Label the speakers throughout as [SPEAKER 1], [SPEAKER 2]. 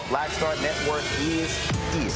[SPEAKER 1] Black Star Network is here.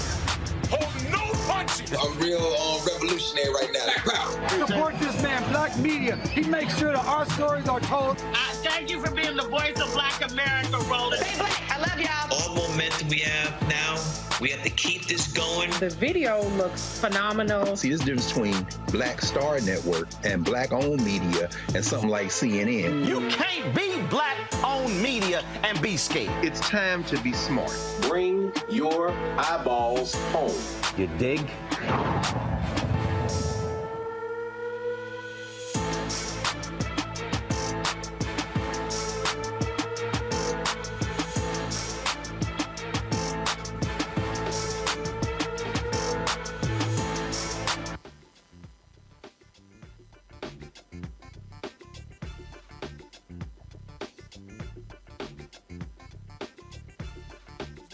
[SPEAKER 2] Hold no punches!
[SPEAKER 3] I'm real revolutionary right now.
[SPEAKER 4] Support this man, Black Media. He makes sure that our stories are told.
[SPEAKER 5] Thank you for being the voice of Black America, Roland.
[SPEAKER 6] Stay black. I love y'all.
[SPEAKER 7] All momentum we have now, we have to keep this going.
[SPEAKER 8] The video looks phenomenal.
[SPEAKER 9] See, this difference between Black Star Network and Black-owned media and something like CNN.
[SPEAKER 1] You can't be Black-owned media and be scared.
[SPEAKER 10] It's time to be smart.
[SPEAKER 11] Bring your eyeballs home.
[SPEAKER 1] You dig?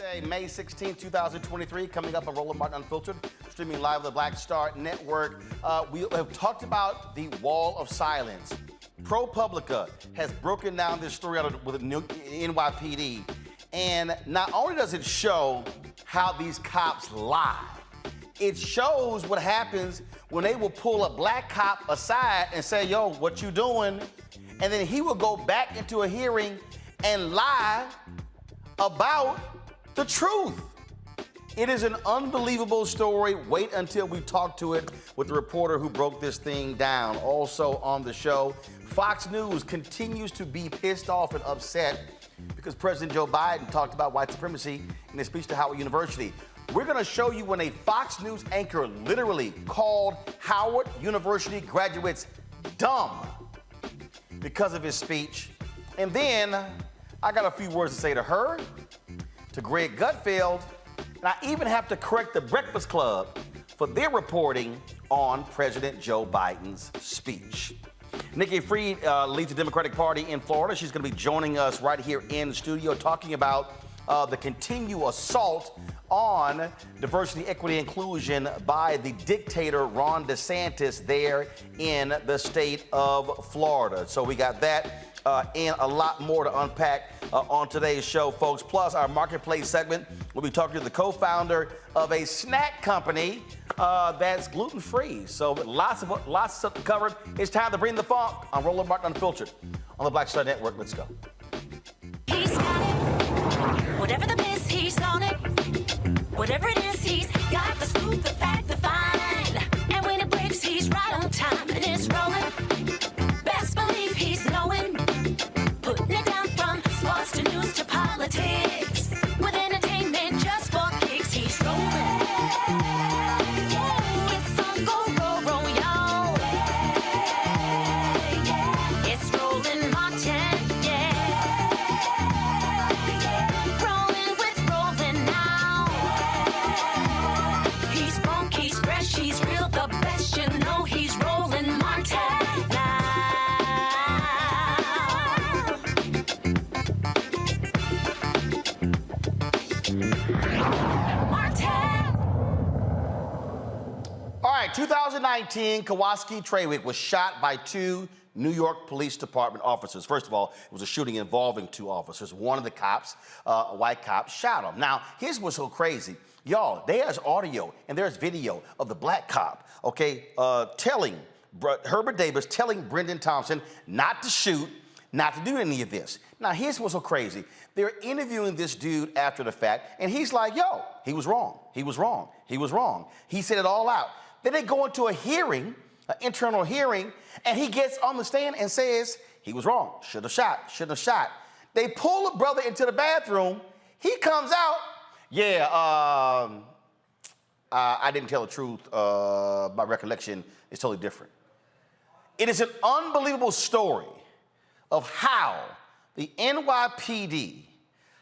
[SPEAKER 1] Wednesday, May 16, 2023, coming up on Roland Martin Unfiltered, streaming live on the Black Star Network. We have talked about the wall of silence. ProPublica has broken down this story out with the NYPD, and not only does it show how these cops lie, it shows what happens when they will pull a black cop aside and say, yo, what you doing? And then he will go back into a hearing and lie about the truth. It is an unbelievable story. Wait until we talk to it with the reporter who broke this thing down. Also on the show, Fox News continues to be pissed off and upset because President Joe Biden talked about white supremacy in his speech to Howard University. We're going to show you when a Fox News anchor literally called Howard University graduates dumb because of his speech. And then I got a few words to say to her, to Greg Gutfeld, and I even have to correct the Breakfast Club for their reporting on President Joe Biden's speech. Nikki Fried leads the Democratic Party in Florida. She's going to be joining us right here in the studio talking about the continued assault on diversity, equity, inclusion by the dictator Ron DeSantis there in the state of Florida. So we got that and a lot more to unpack on today's show, folks. Plus, our marketplace segment, we'll be talking to the co-founder of a snack company that's gluten-free. So lots of stuff covered. It's time to bring the funk on Roland Martin Unfiltered on the Black Star Network. Let's go.
[SPEAKER 6] He's got it. Whatever the miss, he's on it. Whatever it is, he's got the scoop, the fact, the find. And when it breaks, he's right on time and it's rolling. Best believe he's knowing. Putting it down from sports to news to politics. With entertainment just for kicks, he's rolling. It's on go, roll, y'all. It's Roland Martin, Rolling with Roland now. He's funky, he's fresh, he's real, the best, you know he's Roland Martin now.
[SPEAKER 1] All right, 2019, Kawaski Trawick was shot by two New York Police Department officers. First of all, it was a shooting involving two officers. One of the cops, a white cop, shot him. Now, here's what's so crazy. Y'all, there's audio and there's video of the black cop, okay, telling Herbert Davis, telling Brendan Thompson not to shoot, not to do any of this. Now, here's what's so crazy. They're interviewing this dude after the fact, and he's like, yo, he was wrong. He was wrong. He was wrong. He said it all out. Then they go into a hearing, an internal hearing, and he gets on the stand and says, he was wrong. Should have shot. Shouldn't have shot. They pull the brother into the bathroom. He comes out. Yeah, I didn't tell the truth. My recollection is totally different. It is an unbelievable story of how the NYPD,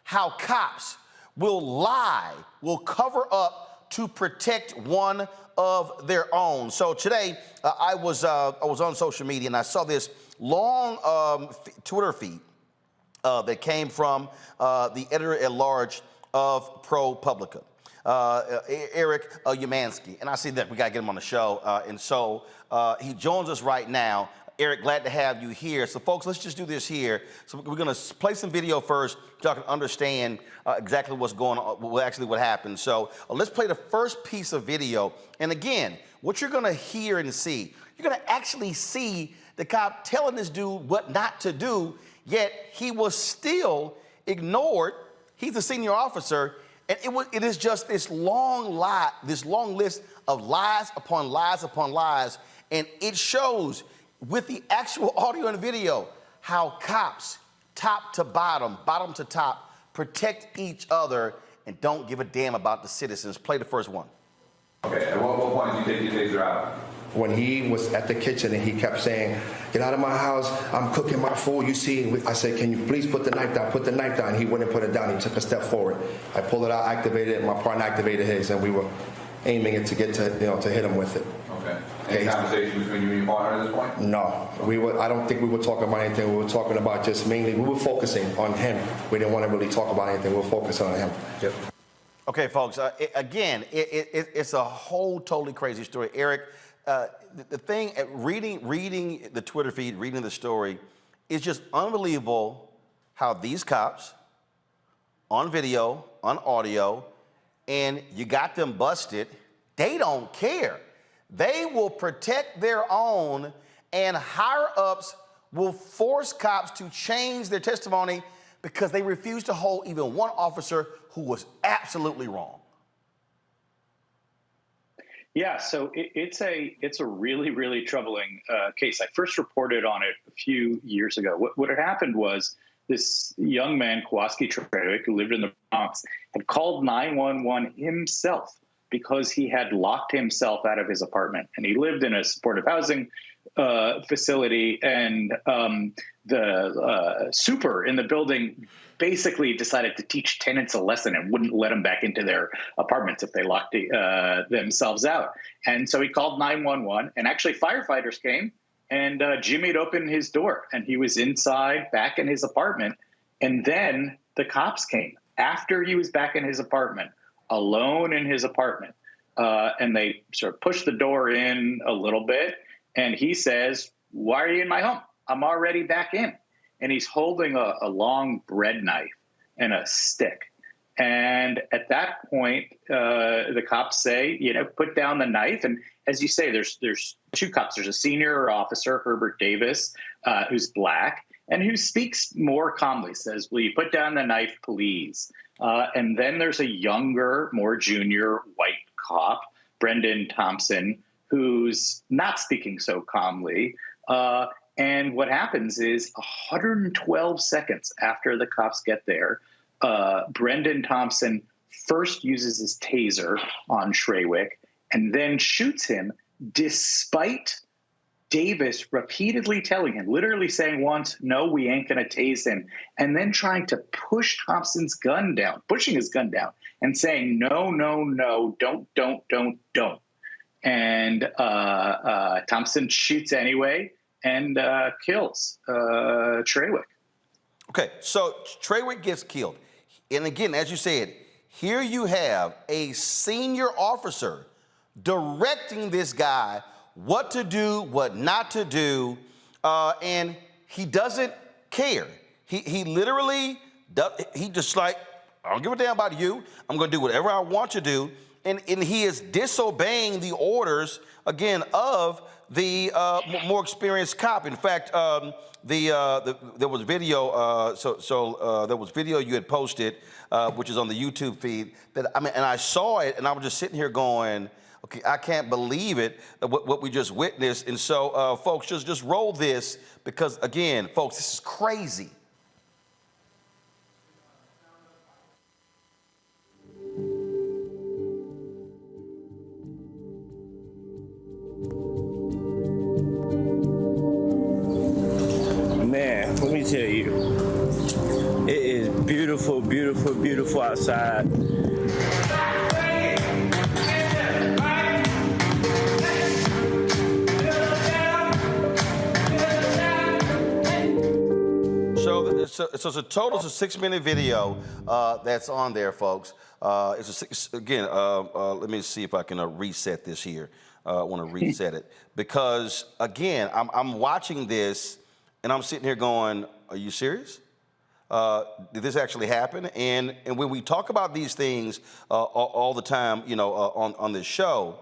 [SPEAKER 1] how cops will lie, will cover up to protect one of their own. So today, I was on social media and I saw this long Twitter feed that came from the editor-at-large of ProPublica, Eric Umansky. And I see that we got to get him on the show. And so he joins us right now. Eric, glad to have you here. So, folks, let's just do this here. So we're going to play some video first so y'all can understand exactly what's going on, actually what happened. So let's play the first piece of video. And again, what you're going to hear and see, you're going to actually see the cop telling this dude what not to do, yet he was still ignored. He's a senior officer, and it is just this long list of lies upon lies upon lies, and it shows with the actual audio and video how cops, top to bottom, bottom to top, protect each other and don't give a damn about the citizens. Play the first one.
[SPEAKER 10] Okay, at what point did you take your taser out?
[SPEAKER 12] When he was at the kitchen and he kept saying, get out of my house, I'm cooking my food, you see. I said, can you please put the knife down? Put the knife down. He wouldn't put it down. He took a step forward. I pulled it out, activated it, my partner activated his, and we were aiming it to get to, to hit him with it.
[SPEAKER 10] Okay. Any conversation between you and your partner at this point?
[SPEAKER 12] No. I don't think we were talking about anything. We were talking about just mainly, we were focusing on him. We didn't want to really talk about anything. We were focusing on him. Yep.
[SPEAKER 1] Okay, folks, it's a whole totally crazy story. Eric, the thing, reading the Twitter feed, reading the story, is just unbelievable how these cops, on video, on audio, and you got them busted, they don't care. They will protect their own, and higher-ups will force cops to change their testimony because they refuse to hold even one officer who was absolutely wrong.
[SPEAKER 13] Yeah, so it's a really, really troubling case. I first reported on it a few years ago. What had happened was this young man, Kawaski Trawick, who lived in the Bronx, had called 911 himself because he had locked himself out of his apartment. And he lived in a supportive housing facility, and the super in the building basically decided to teach tenants a lesson and wouldn't let them back into their apartments if they locked themselves out. And so he called 911, and actually firefighters came, and Jimmy'd opened his door, and he was inside back in his apartment. And then the cops came after he was back in his apartment, alone in his apartment. And they sort of pushed the door in a little bit. And he says, "Why are you in my home? I'm already back in." And he's holding a long bread knife and a stick. And at that point, the cops say, put down the knife. And as you say, there's two cops. There's a senior officer, Herbert Davis, who's black, and who speaks more calmly, says, "Will you put down the knife, please?" And then there's a younger, more junior white cop, Brendan Thompson, who's not speaking so calmly. And what happens is 112 seconds after the cops get there, Brendan Thompson first uses his taser on Trawick and then shoots him, despite Davis repeatedly telling him, literally saying once, "No, we ain't going to tase him," and then trying to push Thompson's gun down, pushing his gun down and saying, "No, no, no, don't." And Thompson shoots anyway and kills Trawick.
[SPEAKER 1] Okay, so Trawick gets killed. And again, as you said, here you have a senior officer directing this guy what to do, what not to do, and he doesn't care. He literally does, he just like, "I don't give a damn about you. I'm going to do whatever I want to do." And he is disobeying the orders, again, of the more experienced cop. In fact, there was video. There was video you had posted, which is on the YouTube feed. And I saw it, and I was just sitting here going, "Okay, I can't believe it, what we just witnessed." And so, folks, just roll this because, again, folks, this is crazy.
[SPEAKER 14] Man, let me tell you, it is beautiful, beautiful, beautiful outside. So it's a total of a 6-minute video that's on there, folks.
[SPEAKER 1] Let me see if I can reset this here. I want to reset it because, again, I'm watching this and I'm sitting here going, "Are you serious? Did this actually happen?" And when we talk about these things all the time, on this show,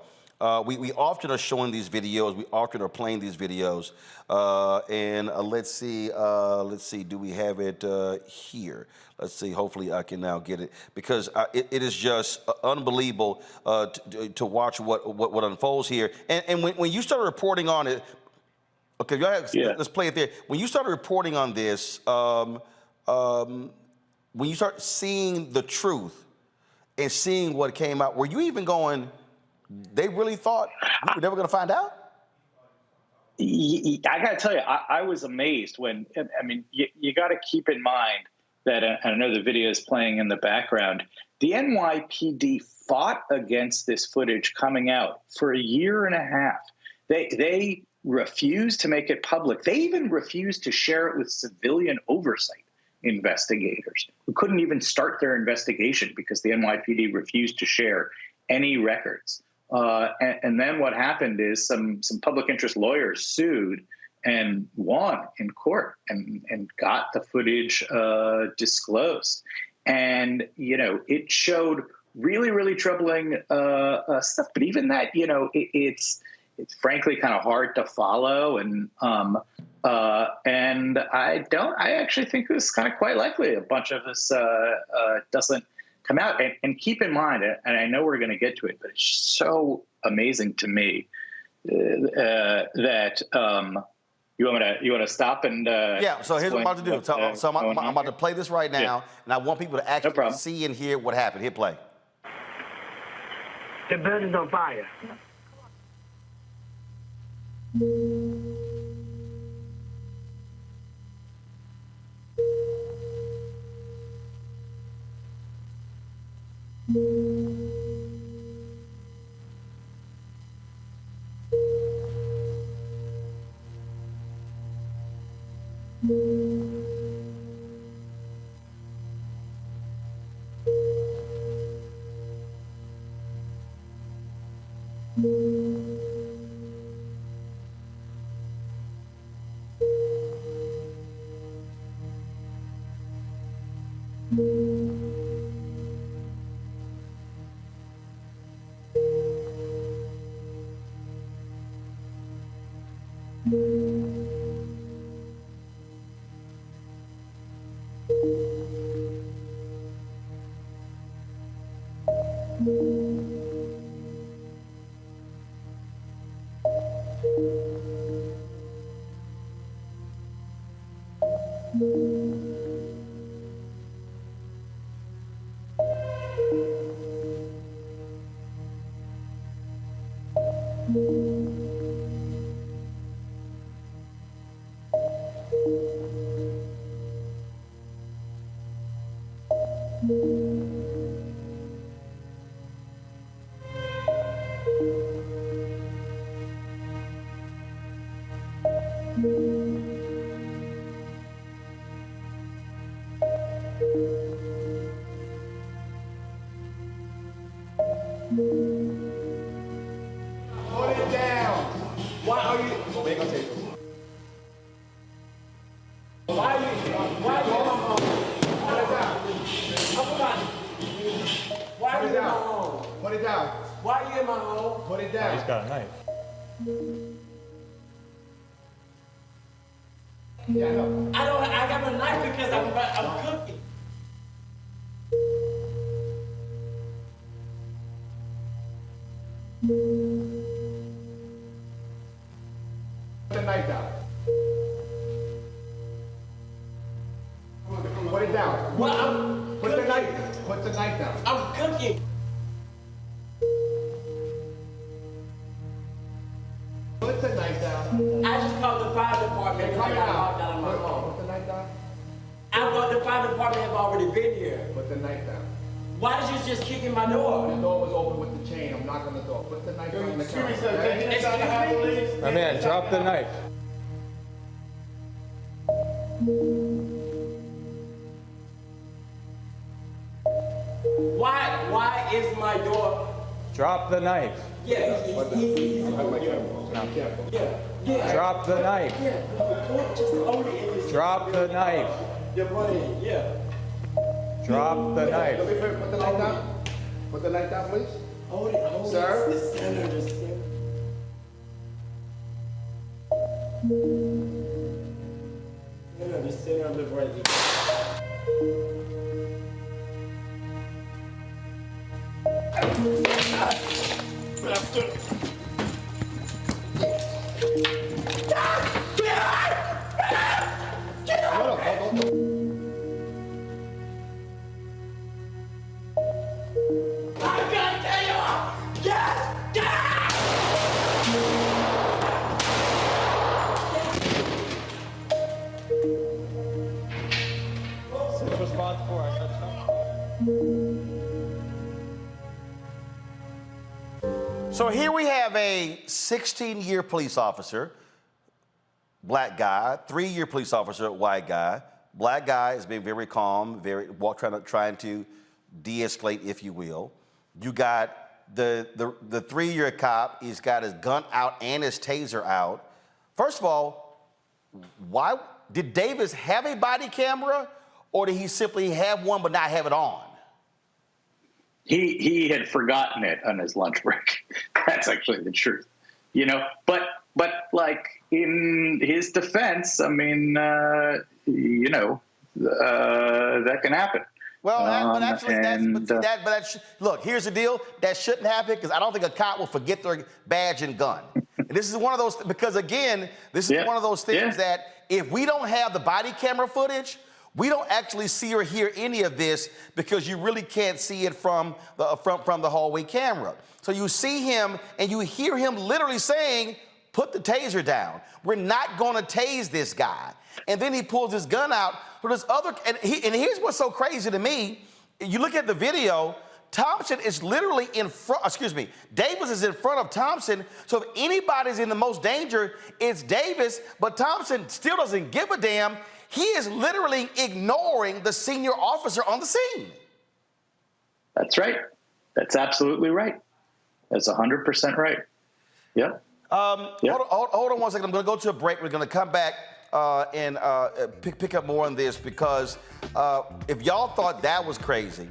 [SPEAKER 1] we often are showing these videos. We often are playing these videos. Let's see. Do we have it here? Let's see. Hopefully, I can now get it because it is just unbelievable to watch what unfolds here. And when you start reporting on it, okay, go ahead. Yeah. Let's play it there. When you started reporting on this, when you start seeing the truth and seeing what came out, were you even going, "They really thought we were never going to find out"?
[SPEAKER 13] I got to tell you, I was amazed when, you got to keep in mind that, I know the video is playing in the background, the NYPD fought against this footage coming out for a year and a half. They refused to make it public. They even refused to share it with civilian oversight. investigators who couldn't even start their investigation because the NYPD refused to share any records. And then what happened is some public interest lawyers sued and won in court and got the footage disclosed. And, it showed really, really troubling stuff. But even that, it's frankly kind of hard to follow. And I actually think it's kind of quite likely a bunch of this doesn't come out. And keep in mind, and I know we're going to get to it, but it's just so amazing to me that you want to stop and
[SPEAKER 1] yeah. So here's what I'm about to do. So I'm about to play this right now, and I want people to actually see and hear what happened. Hit play.
[SPEAKER 4] The building's on fire.
[SPEAKER 15] Why is my door?
[SPEAKER 16] Drop the knife.
[SPEAKER 15] Yeah, yeah.
[SPEAKER 16] Drop the knife. Drop the knife.
[SPEAKER 15] Yeah.
[SPEAKER 16] Drop the knife.
[SPEAKER 12] Put the knife down. Put the knife down, please.
[SPEAKER 15] Hold it.
[SPEAKER 12] Sir?
[SPEAKER 15] The center. The center of the right there.
[SPEAKER 1] So here we have a 16-year police officer, black guy, 3-year police officer, white guy, Black guy is being very calm, trying to de-escalate, if you will. You got the 3-year cop. He's got his gun out and his taser out. First of all, why did Davis have a body camera, or did he simply have one but not have it on?
[SPEAKER 13] He had forgotten it on his lunch break. That's actually the truth, you know. But like in his defense, I mean, that can happen.
[SPEAKER 1] Well, look, here's the deal. That shouldn't happen because I don't think a cop will forget their badge and gun. And this is one of those, because again, this is one of those things that if we don't have the body camera footage, we don't actually see or hear any of this because you really can't see it from the hallway camera. So you see him and you hear him literally saying, put the taser down. We're not going to tase this guy. And then he pulls his gun out. But there's and here's what's so crazy to me. You look at the video, Thompson is literally in front, Davis is in front of Thompson. So if anybody's in the most danger, it's Davis. But Thompson still doesn't give a damn. He is literally ignoring the senior officer on the scene.
[SPEAKER 13] That's right. That's absolutely right. That's 100% right. Yeah.
[SPEAKER 1] Hold on 1 second. I'm going to go to a break. We're going to come back and pick up more on this because if y'all thought that was crazy,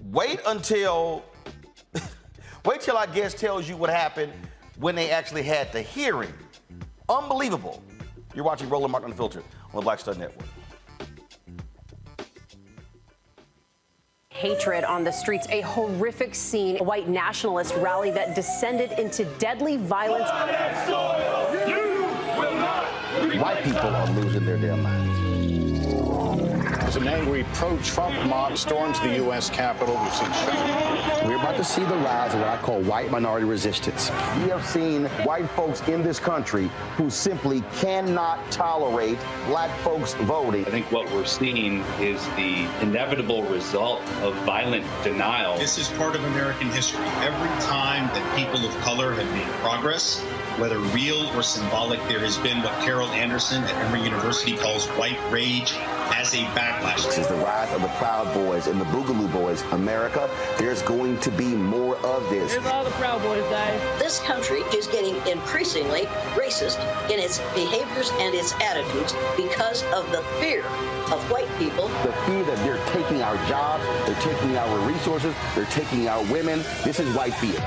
[SPEAKER 1] wait till I guess tells you what happened when they actually had the hearing. Unbelievable. You're watching Roland Martin Unfiltered on the Black Star Network.
[SPEAKER 17] Hatred on the streets, a horrific scene, a white nationalist rally that descended into deadly violence.
[SPEAKER 1] White people are losing their damn minds.
[SPEAKER 18] As an angry pro-Trump mob storms the U.S. Capitol, we've seen shooting.
[SPEAKER 19] We're about to see the rise of what I call white minority resistance. We have seen white folks in this country who simply cannot tolerate black folks voting.
[SPEAKER 20] I think what we're seeing is the inevitable result of violent denial.
[SPEAKER 21] This is part of American history. Every time that people of color have made progress, whether real or symbolic, there has been what Carol Anderson at Emory University calls white rage as a backlash.
[SPEAKER 19] This is the rise of the Proud Boys and the Boogaloo Boys. America, there's going to be more of this.
[SPEAKER 22] Here's all the Proud Boys, Dave.
[SPEAKER 23] This country is getting increasingly racist in its behaviors and its attitudes because of the fear of white people.
[SPEAKER 19] The fear that they're taking our jobs, they're taking our resources, they're taking our women. This is white fear.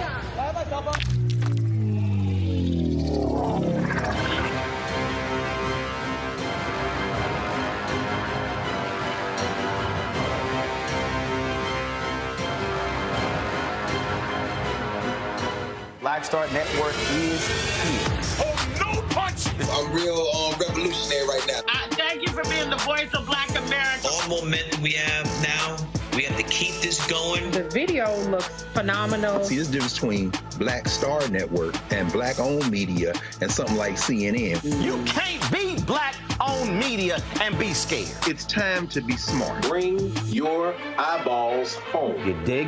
[SPEAKER 1] Black Star Network is here.
[SPEAKER 2] Oh, no punch!
[SPEAKER 3] I'm real revolutionary right now.
[SPEAKER 5] Thank you for being the voice of Black America.
[SPEAKER 7] All momentum we have now, we have to keep this going.
[SPEAKER 8] The video looks phenomenal.
[SPEAKER 9] See, there's a difference between Black Star Network and black-owned media and something like CNN.
[SPEAKER 1] You can't be black-owned media and be scared.
[SPEAKER 9] It's time to be smart.
[SPEAKER 11] Bring your eyeballs home.
[SPEAKER 19] You dig?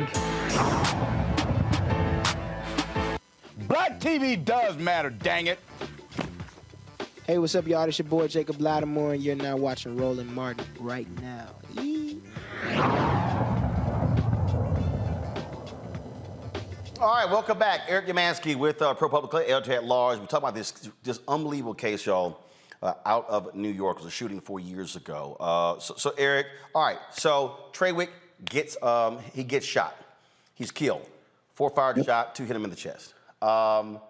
[SPEAKER 16] Black TV does matter, dang it.
[SPEAKER 24] Hey, what's up, y'all? It's your boy, Jacob Lattimore, and you're now watching Roland Martin right now.
[SPEAKER 1] All right, welcome back. Eric Yamansky with ProPublica, editor at large. We talk about this unbelievable case, y'all, out of New York. It was a shooting 4 years ago. So Eric, all right, so Trawick gets shot. He's killed. 4 fired shot, 2 hit him in the chest. Now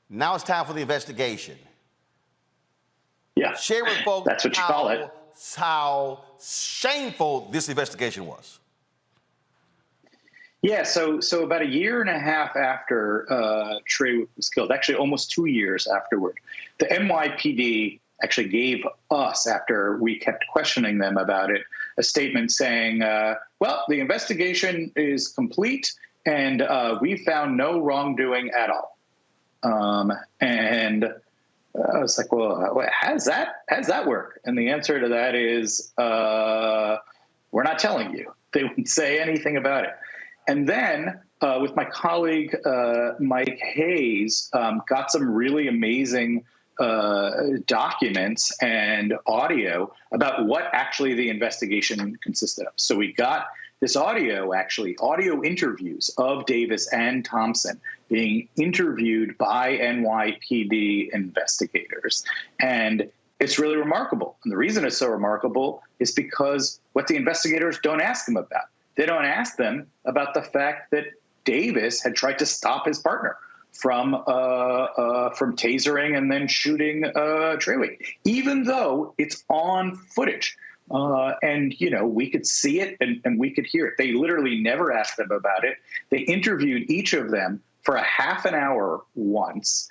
[SPEAKER 1] it's time for the investigation.
[SPEAKER 13] Yeah.
[SPEAKER 1] Share with folks
[SPEAKER 13] That's what you call it.
[SPEAKER 1] How shameful this investigation was.
[SPEAKER 13] Yeah, so about 1.5 years after Trawick was killed, actually almost 2 years afterward, the NYPD actually gave us, after we kept questioning them about it, a statement saying, well, the investigation is complete and we found no wrongdoing at all. And I was like, well, how does that work? And the answer to that is, we're not telling you. They wouldn't say anything about it. And then with my colleague, Mike Hayes, got some really amazing documents and audio about what actually the investigation consisted of. So we got this audio interviews of Davis and Thompson being interviewed by NYPD investigators. And it's really remarkable. And the reason it's so remarkable is because what the investigators don't ask them about. They don't ask them about the fact that Davis had tried to stop his partner from tasering and then shooting Trawick, even though it's on footage. And, we could see it and we could hear it. They literally never asked them about it. They interviewed each of them for a half an hour once.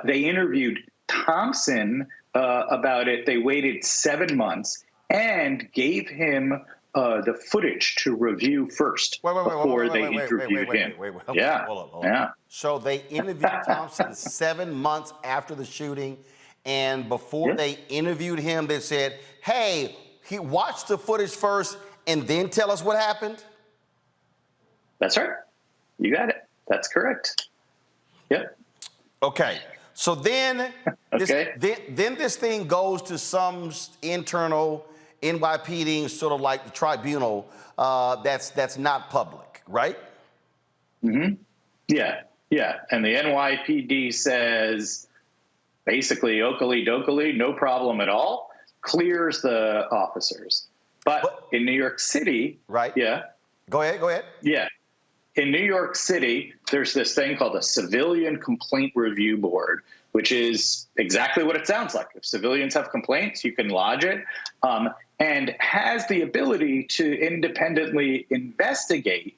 [SPEAKER 13] They interviewed Thompson about it. They waited 7 months and gave him the footage to review first before they interviewed him.
[SPEAKER 1] Hold on. So they interviewed Thompson 7 months after the shooting, and before they interviewed him, they said, hey, he watched the footage first and then tell us what happened?
[SPEAKER 13] That's right. You got it. That's correct. Yep.
[SPEAKER 1] Okay. So then, then this thing goes to some internal NYPD, sort of like the tribunal, that's not public, right?
[SPEAKER 13] Mm-hmm. Yeah. And the NYPD says basically okily dokily, no problem at all, clears the officers. But in New York City,
[SPEAKER 1] right?
[SPEAKER 13] Yeah.
[SPEAKER 1] Go ahead.
[SPEAKER 13] Yeah. In New York City, there's this thing called a Civilian Complaint Review Board, which is exactly what it sounds like. If civilians have complaints, you can lodge it, and has the ability to independently investigate,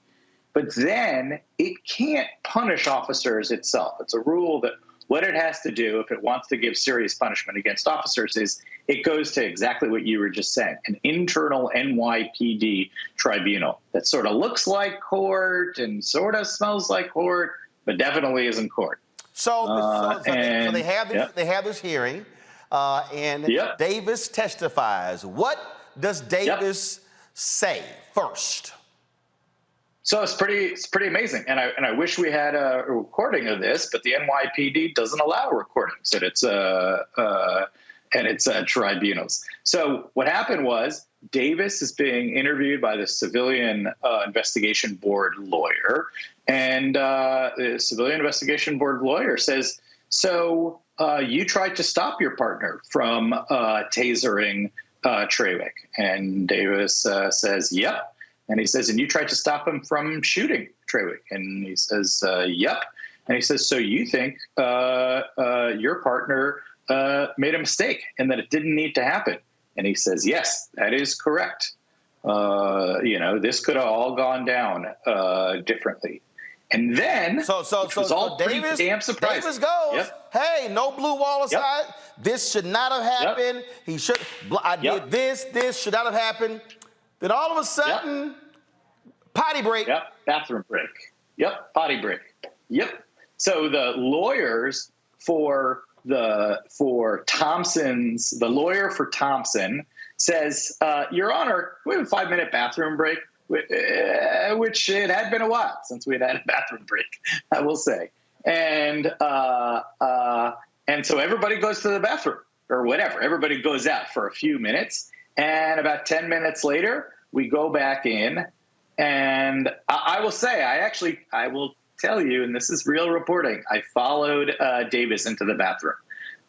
[SPEAKER 13] but then it can't punish officers itself. It's a rule that what it has to do if it wants to give serious punishment against officers is it goes to exactly what you were just saying, an internal NYPD tribunal that sort of looks like court and sort of smells like court, but definitely isn't court.
[SPEAKER 1] So they have this hearing, and Davis testifies. What does Davis say first?
[SPEAKER 13] So it's pretty amazing, and I wish we had a recording of this, but the NYPD doesn't allow recordings at its tribunals. So what happened was Davis is being interviewed by the Civilian Investigation Board lawyer, and the Civilian Investigation Board lawyer says, "So you tried to stop your partner from tasering Trawick?" And Davis says, "Yep." And he says, "And you tried to stop him from shooting Trawick?" And he says, "Yep." And he says, "So you think your partner made a mistake and that it didn't need to happen?" And he says, "Yes, that is correct. This could have all gone down differently." And then,
[SPEAKER 1] so Davis, damn surprising. Davis goes, "Hey, no blue wall aside. This should not have happened. He should. I did this. This should not have happened." Then all of a sudden, potty break.
[SPEAKER 13] Bathroom break. Potty break. So the lawyers for Thompson's, the lawyer for Thompson says, "Your Honor, we have a 5-minute bathroom break," which it had been a while since we had a bathroom break, I will say. And so everybody goes to the bathroom or whatever. Everybody goes out for a few minutes. And about 10 minutes later, we go back in, and I will say, I will tell you, and this is real reporting, I followed Davis into the bathroom.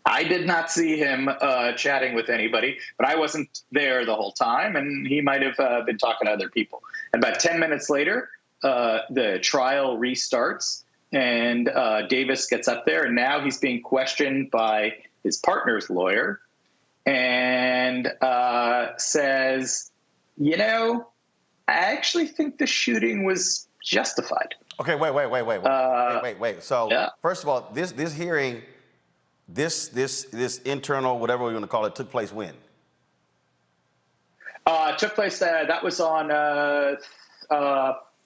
[SPEAKER 13] I did not see him chatting with anybody, but I wasn't there the whole time, and he might have been talking to other people. And about 10 minutes later, the trial restarts, and Davis gets up there, and now he's being questioned by his partner's lawyer, and says, I actually think the shooting was justified.
[SPEAKER 1] Okay, wait. So first of all, this hearing, this internal, whatever we want to call it, took place when?
[SPEAKER 13] Took place, that was on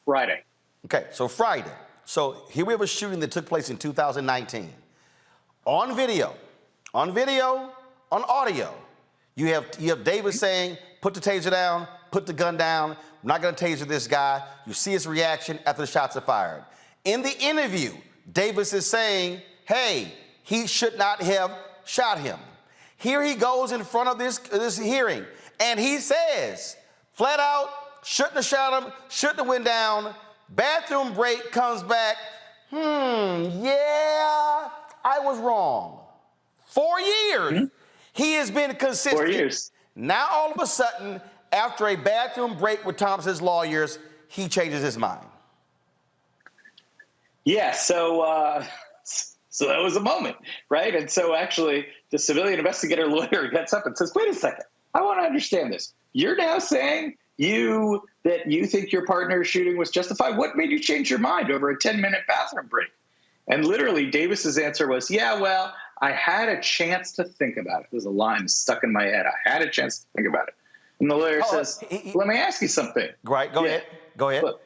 [SPEAKER 13] Friday.
[SPEAKER 1] Okay, so Friday. So here we have a shooting that took place in 2019. On video, on audio, you have Davis saying, "Put the taser down, put the gun down, I'm not gonna taser this guy." You see his reaction after the shots are fired. In the interview, Davis is saying, hey, he should not have shot him. Here he goes in front of this hearing, and he says, flat out, shouldn't have shot him, shouldn't have went down. Bathroom break, comes back, yeah, I was wrong. 4 years. He has been consistent.
[SPEAKER 13] 4 years.
[SPEAKER 1] Now, all of a sudden, after a bathroom break with Thompson's lawyers, he changes his mind.
[SPEAKER 13] Yeah, so that was a moment, right? And so actually, the civilian investigator lawyer gets up and says, wait a second, I want to understand this. You're now saying that you think your partner's shooting was justified? What made you change your mind over a 10-minute bathroom break? And literally, Davis's answer was, yeah, well, I had a chance to think about it. There's a line stuck in my head. I had a chance to think about it. And the lawyer says, let me ask you something.
[SPEAKER 1] Right, go ahead. Go ahead.
[SPEAKER 13] Look,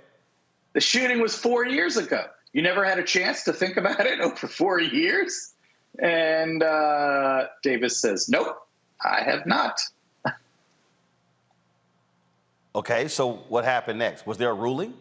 [SPEAKER 13] the shooting was 4 years ago. You never had a chance to think about it over 4 years? And Davis says, nope, I have not.
[SPEAKER 1] Okay, so what happened next? Was there a ruling?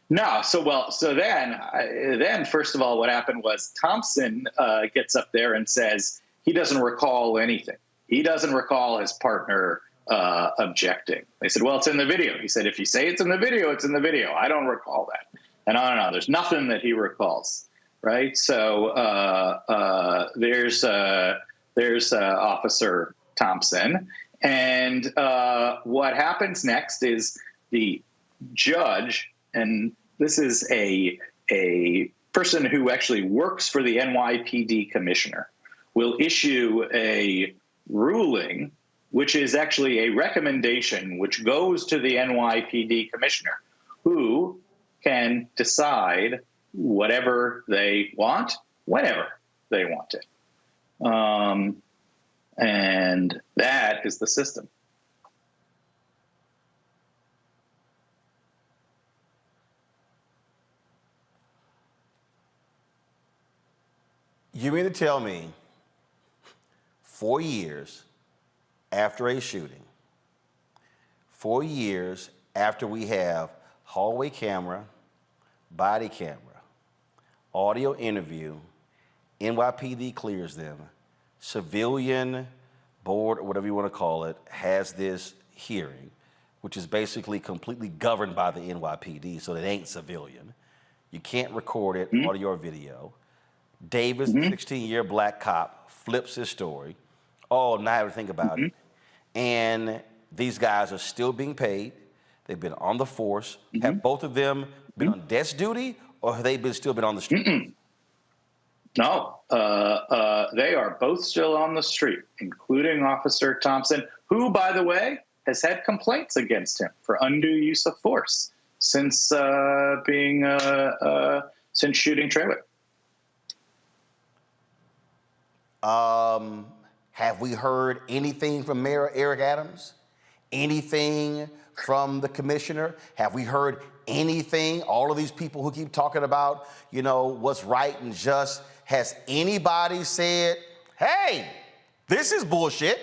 [SPEAKER 13] No. So then first of all, what happened was Thompson gets up there and says he doesn't recall anything. He doesn't recall his partner objecting. They said, well, it's in the video. He said, if you say it's in the video, it's in the video. I don't recall that. And on and on. There's nothing that he recalls, right? So there's Officer Thompson. And what happens next is the judge, and this is a person who actually works for the NYPD commissioner, will issue a ruling, which is actually a recommendation which goes to the NYPD commissioner, who can decide whatever they want, whenever they want it. And that is the system.
[SPEAKER 1] You mean to tell me 4 years after a shooting, 4 years after we have hallway camera, body camera, audio interview, NYPD clears them, civilian board, or whatever you want to call it, has this hearing, which is basically completely governed by the NYPD, so it ain't civilian. You can't record it, audio or video. Davis, 16-year black cop, flips his story. Oh, now I have to think about it. And these guys are still being paid. They've been on the force. Have both of them been on desk duty, or have they still been on the street?
[SPEAKER 13] No, they are both still on the street, including Officer Thompson, who, by the way, has had complaints against him for undue use of force since shooting Trawick.
[SPEAKER 1] Have we heard anything from Mayor Eric Adams? Anything from the commissioner? Have we heard anything? All of these people who keep talking about, what's right and just. Has anybody said, hey, this is bullshit?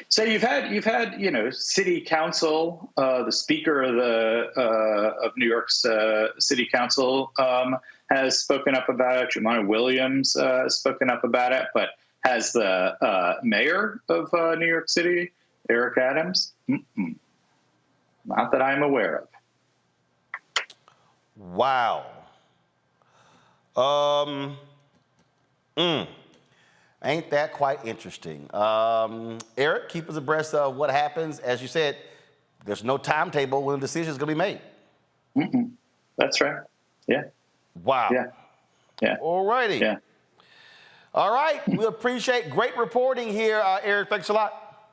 [SPEAKER 13] So you've had city council, the speaker of New York's city council has spoken up about it. Jemima Williams has spoken up about it, but has the mayor of New York City, Eric Adams? Not that I'm aware of.
[SPEAKER 1] Wow. Ain't that quite interesting? Eric, keep us abreast of what happens. As you said, there's no timetable when the decision is going to be made.
[SPEAKER 13] That's right. Yeah.
[SPEAKER 1] Wow.
[SPEAKER 13] Yeah.
[SPEAKER 1] All righty.
[SPEAKER 13] Yeah.
[SPEAKER 1] All right. We appreciate great reporting here, Eric. Thanks a lot.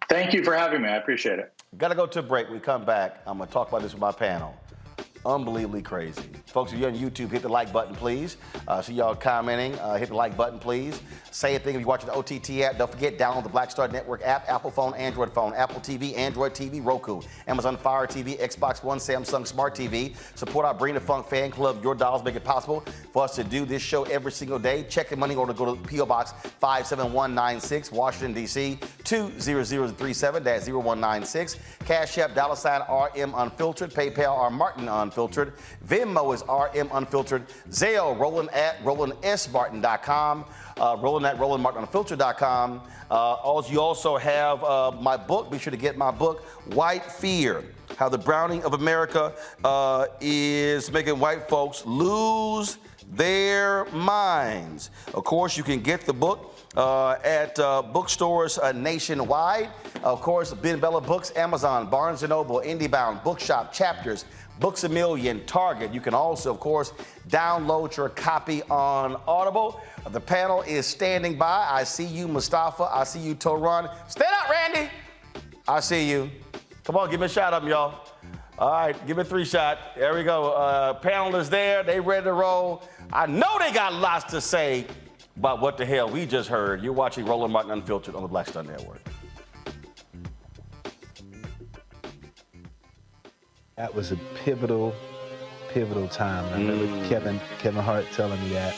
[SPEAKER 13] Thank you for having me. I appreciate it.
[SPEAKER 1] Got to go to a break. We come back. I'm going to talk about this with my panel. Unbelievably crazy. Folks, if you're on YouTube, hit the like button, please. See y'all commenting. Hit the like button, please. Say a thing if you're watching the OTT app. Don't forget, download the Black Star Network app, Apple phone, Android phone, Apple TV, Android TV, Roku, Amazon Fire TV, Xbox One, Samsung Smart TV. Support our Bring the Funk fan club. Your dollars make it possible for us to do this show every single day. Check the money order. Go to P.O. Box 57196, Washington, D.C. 20037-0196. Cash App, $ RM Unfiltered. PayPal, R Martin Unfiltered. Unfiltered. Venmo is RM Unfiltered. Zelle, Roland at RolandSMartin.com. Roland at RolandMartinUnfiltered.com. You also have my book. Be sure to get my book, White Fear, How the Browning of America is Making White Folks Lose Their Minds. Of course, you can get the book at bookstores nationwide. Of course, Ben Bella Books, Amazon, Barnes & Noble, IndieBound, Bookshop, Chapters, Books A Million, Target. You can also, of course, download your copy on Audible. The panel is standing by. I see you, Mustafa. I see you, Toron. Stand up, Randy. I see you. Come on, give me a shot of them, y'all. All right, give me a 3-shot. There we go. Panel is there. They ready to roll. I know they got lots to say about what the hell we just heard. You're watching Roland Martin Unfiltered on the Black Star Network.
[SPEAKER 6] That was a pivotal time. I remember Kevin Hart telling me that.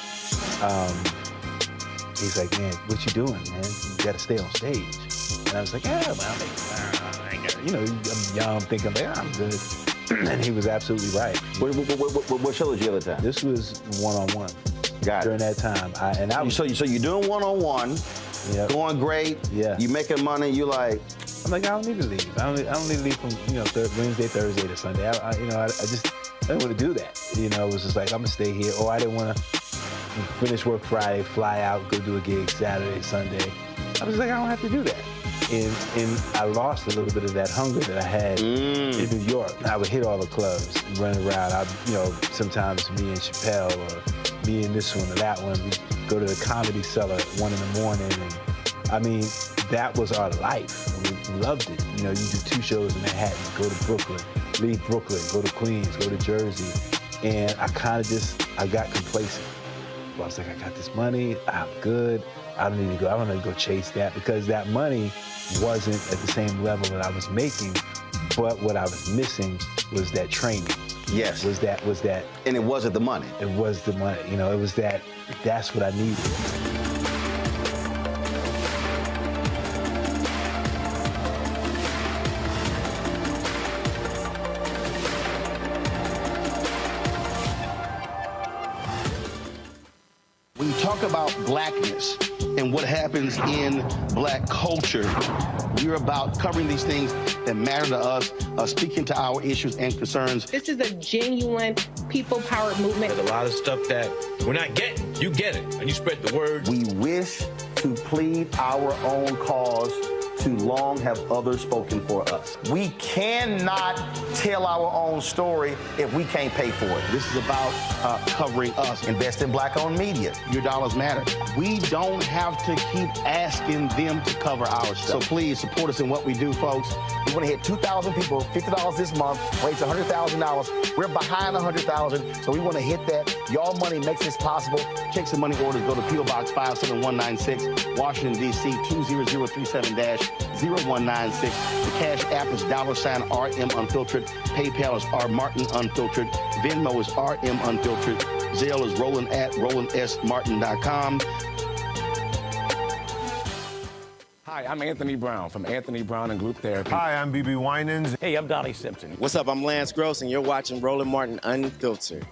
[SPEAKER 6] He's like, man, what you doing, man? You got to stay on stage. And I was like, yeah, well, you know, I'm young, thinking, like, I'm good. And he was absolutely right.
[SPEAKER 1] What show was you at the time?
[SPEAKER 6] This was one-on-one.
[SPEAKER 1] Got it.
[SPEAKER 6] During that time.
[SPEAKER 1] So you're doing one-on-one, going great.
[SPEAKER 6] Yeah.
[SPEAKER 1] You making money. You like.
[SPEAKER 6] I'm like, I don't need to leave. I don't need to leave from Wednesday, Thursday to Sunday. I didn't want to do that. It was just like I'm gonna stay here. Or I didn't want to finish work Friday, fly out, go do a gig Saturday, Sunday. I was like, I don't have to do that. And I lost a little bit of that hunger that I had in New York. I would hit all the clubs, run around. Sometimes me and Chappelle or me and this one or that one, we go to the Comedy Cellar at 1 in the morning. And that was our life. We loved it. You do 2 shows in Manhattan, go to Brooklyn, leave Brooklyn, go to Queens, go to Jersey. And I got complacent. I was like, I got this money, I'm good. I don't need to go chase that, because that money wasn't at the same level that I was making, but what I was missing was that training.
[SPEAKER 1] Yes.
[SPEAKER 6] Was that.
[SPEAKER 1] And it wasn't the money.
[SPEAKER 6] It was the money. It was that's what I needed.
[SPEAKER 1] When you talk about blackness and what happens in black culture, we're about covering these things that matter to us, speaking to our issues and concerns.
[SPEAKER 8] This is a genuine people-powered movement.
[SPEAKER 7] There's a lot of stuff that we're not getting. You get it, and you spread the word.
[SPEAKER 1] We wish to plead our own cause. Too long have others spoken for us. We cannot tell our own story if we can't pay for it. This is about covering us. Invest in black-owned media. Your dollars matter. We don't have to keep asking them to cover our stuff. So please support us in what we do, folks. We want to hit 2,000 people, $50 this month, raise $100,000. We're behind 100,000, so we want to hit that. Y'all money makes this possible. Check some money orders. Go to P.O. Box 57196, Washington, D.C. 20037-0196. The Cash App is $RM Unfiltered. PayPal is R Martin Unfiltered. Venmo is RM Unfiltered. Zelle is Roland at RolandSMartin.com.
[SPEAKER 10] Hi, I'm Anthony Brown from Anthony Brown and Group Therapy.
[SPEAKER 14] Hi, I'm BB Winans.
[SPEAKER 22] Hey, I'm Donnie Simpson. What's up? I'm Lance Gross, and you're watching Roland Martin Unfiltered.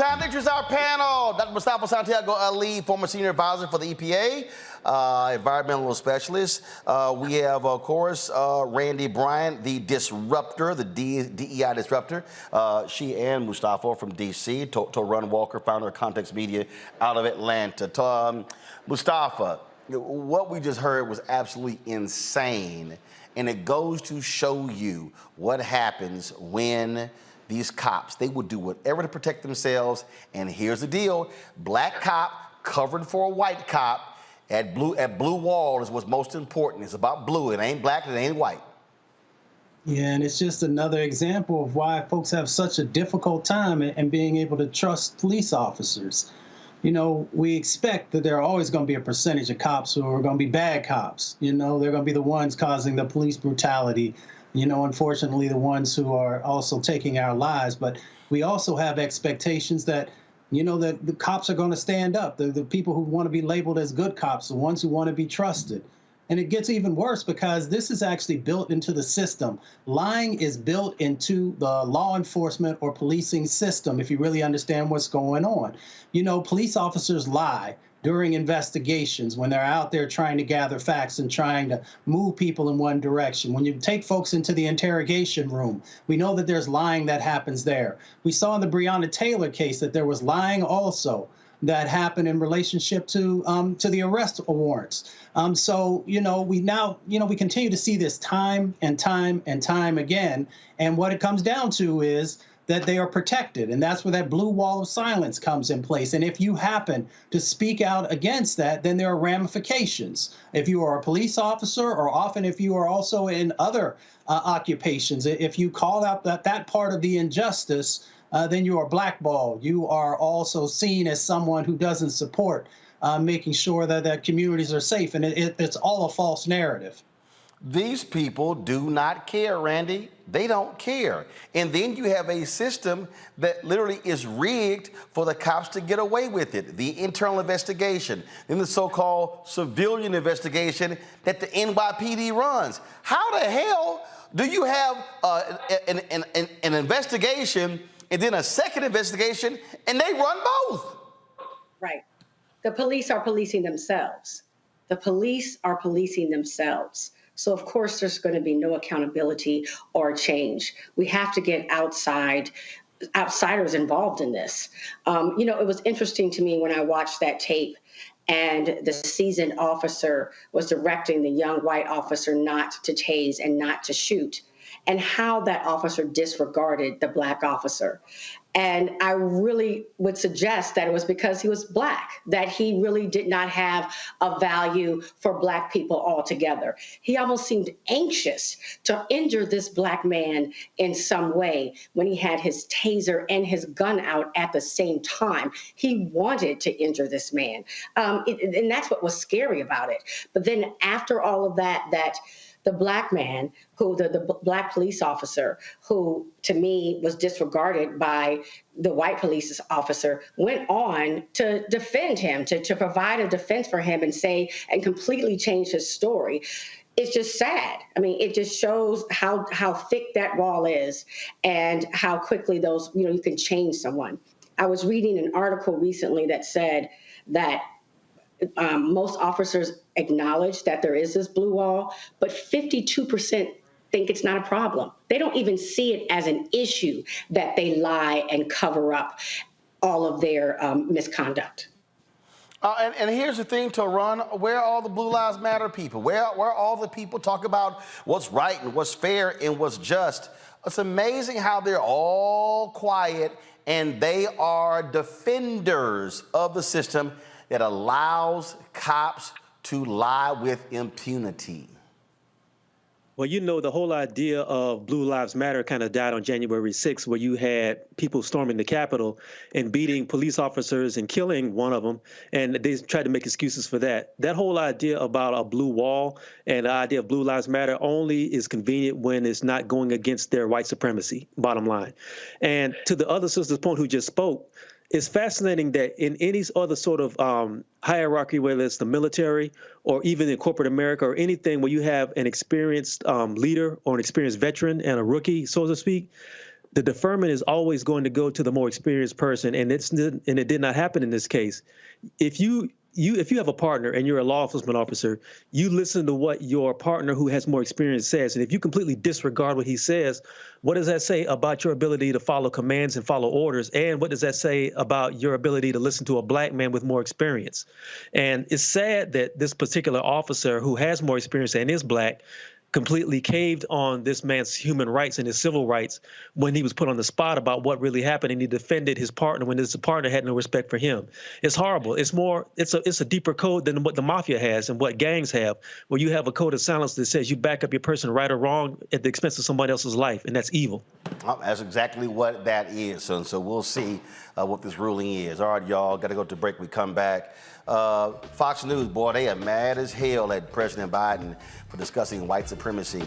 [SPEAKER 1] time to introduce our panel. Dr. Mustafa Santiago Ali, former senior advisor for the EPA, environmental specialist. We have, of course, Randy Bryant, the disruptor, the DEI disruptor. She and Mustafa from D.C., Torun Walker, founder of Context Media out of Atlanta. Mustafa, what we just heard was absolutely insane, and it goes to show you what happens when these cops, they will do whatever to protect themselves. And here's the deal: black cop covered for a white cop at blue wall is what's most important. It's about blue. It ain't black, it ain't white.
[SPEAKER 4] Yeah, and it's just another example of why folks have such a difficult time in being able to trust police officers. You know, we expect that there are always going to be a percentage of cops who are going to be bad cops. You know, they're going to be the ones causing the police brutality. You know, unfortunately, the ones who are also taking our lives. But we also have expectations that, you know, that the cops are going to stand up. The people who want to be labeled as good cops, the ones who want to be trusted. And it gets even worse because this is actually built into the system. Lying is built into the law enforcement or policing system, if you really understand what's going on. You know, police officers lie during investigations when they're out there trying to gather facts and trying to move people in one direction. When you take folks into the interrogation room, we know that there's lying that happens there. We saw in the Breonna Taylor case that there was lying also that happened in relationship to the arrest warrants. So, you know, we continue to see this time and time and time again. And what it comes down to is that they are protected. And that's where that blue wall of silence comes in place. And if you happen to speak out against that, then there are ramifications. If you are a police officer, or often if you are also in other occupations, if you call out that part of the injustice, then you are blackballed. You are also seen as someone who doesn't support making sure that communities are safe. And it's all a false narrative.
[SPEAKER 1] These people do not care, Randy. They don't care. And then you have a system that literally is rigged for the cops to get away with it. The internal investigation, then the so-called civilian investigation that the NYPD runs. How the hell do you have an investigation and then a second investigation and they run both?
[SPEAKER 12] Right. The police are policing themselves. The police are policing themselves. So, of course, there's going to be no accountability or change. We have to get outsiders involved in this. You know, it was interesting to me when I watched that tape and the seasoned officer was directing the young white officer not to tase and not to shoot, and how that officer disregarded the black officer. And I really would suggest that it was because he was black, that he really did not have a value for black people altogether. He almost seemed anxious to injure this black man in some way when he had his taser and his gun out at the same time. He wanted to injure this man. And that's what was scary about it. But then after all of that, the black man, who the black police officer, who to me was disregarded by the white police officer, went on to defend him, to provide a defense for him and completely change his story. It's just sad. I mean, it just shows how thick that wall is and how quickly those, you can change someone. I was reading an article recently that said that most officers acknowledge that there is this blue wall, but 52% think it's not a problem. They don't even see it as an issue that they lie and cover up all of their misconduct.
[SPEAKER 1] And here's the thing, Torun, where are all the Blue Lives Matter people? Where all the people talk about what's right and what's fair and what's just? It's amazing how they're all quiet and they are defenders of the system that allows cops to lie with impunity.
[SPEAKER 14] Well, you know, the whole idea of Blue Lives Matter kind of died on January 6th, where you had people storming the Capitol and beating police officers and killing one of them, and they tried to make excuses for that. That whole idea about a blue wall and the idea of Blue Lives Matter only is convenient when it's not going against their white supremacy, bottom line. And to the other sister's point who just spoke, it's fascinating that in any other sort of hierarchy, whether it's the military or even in corporate America or anything where you have an experienced leader or an experienced veteran and a rookie, so to speak, the deferment is always going to go to the more experienced person, and it did not happen in this case. If you have a partner and you're a law enforcement officer, you listen to what your partner who has more experience says. And if you completely disregard what he says, what does that say about your ability to follow commands and follow orders? And what does that say about your ability to listen to a black man with more experience? And it's sad that this particular officer who has more experience and is black completely caved on this man's human rights and his civil rights when he was put on the spot about what really happened, and he defended his partner when his partner had no respect for him. It's horrible. It's a deeper code than what the mafia has and what gangs have, where you have a code of silence that says you back up your person right or wrong at the expense of somebody else's life, and that's evil.
[SPEAKER 1] That's exactly what that is, son. So we'll see what this ruling is. All right, y'all, got to go to break. We come back. Fox News, boy, they are mad as hell at President Biden for discussing white supremacy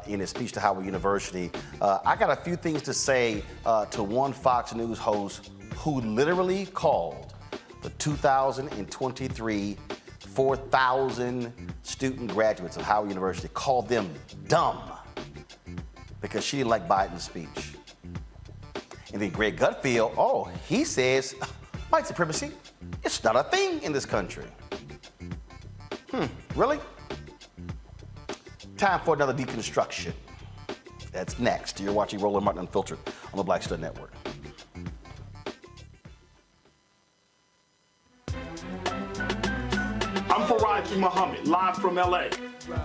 [SPEAKER 1] in his speech to Howard University. I got a few things to say to one Fox News host who literally called the 2023 4,000 student graduates of Howard University, called them dumb because she didn't like Biden's speech. And then Greg Gutfeld, he says white supremacy, it's not a thing in this country. Really? Time for another deconstruction. That's next. You're watching Roland Martin Unfiltered on the Black Star Network.
[SPEAKER 2] I'm Faraji Muhammad, live from LA.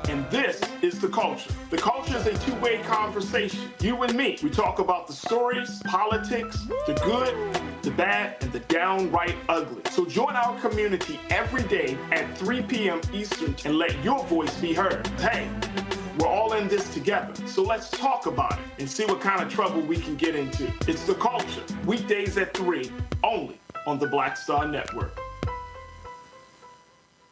[SPEAKER 2] And this is The Culture. The Culture is a two-way conversation. You and me. We talk about the stories, politics, the good, the bad, and the downright ugly. So join our community every day at 3 p.m. Eastern and let your voice be heard. Hey, we're all in this together. So let's talk about it and see what kind of trouble we can get into. It's The Culture, weekdays at 3, only on the Black Star Network.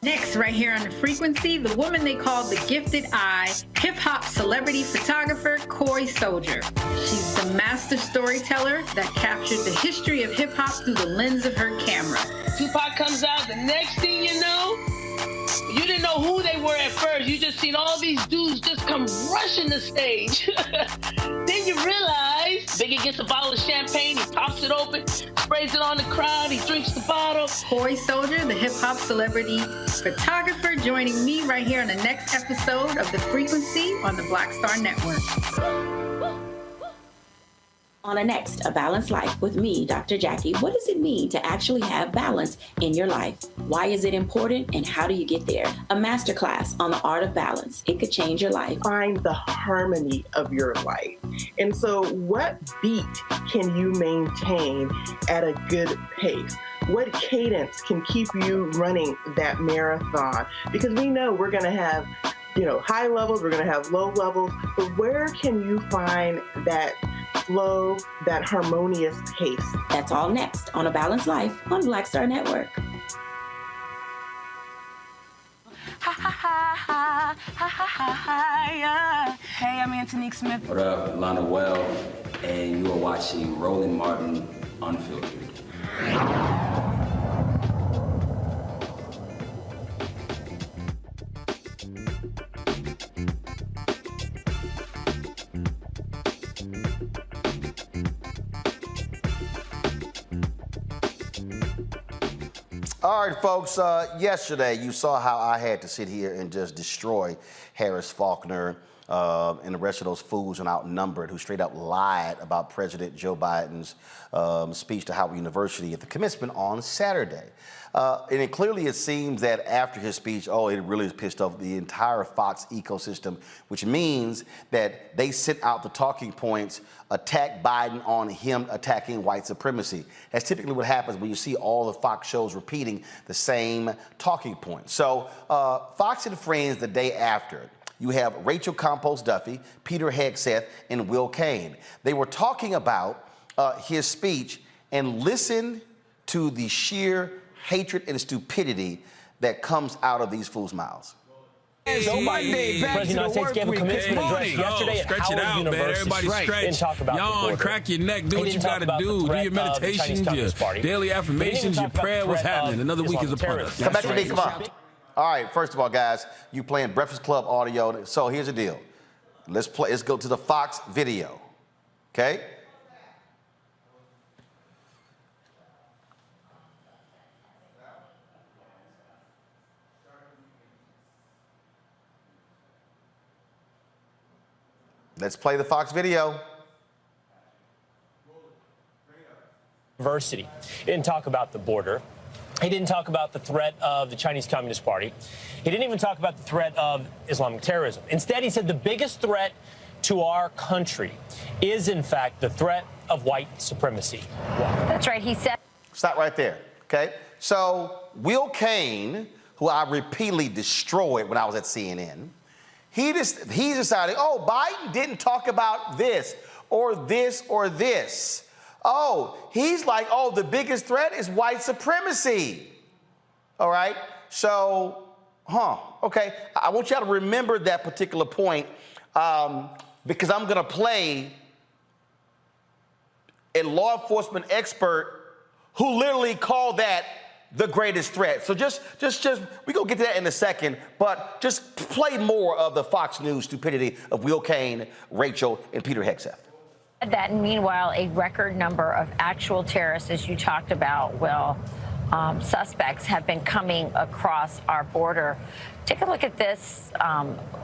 [SPEAKER 15] Next, right here on The Frequency, the woman they call the Gifted Eye, hip-hop celebrity photographer Coy Soldier. She's the master storyteller that captured the history of hip-hop through the lens of her camera.
[SPEAKER 5] Tupac comes out, the next thing you know, you didn't know who they were at first. You just seen all these dudes just come rushing the stage. Then you realize Biggie gets a bottle of champagne, he pops it open, sprays it on the crowd, he drinks the bottle.
[SPEAKER 15] Coy Soldier, the hip-hop celebrity photographer, joining me right here on the next episode of The Frequency on the Black Star Network.
[SPEAKER 17] On the next, A Balanced Life with me, Dr. Jackie. What does it mean to actually have balance in your life? Why is it important and how do you get there? A masterclass on the art of balance. It could change your life.
[SPEAKER 18] Find the harmony of your life. And so what beat can you maintain at a good pace? What cadence can keep you running that marathon? Because we know we're going to have high levels, we're going to have low levels, but where can you find that flow, that harmonious pace?
[SPEAKER 17] That's all next on A Balanced Life on Black Star Network.
[SPEAKER 20] Ha ha ha ha ha ha ha yeah. Hey, I'm Antonique Smith.
[SPEAKER 25] What up, Lana Well, and you are watching Roland Martin Unfiltered.
[SPEAKER 1] All right, folks, yesterday you saw how I had to sit here and just destroy Harris Faulkner and the rest of those fools and outnumbered who straight up lied about President Joe Biden's speech to Howard University at the commencement on Saturday. And it seems that after his speech, it really has pissed off the entire Fox ecosystem, which means that they sent out the talking points, attack Biden on him attacking white supremacy. That's typically what happens when you see all the Fox shows repeating the same talking points. So Fox and Friends the day after, you have Rachel Campos Duffy, Peter Hegseth, and Will Cain. They were talking about his speech and listen to the sheer hatred and stupidity that comes out of these fools' mouths.
[SPEAKER 26] So Monday, back to the work week. Commencement address yesterday at Howard University. Didn't talk about
[SPEAKER 27] Yawn, crack your neck, do what you gotta do. Do your meditations, your daily affirmations, your prayer. What's happening? Another week is upon us.
[SPEAKER 1] Come back to me, come on. All right, first of all, guys, you playing Breakfast Club audio. So here's the deal. Let's go to the Fox video, okay? Let's play the Fox video.
[SPEAKER 26] Diversity. He didn't talk about the border. He didn't talk about the threat of the Chinese Communist Party. He didn't even talk about the threat of Islamic terrorism. Instead, he said the biggest threat to our country is, in fact, the threat of white supremacy.
[SPEAKER 3] That's right. He said.
[SPEAKER 1] Stop right there, okay? So Will Cain, who I repeatedly destroyed when I was at CNN, he decided, oh, Biden didn't talk about this or this or this. Oh, he's like, oh, the biggest threat is white supremacy. All right? So, okay. I want y'all to remember that particular point because I'm going to play a law enforcement expert who literally called that the greatest threat. So just we're going to get to that in a second, but just play more of the Fox News stupidity of Will Cain, Rachel, and Peter Hegseth.
[SPEAKER 3] That meanwhile, a record number of actual terrorists, as you talked about, Will, suspects have been coming across our border. Take a look at this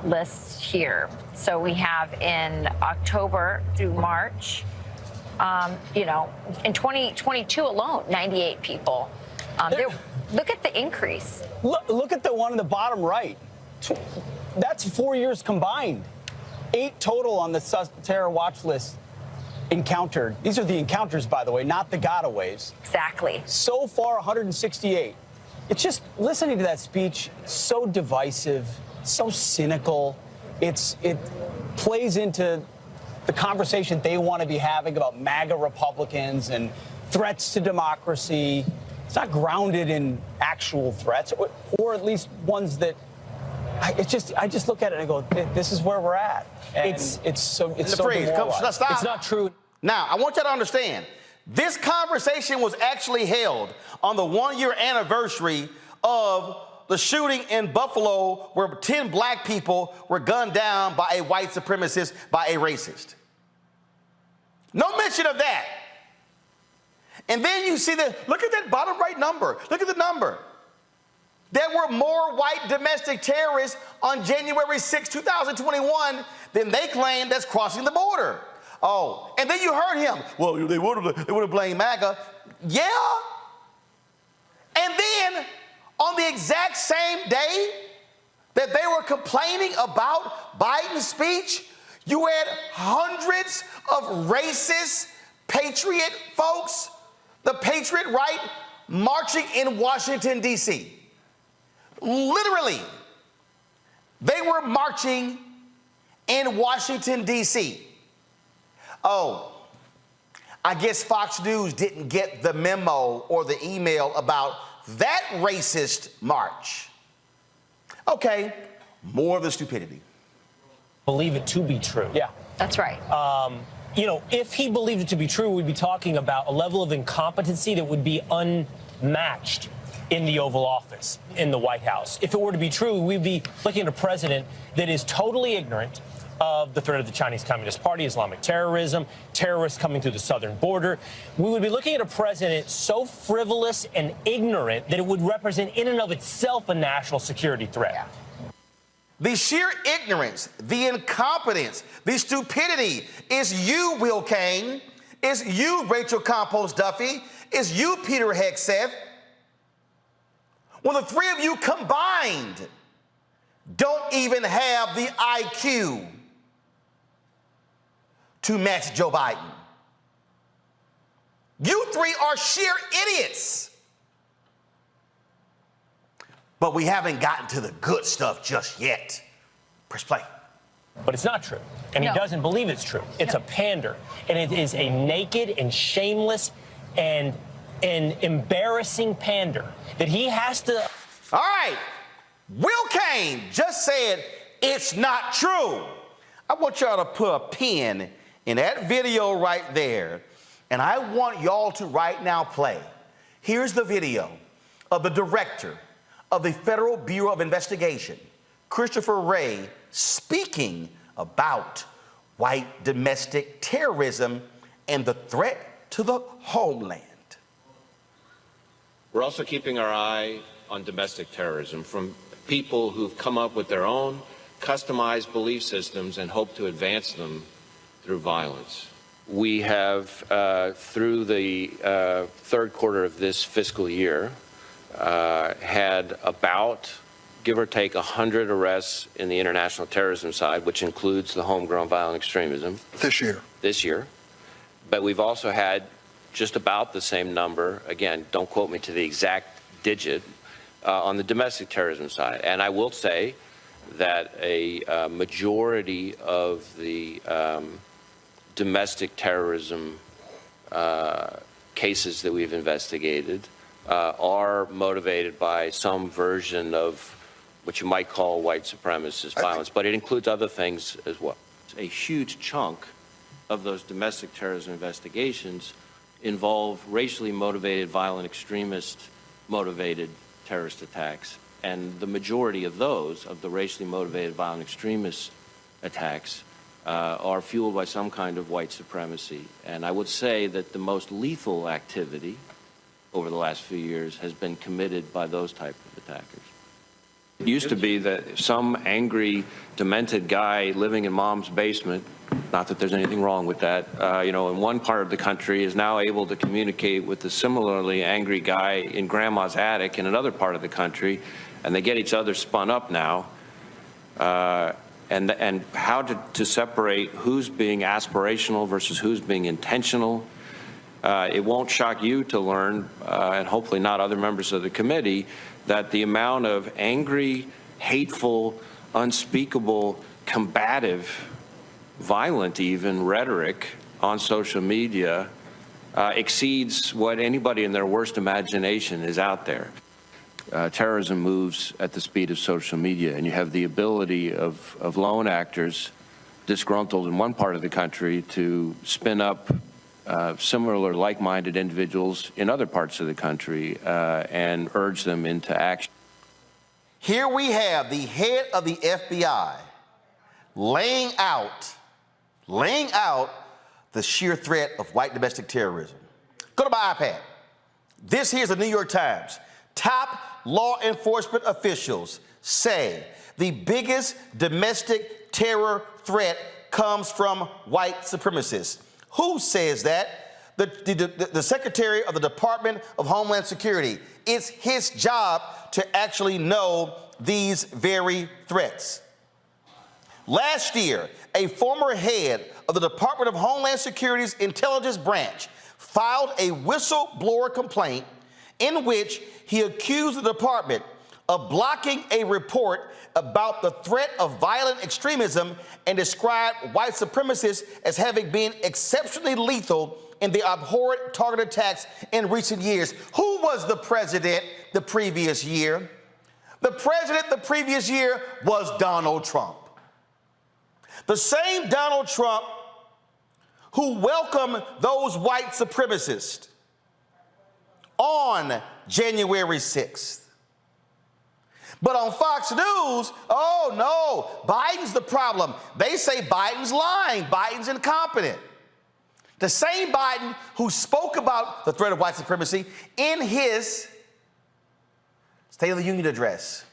[SPEAKER 3] list here. So we have in October through March, in 2022 alone, 98 people. Look at the increase.
[SPEAKER 9] Look at the one in the bottom right. That's 4 years combined. 8 total on the terror watch list encountered. These are the encounters, by the way, not the gotaways.
[SPEAKER 3] Exactly.
[SPEAKER 9] So far, 168. It's just listening to that speech, so divisive, so cynical. It plays into the conversation they want to be having about MAGA Republicans and threats to democracy. It's not grounded in actual threats, or at least ones that I just look at it and I go, this is where we're at. And it's so demoralizing.
[SPEAKER 1] Stop.
[SPEAKER 9] It's not true.
[SPEAKER 1] Now, I want you to understand, this conversation was actually held on the 1-year anniversary of the shooting in Buffalo where 10 black people were gunned down by a white supremacist, by a racist. No mention of that. And then you see look at that bottom right number. Look at the number. There were more white domestic terrorists on January 6, 2021 than they claim that's crossing the border. Oh, and then you heard him. Well, they would have blamed MAGA. Yeah. And then on the exact same day that they were complaining about Biden's speech, you had hundreds of racist patriot folks, the patriot right, marching in Washington, D.C. Literally, they were marching in Washington, D.C. Oh, I guess Fox News didn't get the memo or the email about that racist march. Okay, more of the stupidity.
[SPEAKER 26] Believe it to be true.
[SPEAKER 9] Yeah.
[SPEAKER 3] That's right.
[SPEAKER 26] If he believed it to be true, we'd be talking about a level of incompetency that would be unmatched in the Oval Office, in the White House. If it were to be true, we'd be looking at a president that is totally ignorant of the threat of the Chinese Communist Party, Islamic terrorism, terrorists coming through the southern border. We would be looking at a president so frivolous and ignorant that it would represent in and of itself a national security threat.
[SPEAKER 3] Yeah.
[SPEAKER 1] The sheer ignorance, the incompetence, the stupidity is you, Will Cain. It's you, Rachel Compost Duffy. It's you, Peter Hegseth. When the three of you combined don't even have the IQ to match Joe Biden. You three are sheer idiots. But we haven't gotten to the good stuff just yet. Press play.
[SPEAKER 26] But it's not true. And he doesn't believe it's true. It's a pander. And it is a naked and shameless and an embarrassing pander that he has to.
[SPEAKER 1] All right. Will Cain just said it's not true. I want y'all to put a pin in that video right there. And I want y'all to right now play. Here's the video of the director of the Federal Bureau of Investigation, Christopher Wray, speaking about white domestic terrorism and the threat to the homeland.
[SPEAKER 11] We're also keeping our eye on domestic terrorism from people who've come up with their own customize belief systems and hope to advance them through violence. We have, through the third quarter of this fiscal year, had about, give or take, 100 arrests in the international terrorism side, which includes the homegrown violent extremism.
[SPEAKER 13] This year.
[SPEAKER 11] This year. But we've also had just about the same number, again, don't quote me to the exact digit, on the domestic terrorism side. And I will say that a majority of the domestic terrorism cases that we've investigated are motivated by some version of what you might call white supremacist violence, but it includes other things as well. A huge chunk of those domestic terrorism investigations involve racially motivated, violent extremist motivated terrorist attacks. And the majority of those, of the racially motivated, violent extremist attacks, are fueled by some kind of white supremacy. And I would say that the most lethal activity over the last few years has been committed by those type of attackers. It used to be that some angry, demented guy living in mom's basement, not that there's anything wrong with that, in one part of the country is now able to communicate with the similarly angry guy in grandma's attic in another part of the country, and they get each other spun up now. And how to separate who's being aspirational versus who's being intentional. It won't shock you to learn, and hopefully not other members of the committee, that the amount of angry, hateful, unspeakable, combative, violent even rhetoric on social media exceeds what anybody in their worst imagination is out there. Terrorism moves at the speed of social media, and you have the ability of lone actors disgruntled in one part of the country to spin up similar like-minded individuals in other parts of the country and urge them into action.
[SPEAKER 1] Here we have the head of the FBI laying out the sheer threat of white domestic terrorism. Go to my iPad. This here's the New York Times. Top law enforcement officials say the biggest domestic terror threat comes from white supremacists. Who says that? The Secretary of the Department of Homeland Security. It's his job to actually know these very threats. Last year, a former head of the Department of Homeland Security's intelligence branch filed a whistleblower complaint in which he accused the department of blocking a report about the threat of violent extremism and described white supremacists as having been exceptionally lethal in the abhorrent target attacks in recent years. Who was the president the previous year? The president the previous year was Donald Trump. The same Donald Trump who welcomed those white supremacists on January 6th. But on Fox News, oh no, Biden's the problem. They say Biden's lying, Biden's incompetent. The same Biden who spoke about the threat of white supremacy in his State of the Union address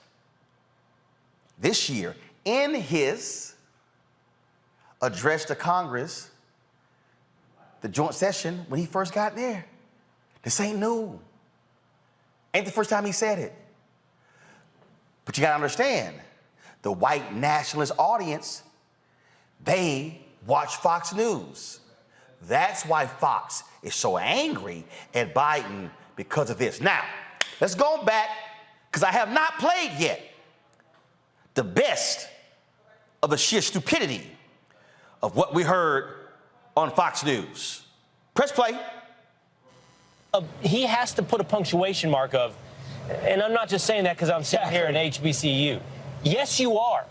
[SPEAKER 1] this year, in his address to Congress, the joint session when he first got there. This ain't new. Ain't the first time he said it. But you gotta understand, the white nationalist audience, they watch Fox News. That's why Fox is so angry at Biden because of this. Now, let's go back, because I have not played yet the best of the sheer stupidity of what we heard on Fox News. Press play.
[SPEAKER 26] He has to put a punctuation mark of, and I'm not just saying that because I'm sitting here in HBCU. Yes, you are.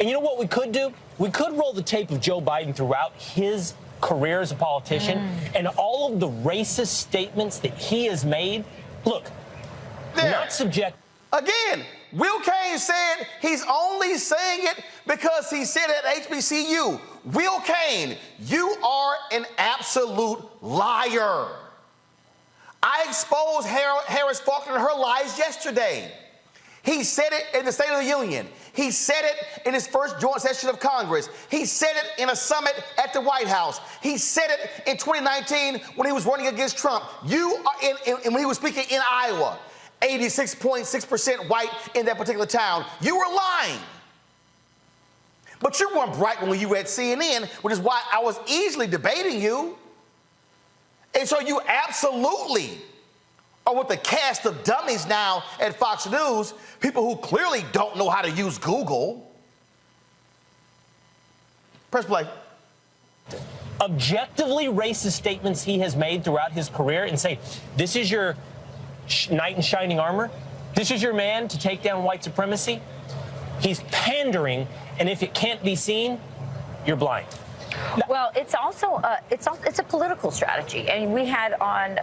[SPEAKER 26] And you know what we could do? We could roll the tape of Joe Biden throughout his career as a politician and all of the racist statements that he has made. Look, not subject.
[SPEAKER 1] Again, Will Cain said he's only saying it because he said it at HBCU. Will Cain, you are an absolute liar. I exposed Harris Faulkner and her lies yesterday. He said it in the State of the Union. He said it in his first joint session of Congress. He said it in a summit at the White House. He said it in 2019 when he was running against Trump. You are when he was speaking in Iowa, 86.6% white in that particular town. You were lying. But you weren't bright when you were at CNN, which is why I was easily debating you. And so you absolutely are with the cast of dummies now at Fox News, people who clearly don't know how to use Google. Press play.
[SPEAKER 26] Objectively racist statements he has made throughout his career and say, this is your knight in shining armor? This is your man to take down white supremacy? He's pandering, and if it can't be seen, you're blind.
[SPEAKER 3] Well, it's also it's a political strategy. And we had on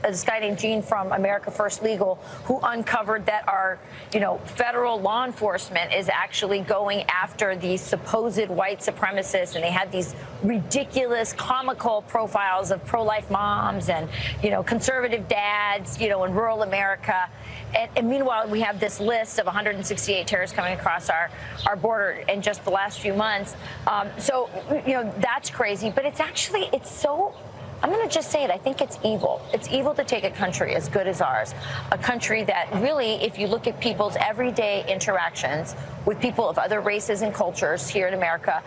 [SPEAKER 3] this guy named Gene from America First Legal, who uncovered that our, federal law enforcement is actually going after these supposed white supremacists, and they had these ridiculous, comical profiles of pro-life moms and, conservative dads, in rural America. And meanwhile, we have this list of 168 terrorists coming across our border in just the last few months. So, that's crazy. But it's so, I'm going to just say it, I think it's evil. It's evil to take a country as good as ours, a country that really, if you look at people's everyday interactions with people of other races and cultures here in America,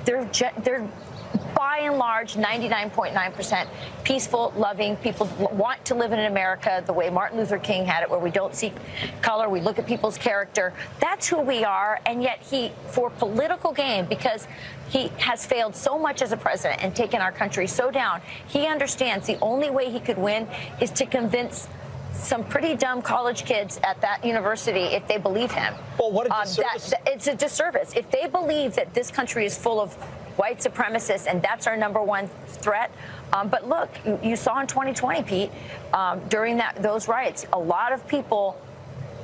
[SPEAKER 3] they're by and large, 99.9% peaceful, loving. People want to live in America the way Martin Luther King had it, where we don't see color, we look at people's character. That's who we are, and yet for political gain, because he has failed so much as a president and taken our country so down, he understands the only way he could win is to convince some pretty dumb college kids at that university, if they believe him.
[SPEAKER 26] Well, what a disservice.
[SPEAKER 3] It's a disservice. If they believe that this country is full of white supremacists and that's our number one threat. But look, you saw in 2020, Pete, during those riots, a lot of people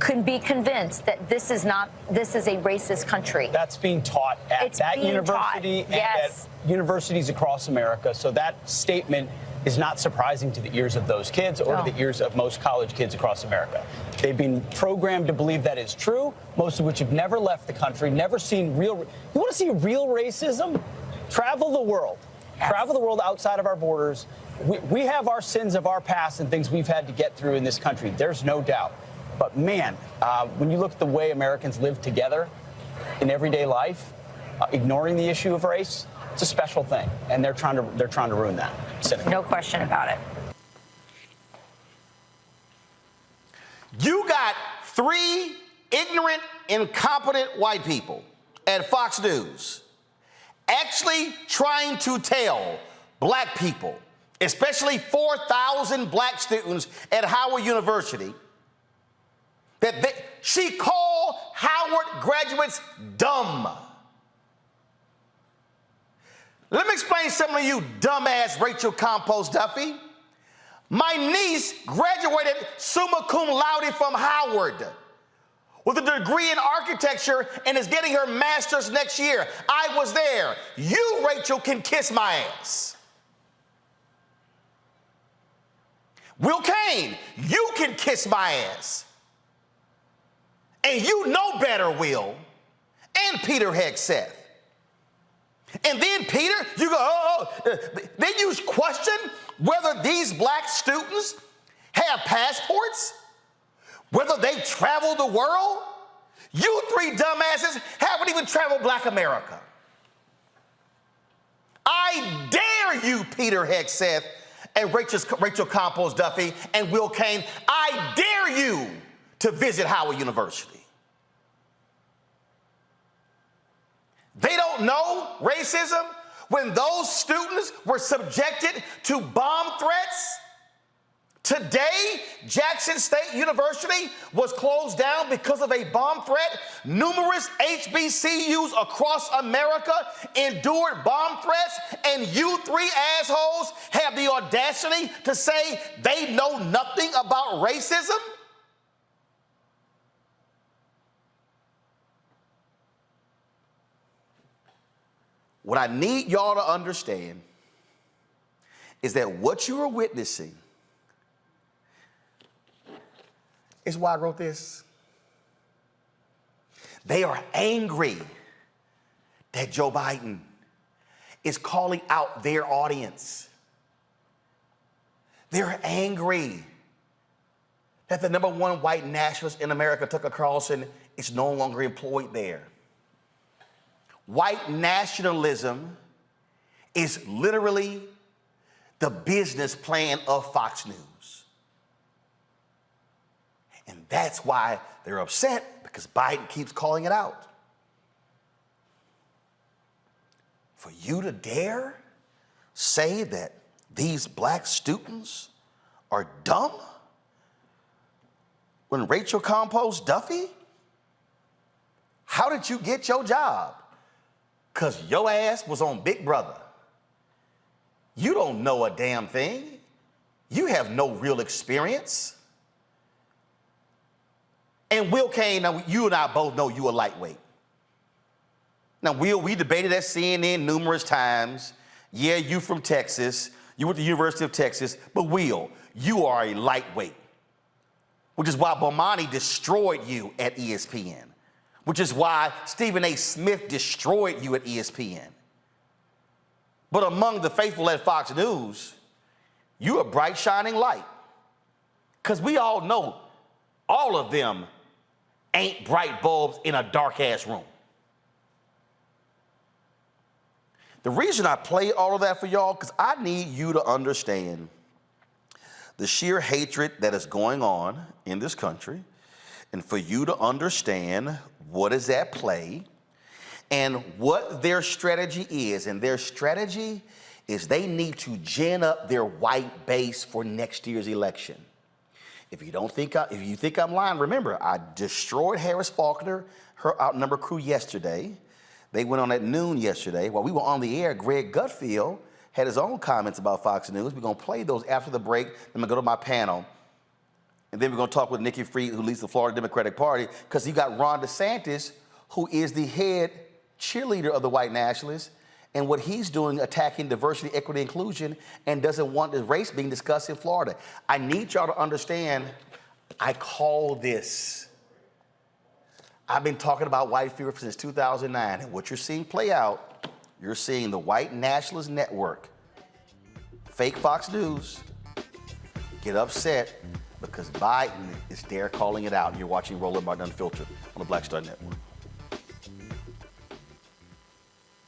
[SPEAKER 3] can be convinced that this is a racist country.
[SPEAKER 26] That's being taught at that university and at universities across America. So that statement is not surprising to the ears of those kids or to the ears of most college kids across America. They've been programmed to believe that is true, most of which have never left the country, never seen real. You want to see real racism? Travel the world. Yes. Travel the world outside of our borders. We have our sins of our past and things we've had to get through in this country. There's no doubt. But man, when you look at the way Americans live together in everyday life, ignoring the issue of race, it's a special thing, and they're trying to ruin that. Cynical.
[SPEAKER 3] No question about it.
[SPEAKER 1] You got 3 ignorant, incompetent white people at Fox News actually trying to tell black people, especially 4,000 black students at Howard University, that she called Howard graduates dumb. Let me explain something to you, dumbass Rachel Campos Duffy. My niece graduated summa cum laude from Howard with a degree in architecture and is getting her master's next year. I was there. You, Rachel, can kiss my ass. Will Kane, you can kiss my ass. And you know better, Will. And Peter Hegseth. And then, Peter, you go, then you question whether these black students have passports, whether they've traveled the world. You 3 dumbasses haven't even traveled Black America. I dare you, Peter Hegseth and Rachel Campos Duffy and Will Kane, I dare you to visit Howard University. They don't know racism when those students were subjected to bomb threats. Today, Jackson State University was closed down because of a bomb threat. Numerous HBCUs across America endured bomb threats, and you 3 assholes have the audacity to say they know nothing about racism? What I need y'all to understand is that what you are witnessing is why I wrote this. They are angry that Joe Biden is calling out their audience. They're angry that the #1 white nationalist in America, Tucker Carlson, is no longer employed there. White nationalism is literally the business plan of Fox News. And that's why they're upset, because Biden keeps calling it out. For you to dare say that these black students are dumb when Rachel composed Duffy? How did you get your job? Because your ass was on Big Brother. You don't know a damn thing. You have no real experience. And Will Kane, now you and I both know you a lightweight. Now, Will, we debated at CNN numerous times. Yeah, you from Texas. You went to the University of Texas. But Will, you are a lightweight, which is why Bomani destroyed you at ESPN, which is why Stephen A. Smith destroyed you at ESPN. But among the faithful at Fox News, you a bright, shining light. Because we all know all of them ain't bright bulbs in a dark-ass room. The reason I play all of that for y'all, because I need you to understand the sheer hatred that is going on in this country, and for you to understand what is at play and what their strategy is. And their strategy is they need to gin up their white base for next year's election. If you think I'm lying, remember, I destroyed Harris Faulkner, her outnumbered crew yesterday. They went on at noon yesterday. While we were on the air, Greg Gutfield had his own comments about Fox News. We're going to play those after the break. Then I'm going to go to my panel. And then we're going to talk with Nikki Fried, who leads the Florida Democratic Party, because you got Ron DeSantis, who is the head cheerleader of the white nationalists, and what he's doing, attacking diversity, equity, inclusion, and doesn't want the race being discussed in Florida. I need y'all to understand, I call this. I've been talking about white fear since 2009, and what you're seeing play out, you're seeing the white nationalist network, fake Fox News, get upset because Biden is there calling it out. You're watching Roland Martin Unfiltered on the Black Star Network.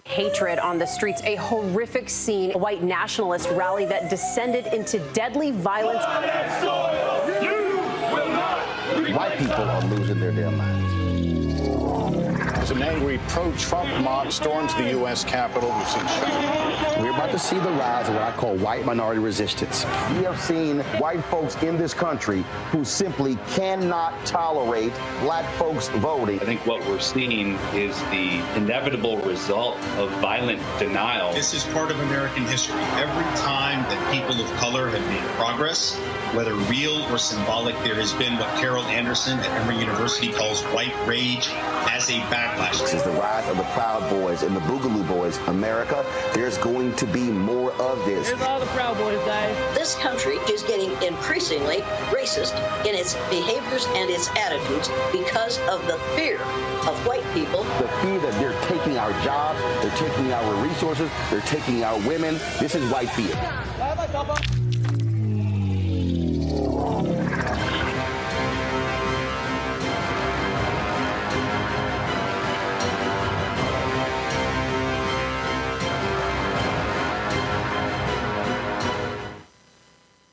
[SPEAKER 6] Hatred on the streets, a horrific scene, a white nationalist rally that descended into deadly violence.
[SPEAKER 1] White people are losing their damn minds.
[SPEAKER 13] As an angry pro-Trump mob storms the U.S. Capitol, we've seen shooting.
[SPEAKER 1] We're about to see the rise of what I call white minority resistance. We have seen white folks in this country who simply cannot tolerate black folks voting.
[SPEAKER 16] I think what we're seeing is the inevitable result of violent denial.
[SPEAKER 19] This is part of American history. Every time that people of color have made progress, whether real or symbolic, there has been what Carol Anderson at Emory University calls white rage as a backlash.
[SPEAKER 1] This is the rise of the Proud Boys and the Boogaloo Boys. America, there's going to be more of this.
[SPEAKER 21] Here's all the Proud Boys, guys.
[SPEAKER 23] This country is getting increasingly racist in its behaviors and its attitudes because of the fear of white people.
[SPEAKER 1] The fear that they're taking our jobs, they're taking our resources, they're taking our women. This is white fear.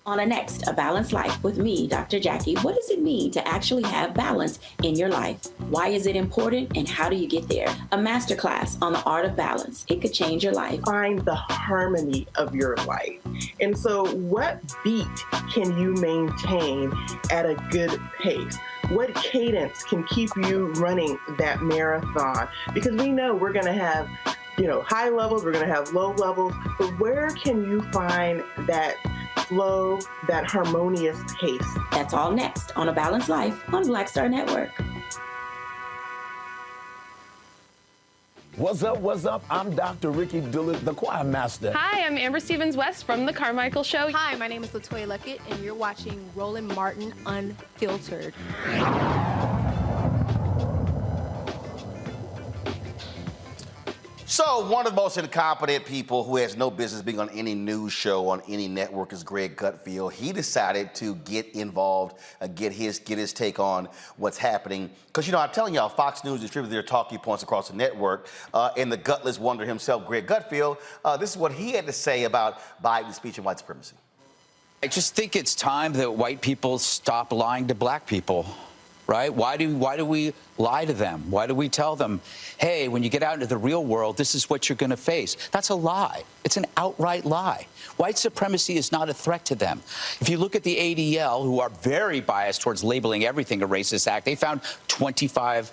[SPEAKER 17] On a next, A Balanced Life with me, Dr. Jackie. What does it mean to actually have balance in your life? Why is it important and how do you get there? A masterclass on the art of balance. It could change your life.
[SPEAKER 18] Find the harmony of your life. And so what beat can you maintain at a good pace? What cadence can keep you running that marathon? Because we know we're going to have, high levels, we're going to have low levels, but where can you find that flow, that harmonious pace?
[SPEAKER 17] That's all next on A Balanced Life on Black Star Network.
[SPEAKER 24] What's up? I'm Dr. Ricky Dillard, the choir master.
[SPEAKER 28] Hi, I'm Amber Stevens-West from The Carmichael Show.
[SPEAKER 29] Hi, my name is LaToya Luckett, and you're watching Roland Martin Unfiltered.
[SPEAKER 1] So one of the most incompetent people who has no business being on any news show on any network is Greg Gutfeld. He decided to get involved, get his take on what's happening. Because, you know, I'm telling y'all, Fox News distributed their talking points across the network, and the gutless wonder himself, Greg Gutfeld, this is what he had to say about Biden's speech on white supremacy.
[SPEAKER 2] I just think it's time that white people stop lying to black people. Right? Why do we lie to them? Why do we tell them, hey, when you get out into the real world, this is what you're going to face? That's a lie. It's an outright lie. White supremacy is not a threat to them. If you look at the ADL, who are very biased towards labeling everything a racist act, they found 25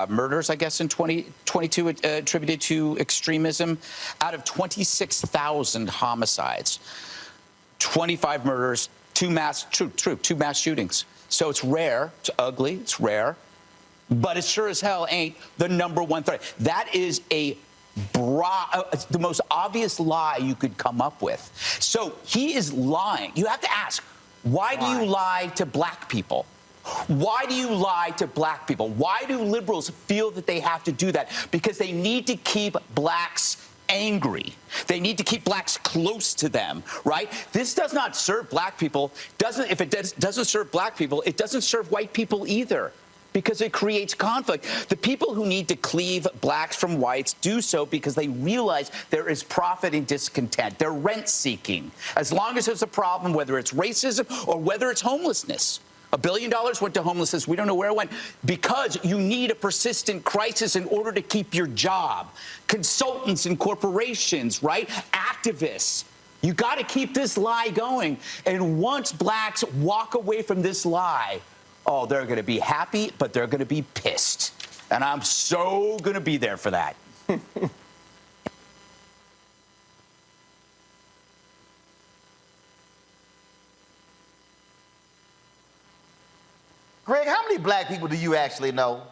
[SPEAKER 2] murders, I guess, in 2022 attributed to extremism out of 26,000 homicides. 25 murders, two mass shootings. So it's rare, it's ugly, it's rare, but it sure as hell ain't the #1 threat. That is the most obvious lie you could come up with. So he is lying. You have to ask, why do you lie to black people? Why do you lie to black people? Why do liberals feel that they have to do that? Because they need to keep blacks angry. They need to keep blacks close to them, right? This does not serve black people. If it doesn't serve black people, it doesn't serve white people either, because it creates conflict. The people who need to cleave blacks from whites do so because they realize there is profit in discontent. They're rent-seeking. As long as there's a problem, whether it's racism or whether it's homelessness. $1 billion went to homelessness. We don't know where it went, because you need a persistent crisis in order to keep your job. Consultants and corporations, right? Activists. You got to keep this lie going. And once blacks walk away from this lie, oh, they're going to be happy, but they're going to be pissed. And I'm so going to be there for that.
[SPEAKER 1] Greg, how many black people do you actually know?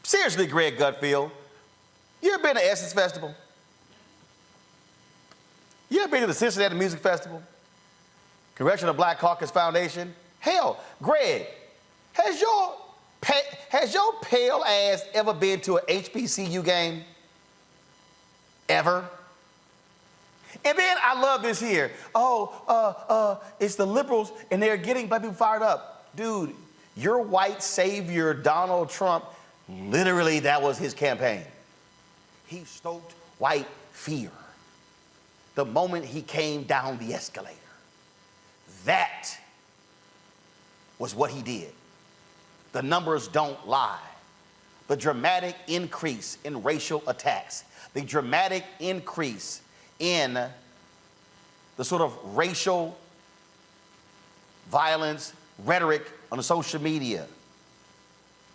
[SPEAKER 1] Seriously, Greg Gutfeld, you ever been to Essence Festival? You ever been to the Cincinnati Music Festival? Congressional Black Caucus Foundation? Hell, Greg, has your pale ass ever been to an HBCU game? Ever? And then I love this here. It's the liberals and they're getting black people fired up. Dude, your white savior, Donald Trump, literally that was his campaign. He stoked white fear the moment he came down the escalator. That was what he did. The numbers don't lie. The dramatic increase in racial attacks, the dramatic increase in the sort of racial violence rhetoric on the social media.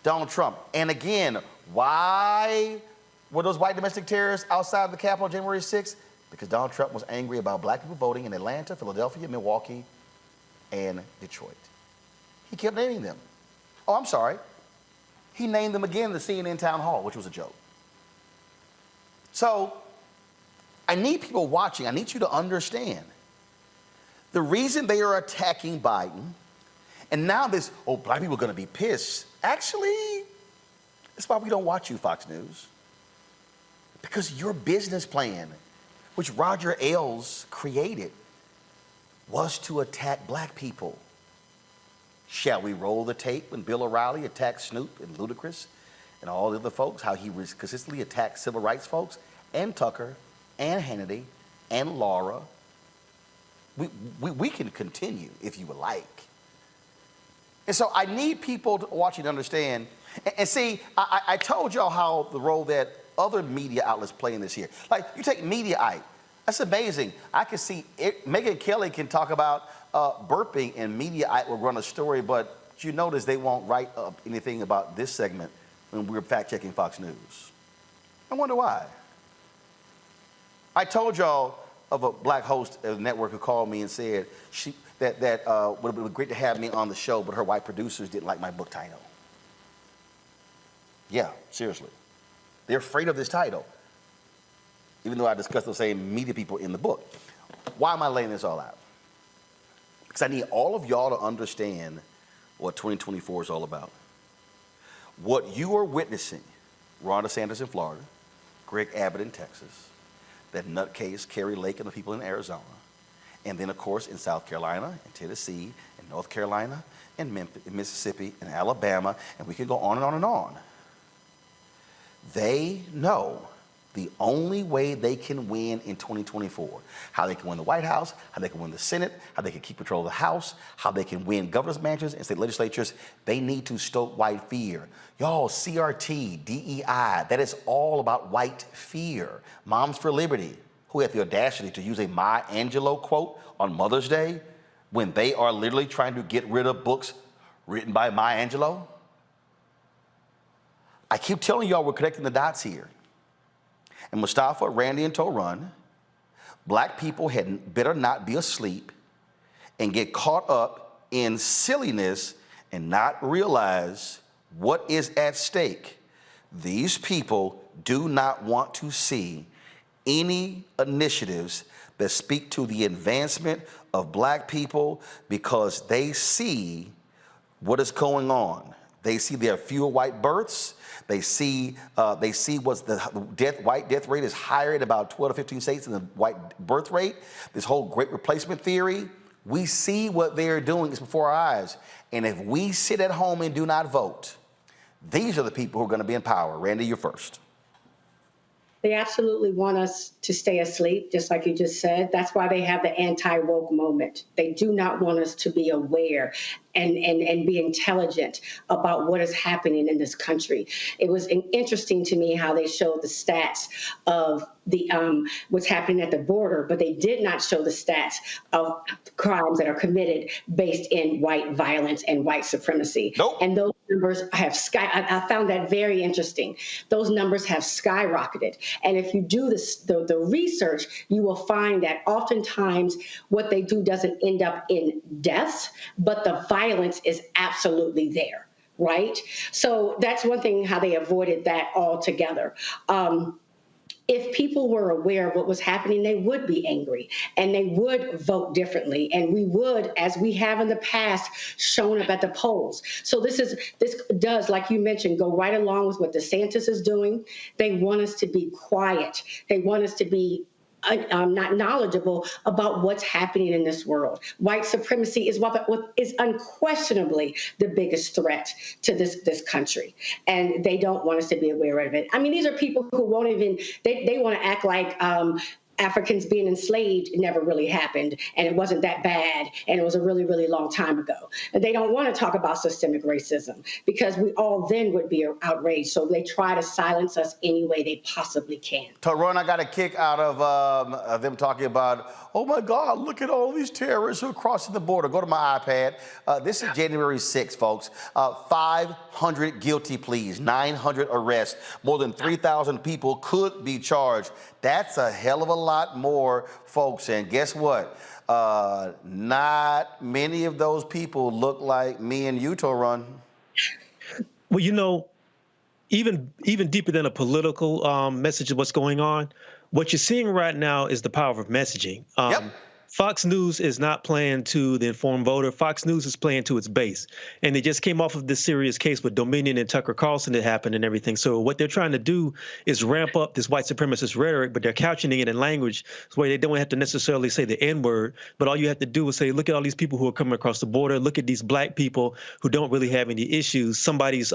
[SPEAKER 1] Donald Trump. And again, why were those white domestic terrorists outside of the Capitol on January 6th? Because Donald Trump was angry about black people voting in Atlanta, Philadelphia, Milwaukee, and Detroit. He kept naming them. Oh, I'm sorry. He named them again in the CNN town hall, which was a joke. So I need people watching, I need you to understand the reason they are attacking Biden, and now this, black people are going to be pissed. Actually, that's why we don't watch you, Fox News. Because your business plan, which Roger Ailes created, was to attack black people. Shall we roll the tape when Bill O'Reilly attacked Snoop and Ludacris and all the other folks, how he consistently attacked civil rights folks, and Tucker, and Hannity, and Laura? We can continue if you would like. And so I need people to watch and understand. And see, I told y'all how the role that other media outlets play in this here. Like, you take Mediaite. That's amazing. I can see Megyn Kelly can talk about burping, and Mediaite will run a story, but you notice they won't write up anything about this segment when we're fact-checking Fox News. I wonder why. I told y'all of a black host of the network who called me and said that would be great to have me on the show, but her white producers didn't like my book title. Yeah, seriously. They're afraid of this title, even though I discussed those same media people in the book. Why am I laying this all out? Because I need all of y'all to understand what 2024 is all about. What you are witnessing, Ron DeSantis in Florida, Greg Abbott in Texas, that nutcase Kerry Lake and the people in Arizona, and then, of course, in South Carolina, and Tennessee, and North Carolina, and Memphis, and Mississippi, and Alabama, and we could go on and on and on. They know the only way they can win in 2024, how they can win the White House, how they can win the Senate, how they can keep control of the House, how they can win governor's mansions and state legislatures, they need to stoke white fear. Y'all, CRT, DEI, that is all about white fear. Moms for Liberty, who had the audacity to use a Maya Angelou quote on Mother's Day when they are literally trying to get rid of books written by Maya Angelou. I keep telling y'all we're connecting the dots here. And Mustafa, Randy, and Toron, black people had better not be asleep and get caught up in silliness and not realize what is at stake. These people do not want to see any initiatives that speak to the advancement of black people because they see what is going on. They see there are fewer white births. They see what's the white death rate is higher in about 12 to 15 states than the white birth rate. This whole great replacement theory, we see what they're doing is before our eyes. And if we sit at home and do not vote, these are the people who are going to be in power. Randy, you're first.
[SPEAKER 4] They absolutely want us to stay asleep, just like you just said. That's why they have the anti-woke moment. They do not want us to be aware and be intelligent about what is happening in this country. It was interesting to me how they showed the stats of the what's happening at the border, but they did not show the stats of crimes that are committed based in white violence and white supremacy.
[SPEAKER 1] Nope.
[SPEAKER 4] And those numbers have I found that very interesting. Those numbers have skyrocketed. And if you do the research, you will find that oftentimes what they do doesn't end up in deaths, but the violence is absolutely there, right? So that's one thing, how they avoided that altogether. If people were aware of what was happening, they would be angry and they would vote differently. And we would, as we have in the past, shown up at the polls. So this does, like you mentioned, go right along with what DeSantis is doing. They want us to be quiet. They want us to be not knowledgeable about what's happening in this world. White supremacy is what is unquestionably the biggest threat to this country. And they don't want us to be aware of it. I mean, these are people who won't even, they want to act like Africans being enslaved never really happened, and it wasn't that bad, and it was a really, really long time ago. And they don't want to talk about systemic racism because we all then would be outraged. So they try to silence us any way they possibly can.
[SPEAKER 1] Toron, I got a kick out of them talking about, oh my God, look at all these terrorists who are crossing the border. Go to my iPad. This is January 6th, folks. 500 guilty pleas, 900 arrests, more than 3,000 people could be charged. That's a hell of a lot more, folks. And guess what? Not many of those people look like me and you, Toron.
[SPEAKER 5] Well, you know, even deeper than a political message of what's going on, what you're seeing right now is the power of messaging.
[SPEAKER 1] Yep.
[SPEAKER 5] Fox News is not playing to the informed voter. Fox News is playing to its base. And they just came off of this serious case with Dominion and Tucker Carlson that happened and everything. So what they're trying to do is ramp up this white supremacist rhetoric, but they're couching it in language where they don't have to necessarily say the N-word, but all you have to do is say, look at all these people who are coming across the border. Look at these black people who don't really have any issues. Somebody's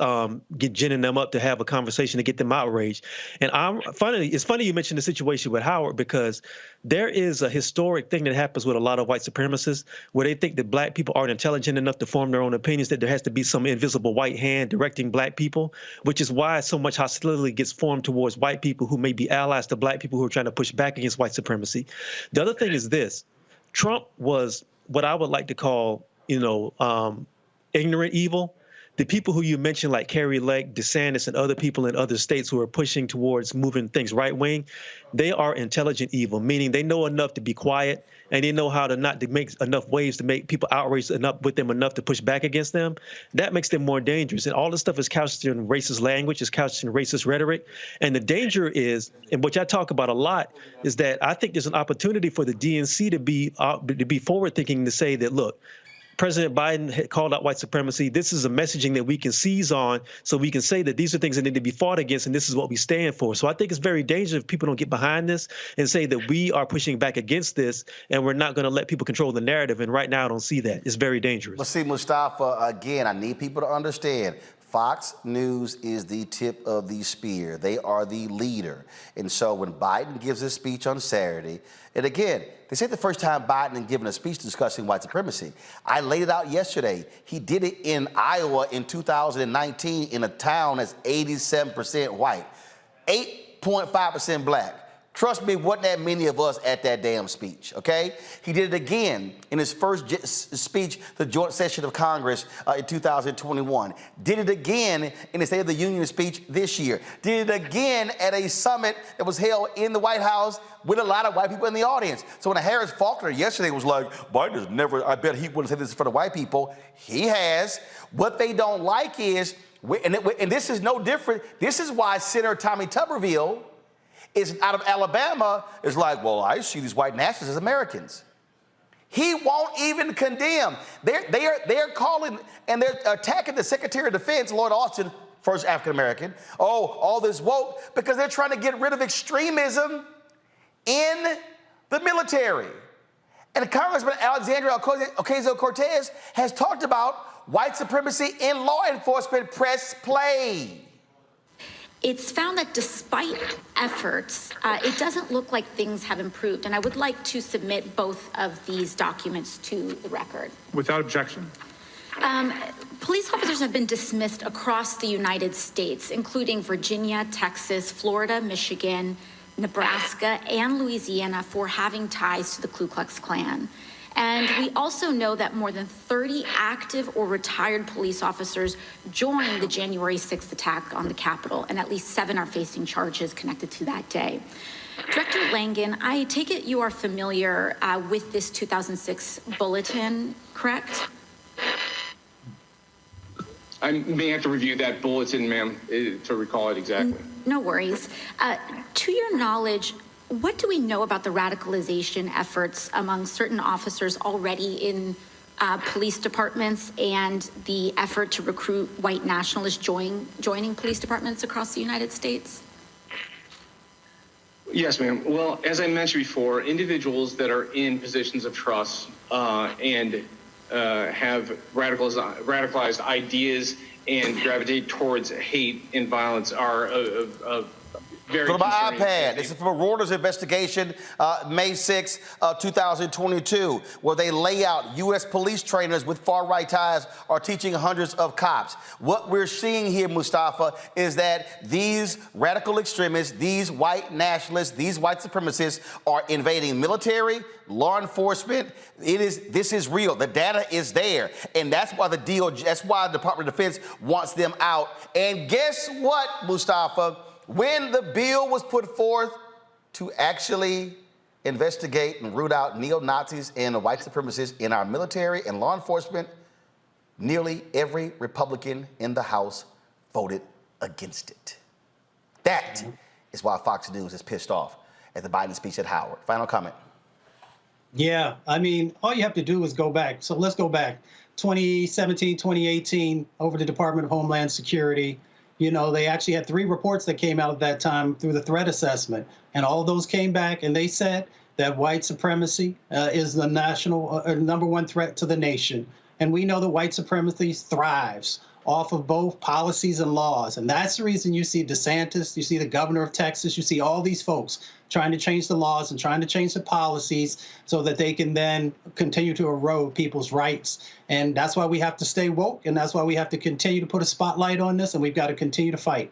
[SPEAKER 5] ginning them up to have a conversation to get them outraged. And it's funny you mentioned the situation with Howard, because there is a historic thing that happens with a lot of white supremacists where they think that black people aren't intelligent enough to form their own opinions, that there has to be some invisible white hand directing black people, which is why so much hostility gets formed towards white people who may be allies to black people who are trying to push back against white supremacy. The other thing is this: Trump was what I would like to call, ignorant evil. The people who you mentioned, like Kerry Lake, DeSantis, and other people in other states who are pushing towards moving things right wing, they are intelligent evil, meaning they know enough to be quiet and they know how to not to make enough waves to make people outraged enough with them enough to push back against them. That makes them more dangerous. And all this stuff is couched in racist language, is couched in racist rhetoric. And the danger is, and which I talk about a lot, is that I think there's an opportunity for the DNC to be forward thinking, to say that, look, President Biden had called out white supremacy. This is a messaging that we can seize on so we can say that these are things that need to be fought against and this is what we stand for. So I think it's very dangerous if people don't get behind this and say that we are pushing back against this and we're not going to let people control the narrative. And right now I don't see that. It's very dangerous.
[SPEAKER 1] Let's see, Mustafa, again, I need people to understand. Fox News is the tip of the spear. They are the leader. And so when Biden gives his speech on Saturday, and again, this ain't the first time Biden has given a speech discussing white supremacy. I laid it out yesterday. He did it in Iowa in 2019 in a town that's 87% white, 8.5% black. Trust me, wasn't that many of us at that damn speech, okay? He did it again in his first speech, the joint session of Congress in 2021. Did it again in the State of the Union speech this year. Did it again at a summit that was held in the White House with a lot of white people in the audience. So when Harris Faulkner yesterday was like, Biden has never, I bet he wouldn't say this in front of white people. He has. What they don't like is, and this is no different, this is why Senator Tommy Tuberville is out of Alabama is like, well, I see these white nationalists as Americans. He won't even condemn. They're calling and they're attacking the Secretary of Defense, Lloyd Austin, first African American. Oh, all this woke because they're trying to get rid of extremism in the military. And Congressman Alexandria Ocasio-Cortez has talked about white supremacy in law enforcement. Press play.
[SPEAKER 7] It's found that despite efforts, it doesn't look like things have improved. And I would like to submit both of these documents to the record.
[SPEAKER 8] Without objection.
[SPEAKER 7] Police officers have been dismissed across the United States, including Virginia, Texas, Florida, Michigan, Nebraska, and Louisiana for having ties to the Ku Klux Klan. And we also know that more than 30 active or retired police officers joined the January 6th attack on the Capitol, and at least 7 are facing charges connected to that day. Director Langen, I take it you are familiar with this 2006 bulletin, correct?
[SPEAKER 8] I may have to review that bulletin, ma'am, to recall it exactly.
[SPEAKER 7] No worries. To your knowledge, what do we know about the radicalization efforts among certain officers already in police departments and the effort to recruit white nationalists joining police departments across the United States?
[SPEAKER 8] Yes, ma'am. Well, as I mentioned before, individuals that are in positions of trust and have radicalized ideas and gravitate towards hate and violence are very
[SPEAKER 1] Go to my
[SPEAKER 8] concerning.
[SPEAKER 1] iPad. This is from a Reuters investigation, May 6, 2022, where they lay out U.S. police trainers with far-right ties are teaching hundreds of cops. What we're seeing here, Mustafa, is that these radical extremists, these white nationalists, these white supremacists are invading military, law enforcement. This is real. The data is there. And that's why that's why the Department of Defense wants them out. And guess what, Mustafa? When the bill was put forth to actually investigate and root out neo-Nazis and the white supremacists in our military and law enforcement, nearly every Republican in the House voted against it. That is why Fox News is pissed off at the Biden speech at Howard. Final comment.
[SPEAKER 10] Yeah, I mean, all you have to do is go back. So let's go back. 2017, 2018, over the Department of Homeland Security. You know, they actually had 3 reports that came out at that time through the threat assessment. And all of those came back and they said that white supremacy is the national #1 threat to the nation. And we know that white supremacy thrives off of both policies and laws. And that's the reason you see DeSantis, you see the governor of Texas, you see all these folks trying to change the laws and trying to change the policies so that they can then continue to erode people's rights. And that's why we have to stay woke, and that's why we have to continue to put a spotlight on this, and we've got to continue to fight.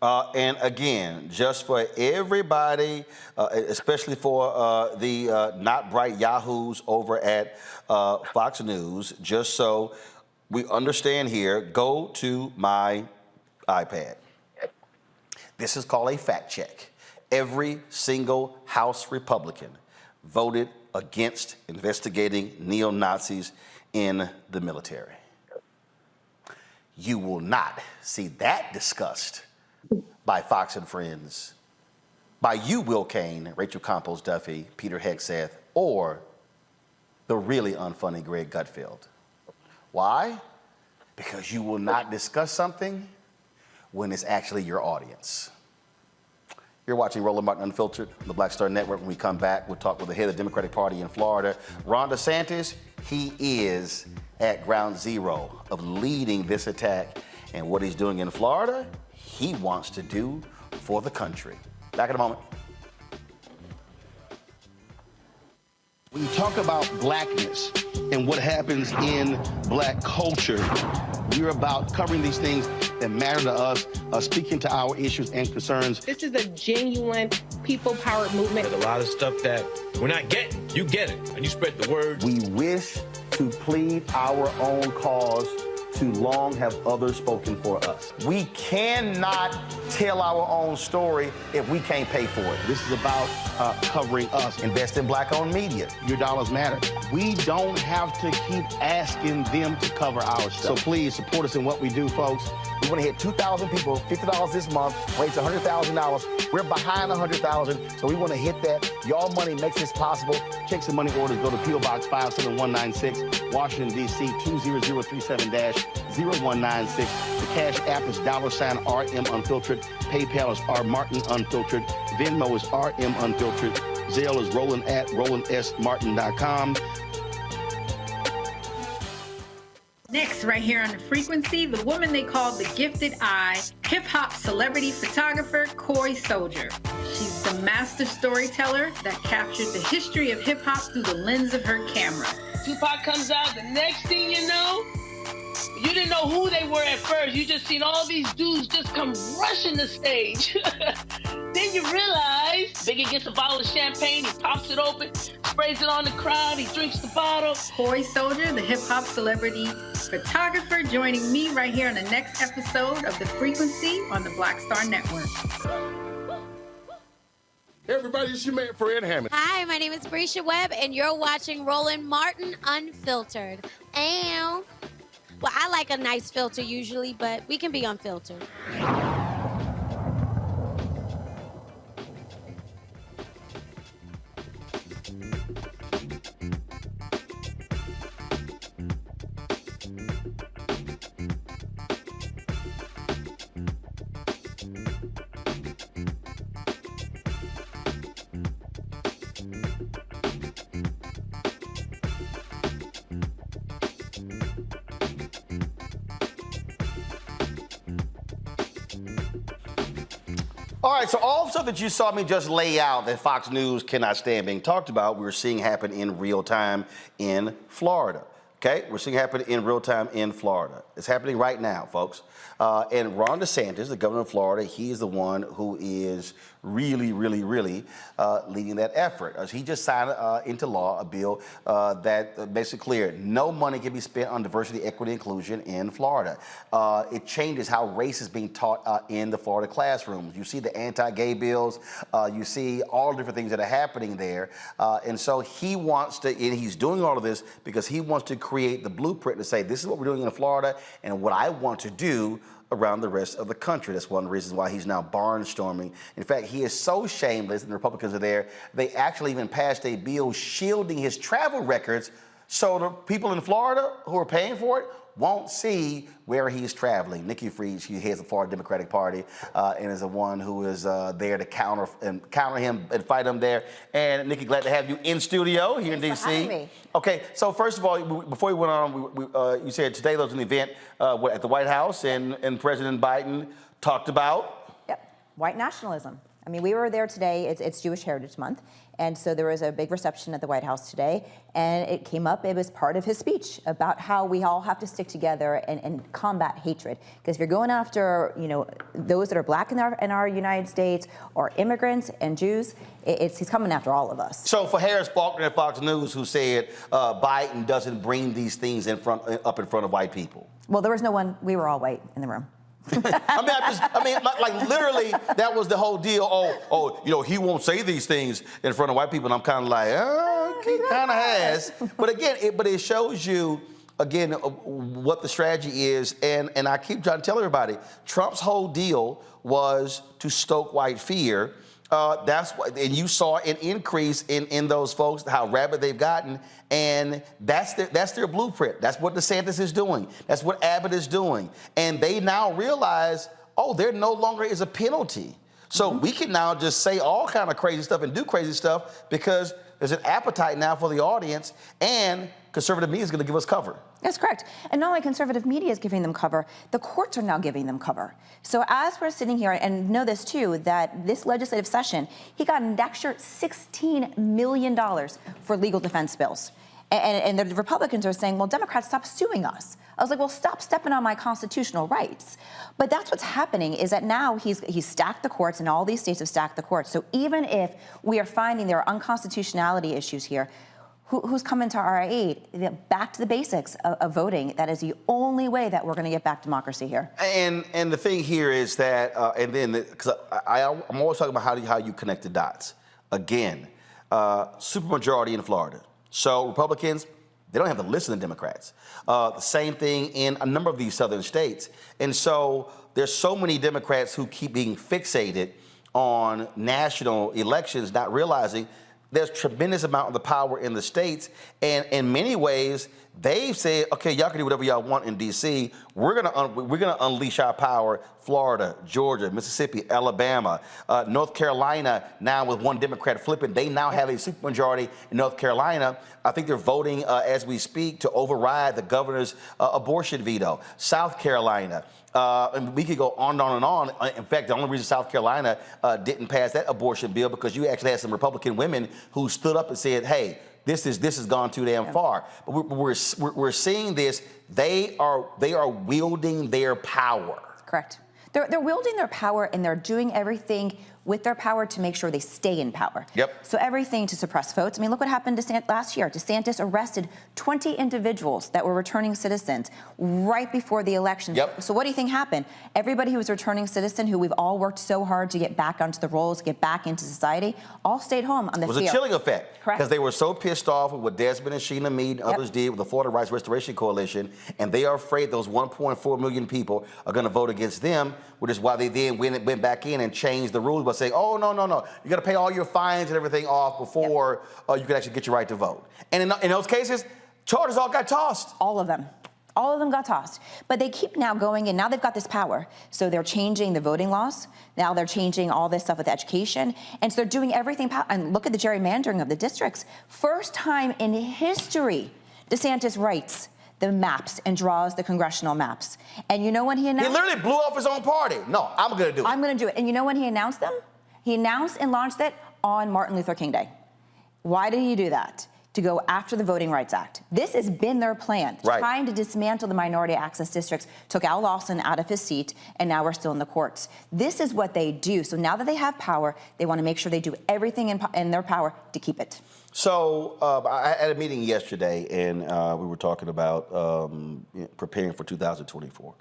[SPEAKER 1] And again, just for everybody, especially for the not bright yahoos over at Fox News, just so we understand here, go to my iPad. This is called a fact check. Every single House Republican voted against investigating neo-Nazis in the military. You will not see that discussed by Fox and Friends, by you, Will Cain, Rachel Campos Duffy, Peter Hegseth, or the really unfunny Greg Gutfeld. Why? Because you will not discuss something when it's actually your audience. You're watching Roland Martin Unfiltered on the Black Star Network. When we come back, we'll talk with the head of the Democratic Party in Florida, Ron DeSantis. He is at ground zero of leading this attack, and what he's doing in Florida, he wants to do for the country. Back in a moment. When you talk about blackness and what happens in black culture, we're about covering these things that matter to us, speaking to our issues and concerns.
[SPEAKER 29] This is a genuine people-powered movement.
[SPEAKER 9] There's a lot of stuff that we're not getting. You get it, and you spread the word.
[SPEAKER 1] We wish to plead our own cause. Too long have others spoken for us. We cannot tell our own story if we can't pay for it. This is about covering us. Invest in black-owned media. Your dollars matter. We don't have to keep asking them to cover our stuff. So please support us in what we do, folks. We want to hit 2,000 people, $50 this month, raise $100,000. We're behind 100,000, so we want to hit that. Y'all money makes this possible. Check some money orders. Go to P.O. Box 57196, Washington, D.C. 20037-0196. The Cash App is $RM Unfiltered. PayPal is R Martin Unfiltered. Venmo is RM Unfiltered. Zelle is Roland at RolandSMartin.com.
[SPEAKER 12] Next, right here on The Frequency, the woman they call the Gifted Eye, hip-hop celebrity photographer Coy Soldier. She's the master storyteller that captured the history of hip-hop through the lens of her camera.
[SPEAKER 14] Tupac comes out, the next thing you know, you didn't know who they were at first. You just seen all these dudes just come rushing the stage. Then you realize Biggie gets a bottle of champagne, he pops it open, sprays it on the crowd, he drinks the bottle.
[SPEAKER 12] Coy Soldier, the hip-hop celebrity photographer, joining me right here on the next episode of The Frequency on the Black Star Network.
[SPEAKER 15] Hey everybody, it's your man Fred Hammond.
[SPEAKER 20] Hi, my name is Brescia Webb, and you're watching Roland Martin Unfiltered. And, well, I like a nice filter usually, but we can be unfiltered.
[SPEAKER 1] All right, so all stuff that you saw me just lay out that Fox News cannot stand being talked about, we're seeing happen in real time in Florida. Okay, we're seeing happen in real time in Florida. It's happening right now, folks. And Ron DeSantis, the governor of Florida, he is the one who is really leading that effort. He just signed into law a bill that makes it clear no money can be spent on diversity, equity, inclusion in Florida. It changes how race is being taught in the Florida classrooms. You see the anti-gay bills. You see all the different things that are happening there. And so he wants to, and he's doing all of this because he wants to create the blueprint to say, this is what we're doing in Florida and what I want to do around the rest of the country. That's one of the reasons why he's now barnstorming. In fact, he is so shameless, and the Republicans are there, they actually even passed a bill shielding his travel records so the people in Florida who are paying for it won't see where he's traveling. Nikki Fried, she heads the Florida Democratic Party and is the one who is there to counter him and fight him there. And Nikki, glad to have you in studio here in D.C. Okay, so first of all, before we went on, you said today there was an event at the White House and President Biden talked about?
[SPEAKER 21] Yep, white nationalism. I mean, we were there today, it's Jewish Heritage Month, and so there was a big reception at the White House today, and it came up, it was part of his speech about how we all have to stick together and combat hatred. Because if you're going after, you know, those that are black in our United States, or immigrants and Jews, he's coming after all of us.
[SPEAKER 1] So for Harris Faulkner at Fox News, who said Biden doesn't bring these things up in front of white people.
[SPEAKER 21] Well, there was no one, we were all white in the room.
[SPEAKER 1] Like literally, that was the whole deal. Oh, you know, he won't say these things in front of white people. And I'm kind of like, he kind of has. But again, it shows you, again, what the strategy is. And I keep trying to tell everybody, Trump's whole deal was to stoke white fear. That's what, and you saw an increase in those folks, how rabid they've gotten, and that's their blueprint. That's what DeSantis is doing. That's what Abbott is doing, and they now realize, oh, there no longer is a penalty. So we can now just say all kind of crazy stuff and do crazy stuff because there's an appetite now for the audience, and conservative media is going to give us cover.
[SPEAKER 21] That's correct. And not only conservative media is giving them cover, the courts are now giving them cover. So as we're sitting here, and know this too, that this legislative session, he got an extra $16 million for legal defense bills. And the Republicans are saying, well, Democrats, stop suing us. I was like, well, stop stepping on my constitutional rights. But that's what's happening, is that now he's stacked the courts, and all these states have stacked the courts. So even if we are finding there are unconstitutionality issues here, who's coming to our aid? Back to the basics of voting. That is the only way that we're going to get back democracy here. And
[SPEAKER 1] the thing here is that, because I'm always talking about how you connect the dots. Again, supermajority in Florida. So Republicans, they don't have to listen to Democrats. The same thing in a number of these southern states. And so there's so many Democrats who keep being fixated on national elections, not realizing there's tremendous amount of the power in the states. And in many ways, they've said, okay, y'all can do whatever y'all want in D.C. We're gonna unleash our power. Florida, Georgia, Mississippi, Alabama, North Carolina, now with one Democrat flipping, they now have a supermajority in North Carolina. I think they're voting as we speak to override the governor's abortion veto. South Carolina. And we could go on and on and on. In fact, the only reason South Carolina didn't pass that abortion bill because you actually had some Republican women who stood up and said, hey, this has gone too damn far. But we're seeing this. They are wielding their power.
[SPEAKER 21] Correct. They're wielding their power, and they're doing everything with their power to make sure they stay in power.
[SPEAKER 1] Yep.
[SPEAKER 21] So everything to suppress votes. I mean, look what happened last year. DeSantis arrested 20 individuals that were returning citizens right before the election.
[SPEAKER 1] Yep.
[SPEAKER 21] So what do you think happened? Everybody who was a returning citizen, who we've all worked so hard to get back onto the rolls, get back into society, all stayed home on the field.
[SPEAKER 1] It was a chilling effect.
[SPEAKER 21] Correct.
[SPEAKER 1] Because they were so pissed off with what Desmond and Sheena Mead and others did with the Florida Rights Restoration Coalition, and they are afraid those 1.4 million people are going to vote against them, which is why they then went back in and changed the rules by saying, oh, no. You got to pay all your fines and everything off before you can actually get your right to vote. And in those cases, charges all got tossed.
[SPEAKER 21] All of them. All of them got tossed. But they keep now going, and now they've got this power. So they're changing the voting laws. Now they're changing all this stuff with education. And so they're doing everything. And look at the gerrymandering of the districts. First time in history, DeSantis writes the maps and draws the congressional maps. And you know when he announced?
[SPEAKER 1] He literally blew off his own party. No, I'm going to do it.
[SPEAKER 21] I'm going to do it. And you know when he announced them? He announced and launched it on Martin Luther King Day. Why did he do that? To go after the Voting Rights Act. This has been their plan, trying to dismantle the minority access districts, took Al Lawson out of his seat, and now we're still in the courts. This is what they do. So now that they have power, they want to make sure they do everything in their power to keep it.
[SPEAKER 1] So I had a meeting yesterday, and we were talking about preparing for 2024.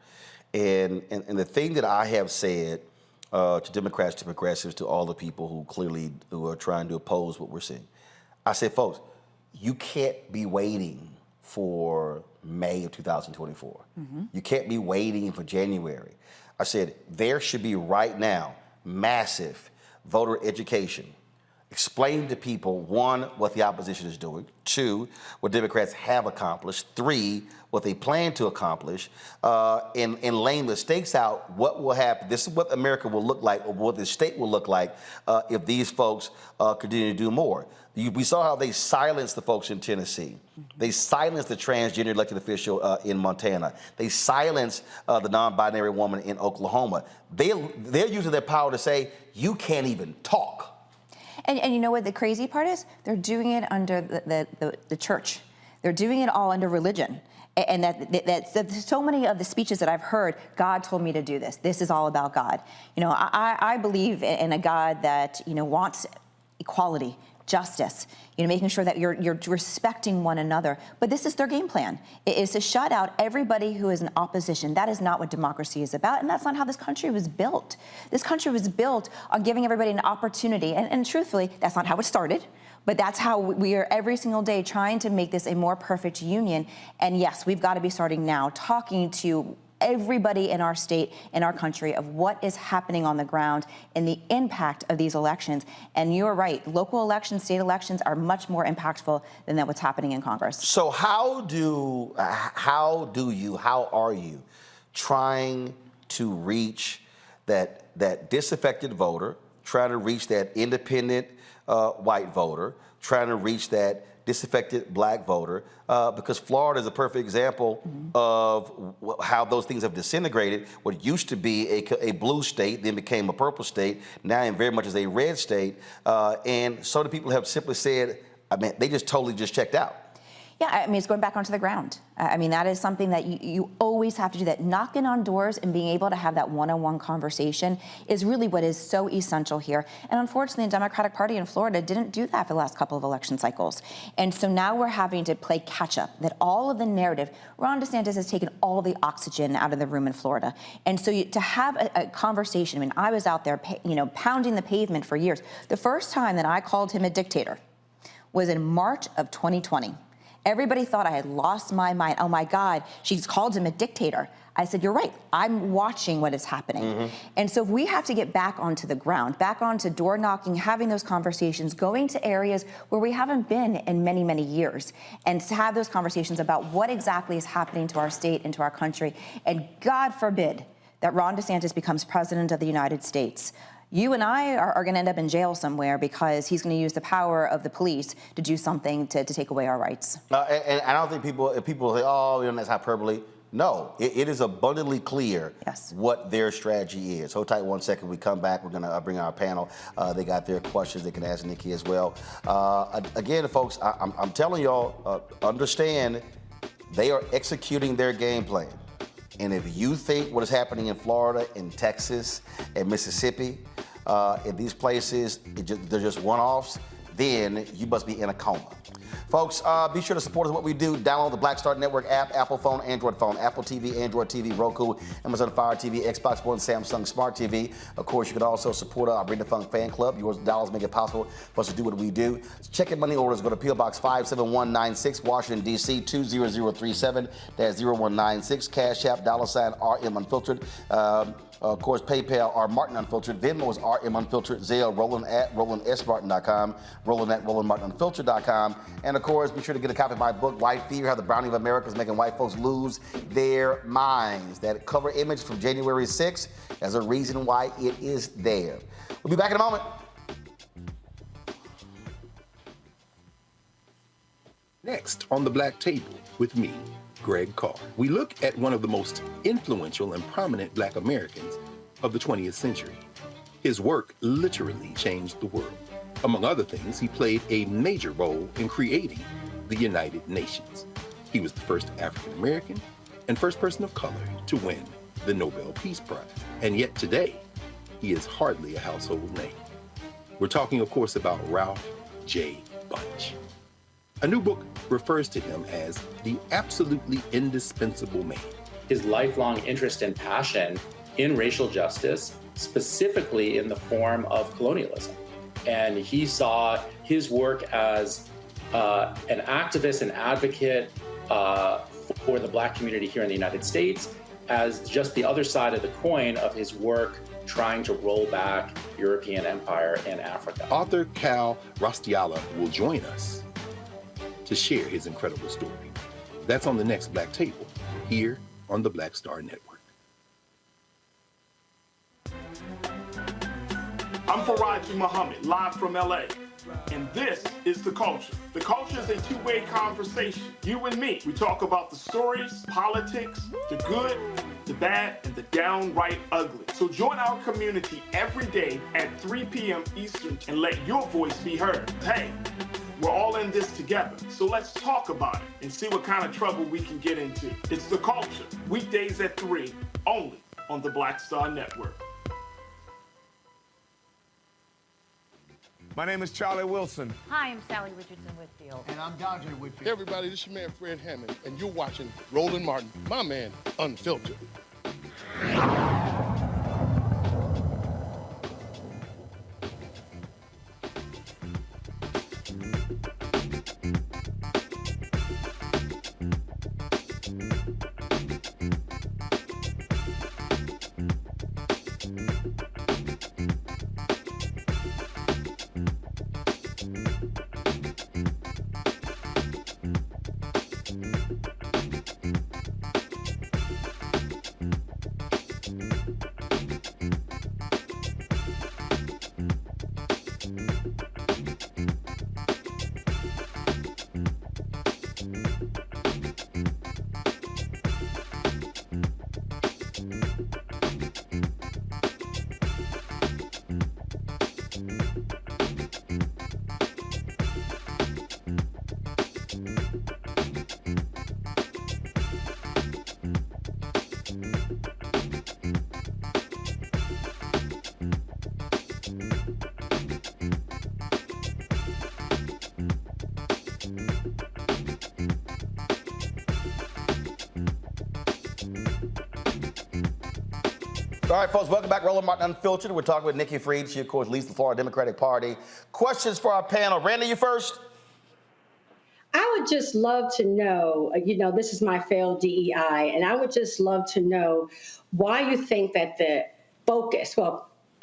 [SPEAKER 1] And the thing that I have said to Democrats, to progressives, to all the people who are trying to oppose what we're seeing, I said, folks, you can't be waiting for May of 2024. You can't be waiting for January. I said, there should be right now massive voter education. Explain to people, one, what the opposition is doing, two, what Democrats have accomplished, three, what they plan to accomplish, and laying the stakes out, what will happen. This is what America will look like, or what the state will look like if these folks continue to do more. We saw how they silenced the folks in Tennessee. They silenced the transgender elected official in Montana. They silenced the non-binary woman in Oklahoma. They're using their power to say, you can't even talk.
[SPEAKER 21] And you know what the crazy part is? They're doing it under the church. They're doing it all under religion. And that so many of the speeches that I've heard, God told me to do this. This is all about God. You know, I believe in a God that, you know, wants equality, justice, you know, making sure that you're respecting one another. But this is their game plan. It is to shut out everybody who is in opposition. That is not what democracy is about, and that's not how this country was built. This country was built on giving everybody an opportunity, and truthfully, that's not how it started. But that's how we are every single day trying to make this a more perfect union. And yes, we've got to be starting now, talking to everybody in our state, in our country, of what is happening on the ground and the impact of these elections. And you're right, local elections, state elections are much more impactful than what's happening in Congress.
[SPEAKER 1] So how are you trying to reach that disaffected voter, trying to reach that independent white voter, trying to reach that disaffected black voter, because Florida is a perfect example of how those things have disintegrated. What used to be a blue state then became a purple state, now very much is a red state. And so many people have simply said, I mean, they just totally checked out.
[SPEAKER 21] Yeah, I mean, it's going back onto the ground. I mean, that is something that you always have to do, that knocking on doors and being able to have that one-on-one conversation is really what is so essential here. And unfortunately, the Democratic Party in Florida didn't do that for the last couple of election cycles. And so now we're having to play catch up, that all of the narrative, Ron DeSantis has taken all the oxygen out of the room in Florida. And so to have a conversation, I mean, I was out there, pounding the pavement for years. The first time that I called him a dictator was in March of 2020. Everybody thought I had lost my mind. Oh my God, she's called him a dictator. I said, you're right, I'm watching what is happening. And so we have to get back onto the ground, back onto door knocking, having those conversations, going to areas where we haven't been in many, many years, and to have those conversations about what exactly is happening to our state and to our country. And God forbid that Ron DeSantis becomes president of the United States. You and I are going to end up in jail somewhere because he's going to use the power of the police to do something to take away our rights. And I don't think people say, oh, that's hyperbole. No, it is abundantly clear what their strategy is. Hold tight 1 second. We come back. We're going to bring our panel. They got their questions. They can ask Nikki as well. Again, folks, I'm telling y'all, understand they are executing their game plan. And if you think what is happening in Florida, in Texas, and Mississippi, in these places, they're just one-offs, then you must be in a coma. Folks, be sure to support us in what we do. Download the Black Star Network app, Apple phone, Android phone, Apple TV, Android TV, Roku, Amazon Fire TV, Xbox One, Samsung Smart TV. Of course, you can also support our Bring the Funk fan club. Your dollars make it possible for us to do what we do. Check in money orders. Go to P.O. Box 57196, Washington, D.C. 20037. That's 0196. Cash App, $RM Unfiltered. Of course, PayPal, R. Martin Unfiltered. Venmo is RM Unfiltered. Zelle, Roland at RolandSMartin.com. Roland at RolandMartinUnfiltered.com. And of course, be sure to get a copy of my book, White Fear, How the Browning of America is Making White Folks Lose Their Minds. That cover image from January 6th, there's a reason why it is there. We'll be back in a moment.
[SPEAKER 3] Next on the Black Table with me, Greg Carr. We look at one of the most influential and prominent Black Americans of the 20th century. His work literally changed the world. Among other things, he played a major role in creating the United Nations. He was the first African American and first person of color to win the Nobel Peace Prize. And yet today, he is hardly a household name. We're talking, of course, about Ralph J. Bunche. A new book refers to him as the absolutely indispensable man.
[SPEAKER 6] His lifelong interest and passion in racial justice, specifically in the form of colonialism. And he saw his work as an activist and advocate for the Black community here in the United States as just the other side of the coin of his work trying to roll back European empire in Africa.
[SPEAKER 3] Author Cal Rostiala will join us to share his incredible story. That's on the next Black Table, here on the Black Star Network.
[SPEAKER 11] I'm Faraji Muhammad, live from LA. And this is The Culture. The Culture is a two-way conversation. You and me. We talk about the stories, politics, the good, the bad, and the downright ugly. So join our community every day at 3 p.m. Eastern and let your voice be heard. Hey, we're all in this together, so let's talk about it and see what kind of trouble we can get into. It's The Culture, weekdays at 3, only on the Black Star Network.
[SPEAKER 15] My name is Charlie Wilson.
[SPEAKER 13] Hi, I'm Sally Richardson Whitfield.
[SPEAKER 15] And I'm Dodger Whitfield. Hey, everybody, this is your man, Fred Hammond, and you're watching Roland Martin, my man, Unfiltered.
[SPEAKER 1] All right, folks, welcome back. Roland Martin Unfiltered. We're talking with Nikki Fried. She, of course, leads the Florida Democratic Party. Questions for our panel. Randy, you first.
[SPEAKER 4] I would just love to know, this is my failed DEI, and I would just love to know why you think that the focus,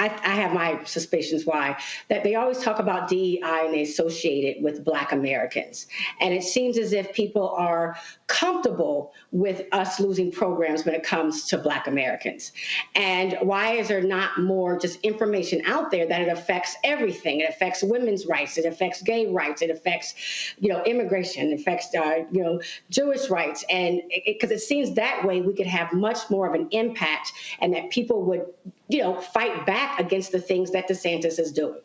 [SPEAKER 4] I have my suspicions why, that they always talk about DEI and they associate it with Black Americans. And it seems as if people are comfortable with us losing programs when it comes to Black Americans. And why is there not more just information out there that it affects everything? It affects women's rights, it affects gay rights, it affects, immigration, it affects, Jewish rights. And because it seems that way we could have much more of an impact and that people would, fight back against the things that DeSantis is doing.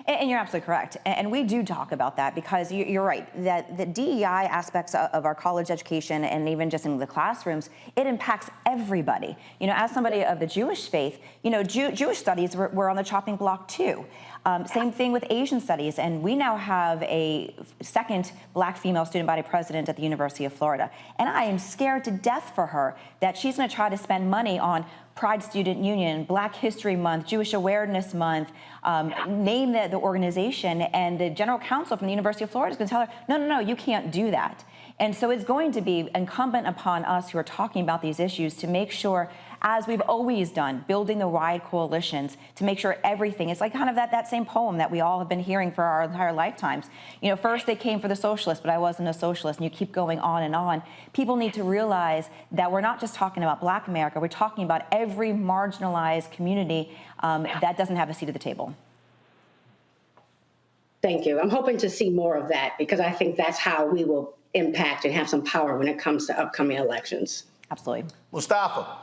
[SPEAKER 21] And you're absolutely correct. And we do talk about that because you're right, that the DEI aspects of our college education and even just in the classrooms, it impacts everybody. As somebody of the Jewish faith, Jewish studies were on the chopping block too. Same thing with Asian studies. And we now have a second Black female student body president at the University of Florida. And I am scared to death for her that she's going to try to spend money on Pride Student Union, Black History Month, Jewish Awareness Month, name the organization, and the general counsel from the University of Florida is going to tell her, no, you can't do that. And so it's going to be incumbent upon us who are talking about these issues to make sure, as we've always done, building the wide coalitions, to make sure everything, it's like kind of that same poem that we all have been hearing for our entire lifetimes. First they came for the socialists, but I wasn't a socialist, and you keep going on and on. People need to realize that we're not just talking about Black America, we're talking about every marginalized community that doesn't have a seat at the table.
[SPEAKER 4] Thank you. I'm hoping to see more of that because I think that's how we will impact and have some power when it comes to upcoming elections.
[SPEAKER 21] Absolutely.
[SPEAKER 1] Mustafa.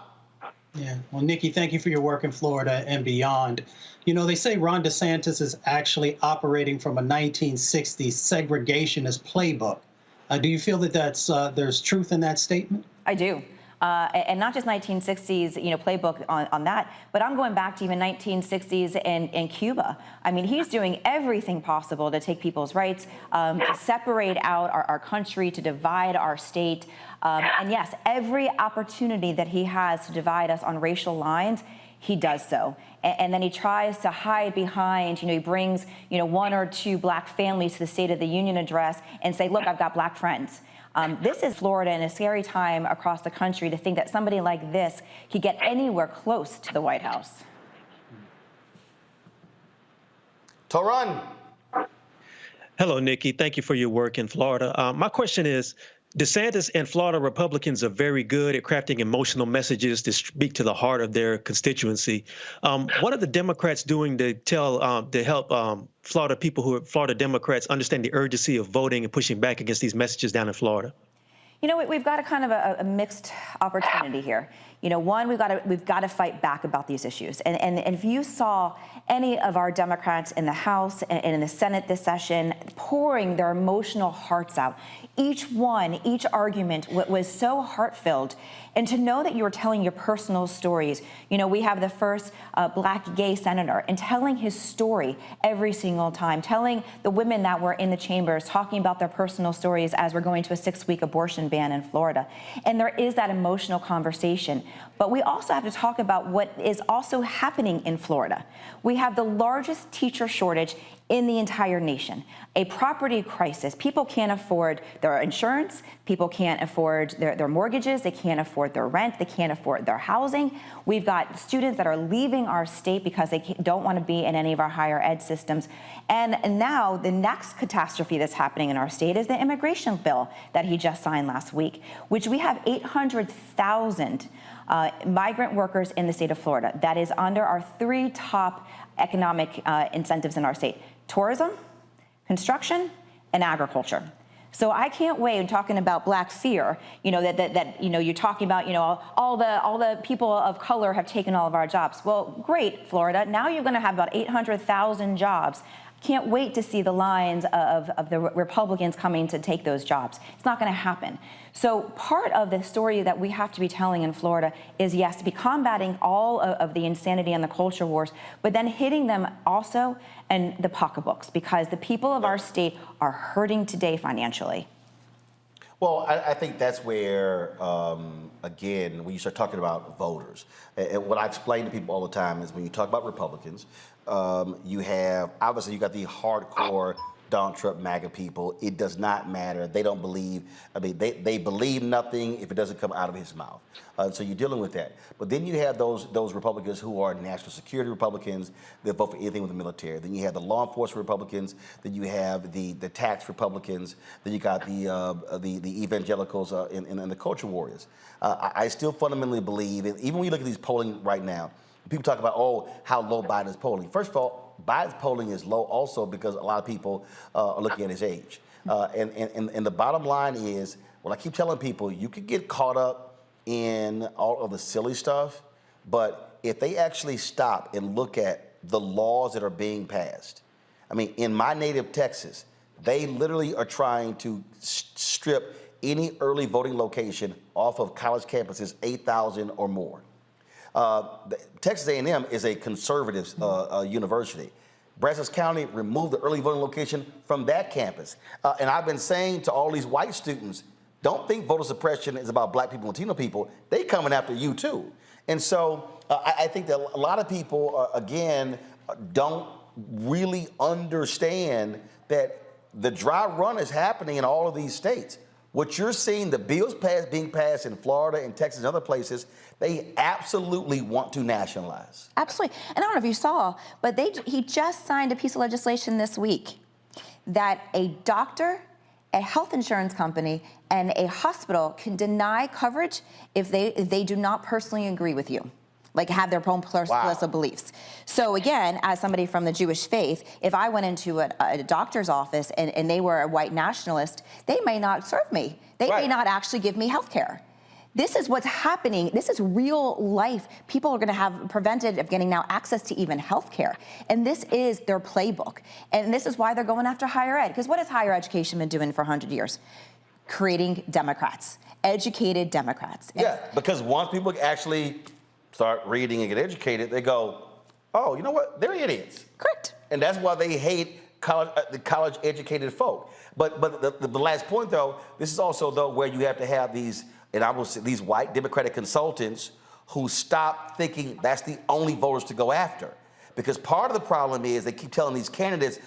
[SPEAKER 10] Yeah. Well, Nikki, thank you for your work in Florida and beyond. They say Ron DeSantis is actually operating from a 1960s segregationist playbook. Do you feel that there's truth in that statement?
[SPEAKER 21] I do. And not just 1960s, playbook on that, but I'm going back to even 1960s in Cuba. I mean, he's doing everything possible to take people's rights, to separate out our country, to divide our state. And yes, every opportunity that he has to divide us on racial lines, he does so. And then he tries to hide behind, he brings, one or two Black families to the State of the Union address and say, look, I've got Black friends. This is Florida in a scary time across the country to think that somebody like this could get anywhere close to the White House.
[SPEAKER 1] Toran.
[SPEAKER 5] Hello, Nikki. Thank you for your work in Florida. My question is, DeSantis and Florida Republicans are very good at crafting emotional messages to speak to the heart of their constituency. What are the Democrats doing to help Florida people who are Florida Democrats understand the urgency of voting and pushing back against these messages down in Florida?
[SPEAKER 21] We've got a kind of a mixed opportunity here. One, we've got to fight back about these issues. And if you saw any of our Democrats in the House and in the Senate this session pouring their emotional hearts out, each argument was so heart-filled. And to know that you were telling your personal stories, we have the first Black gay senator, and telling his story every single time, telling the women that were in the chambers, talking about their personal stories as we're going to a 6-week abortion ban in Florida. And there is that emotional conversation. But we also have to talk about what is also happening in Florida. We have the largest teacher shortage in the entire nation, a property crisis. People can't afford their insurance. People can't afford their mortgages. They can't afford their rent. They can't afford their housing. We've got students that are leaving our state because they don't want to be in any of our higher ed systems. And now the next catastrophe that's happening in our state is the immigration bill that he just signed last week, which we have 800,000 migrant workers in the state of Florida. That is under our 3 top economic incentives in our state: tourism, construction, and agriculture. So I can't wait talking about Black fear, you're talking about, all the people of color have taken all of our jobs. Well, great, Florida. Now you're going to have about 800,000 jobs. Can't wait to see the lines of the Republicans coming to take those jobs. It's not going to happen. So part of the story that we have to be telling in Florida is, yes, to be combating all of the insanity and the culture wars, but then hitting them also in the pocketbooks, because the people of our state are hurting today financially.
[SPEAKER 1] Well, I think that's where, again, when you start talking about voters, and what I explain to people all the time is when you talk about Republicans, you have, obviously, you got the hardcore Donald Trump MAGA people. It does not matter. They don't believe, they believe nothing if it doesn't come out of his mouth. So you're dealing with that. But then you have those Republicans who are national security Republicans that vote for anything with the military. Then you have the law enforcement Republicans. Then you have the tax Republicans. Then you got the evangelicals and the culture warriors. I still fundamentally believe, and even when you look at these polling right now, people talk about, oh, how low Biden is polling. First of all, Biden's polling is low also because a lot of people are looking at his age. And the bottom line is, well, I keep telling people, you could get caught up in all of the silly stuff, but if they actually stop and look at the laws that are being passed, I mean, in my native Texas, they literally are trying to strip any early voting location off of college campuses, 8,000 or more. Texas A&M is a conservative university. Brazos County removed the early voting location from that campus. And I've been saying to all these white students, don't think voter suppression is about black people and Latino people. They coming after you too. And so I think that a lot of people, again, don't really understand that the dry run is happening in all of these states. What you're seeing, the bills being passed in Florida and Texas and other places, they absolutely want to nationalize.
[SPEAKER 21] Absolutely. And I don't know if you saw, but he just signed a piece of legislation this week that a doctor, a health insurance company, and a hospital can deny coverage if they do not personally agree with you, like have their own personal beliefs. So again, as somebody from the Jewish faith, if I went into a doctor's office and they were a white nationalist, they may not serve me. They may not actually give me health care. This is what's happening. This is real life. People are going to have prevented of getting now access to even health care. And this is their playbook. And this is why they're going after higher ed. Because what has higher education been doing for 100 years? Creating Democrats, educated Democrats.
[SPEAKER 1] Yeah, because once people actually start reading and get educated, they go, oh, you know what? They're idiots.
[SPEAKER 21] Correct.
[SPEAKER 1] And that's why they hate the college-educated folk. But the last point, though, this is also, though, where you have to have these, and I will say these white Democratic consultants who stop thinking that's the only voters to go after. Because part of the problem is they keep telling these candidates,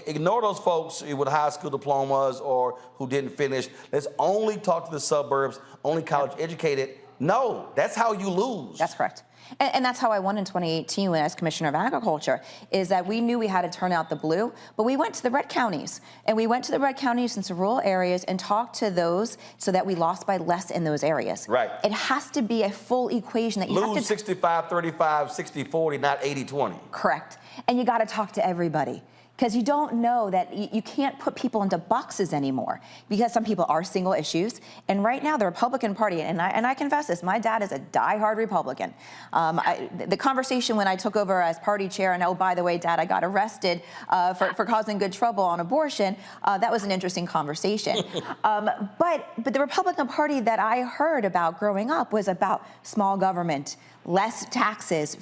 [SPEAKER 1] ignore those folks with high school diplomas or who didn't finish. Let's only talk to the suburbs, only college educated. No, that's how you lose.
[SPEAKER 21] That's correct. And that's how I won in 2018 when as Commissioner of Agriculture, is that we knew we had to turn out the blue, but we went to the red counties. And we went to the red counties into rural areas and talked to those so that we lost by less in those areas. Right. It has to be a full equation that you have to...
[SPEAKER 1] Lose 65-35, 60-40, not 80-20.
[SPEAKER 21] Correct. And you got to talk to everybody. Because you don't know that you can't put people into boxes anymore, because some people are single issues. And right now, the Republican Party, and I confess this, my dad is a diehard Republican. The conversation when I took over as party chair, and oh, by the way, Dad, I got arrested for causing good trouble on abortion, that was an interesting conversation. But the Republican Party that I heard about growing up was about small government, less taxes,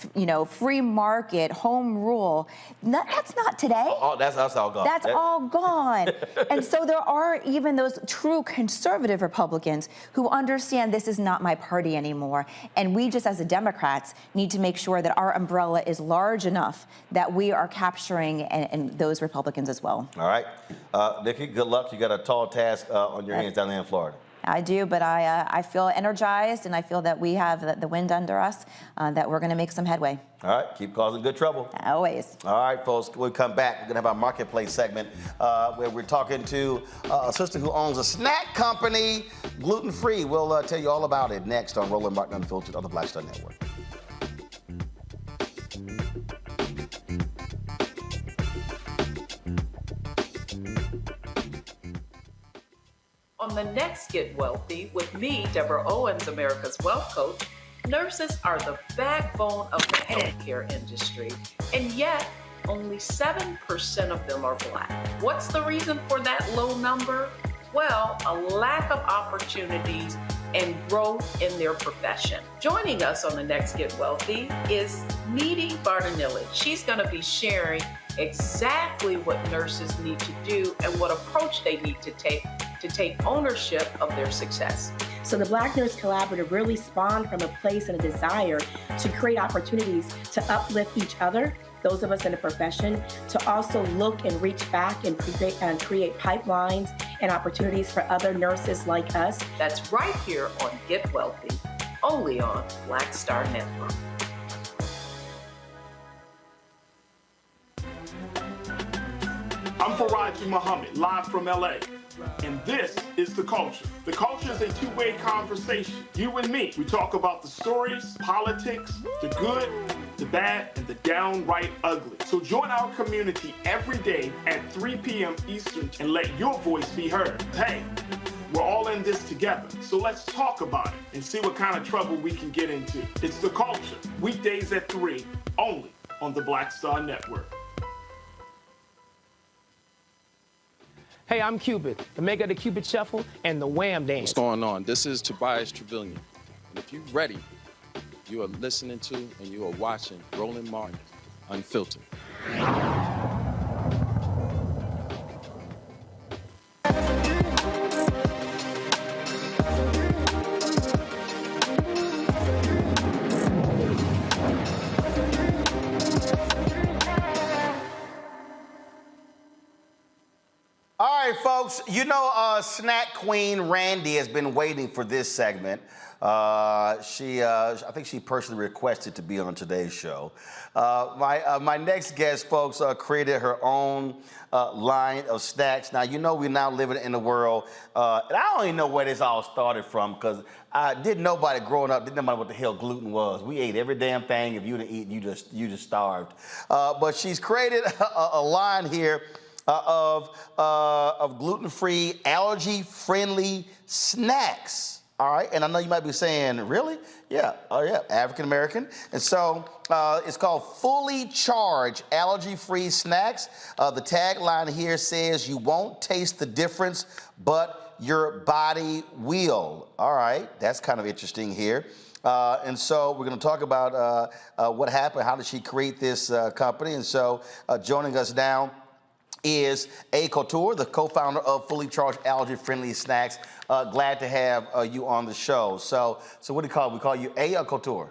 [SPEAKER 21] free market, home rule. That's not today.
[SPEAKER 1] Oh, that's all gone.
[SPEAKER 21] That's all gone. And so there are even those true conservative Republicans who understand this is not my party anymore. And we just as the Democrats need to make sure that our umbrella is large enough that we are capturing and those Republicans as well.
[SPEAKER 1] All right. Nikki, good luck. You got a tall task on your hands down there in Florida.
[SPEAKER 21] I do, but I feel energized, and I feel that we have the wind under us, that we're going to make some headway.
[SPEAKER 1] All right, keep causing good trouble.
[SPEAKER 21] Always.
[SPEAKER 1] All right, folks, we'll come back. We're going to have our marketplace segment where we're talking to a sister who owns a snack company, gluten-free. We'll tell you all about it next on Roland Martin Unfiltered on the Black Star Network.
[SPEAKER 16] On the next Get Wealthy with me, Deborah Owens, America's Wealth Coach, nurses are the backbone of the healthcare industry, and yet only 7% of them are Black. What's the reason for that low number? Well, a lack of opportunities and growth in their profession. Joining us on the next Get Wealthy is Needy Bartonelli. She's going to be sharing exactly what nurses need to do and what approach they need to take to to take ownership of their success.
[SPEAKER 17] So the Black Nurse Collaborative really spawned from a place and a desire to create opportunities to uplift each other, those of us in the profession, to also look and reach back and create pipelines and opportunities for other nurses like us.
[SPEAKER 16] That's right here on Get Wealthy, only on Black Star Network.
[SPEAKER 11] I'm Faraji Muhammad, live from LA. And this is The Culture. The Culture is a two-way conversation. You and me. We talk about the stories, politics, the good, the bad, and the downright ugly. So join our community every day at 3 p.m. Eastern and let your voice be heard. Hey, we're all in this together. So let's talk about it and see what kind of trouble we can get into. It's The Culture, weekdays at 3, only on the Black Star Network.
[SPEAKER 18] Hey, I'm Cupid, the maker of the Cupid Shuffle and the Wham Dance.
[SPEAKER 19] What's going on? This is Tobias Trevelyan. And if you're ready, you are listening to and you are watching Roland Martin Unfiltered.
[SPEAKER 1] All right, folks, you know Snack Queen Randy has been waiting for this segment. I think she personally requested to be on today's show. My next guest, folks, created her own line of snacks. Now, you know we're now living in a world, and I don't even know where this all started from, because nobody growing up didn't know what the hell gluten was. We ate every damn thing. If you didn't eat, you just starved. But she's created a line here of gluten-free, allergy-friendly snacks. All right, and I know you might be saying, really? Yeah, oh yeah, African-American. And so it's called Fully Charged Allergy-Free Snacks. The tagline here says, you won't taste the difference, but your body will. All right, that's kind of interesting here. And so we're going to talk about what happened, how did she create this company. And so joining us now is A. Couture, the co-founder of Fully Charged Allergy-Friendly Snacks. Glad to have you on the show. So what do you call it? We call you A or Couture?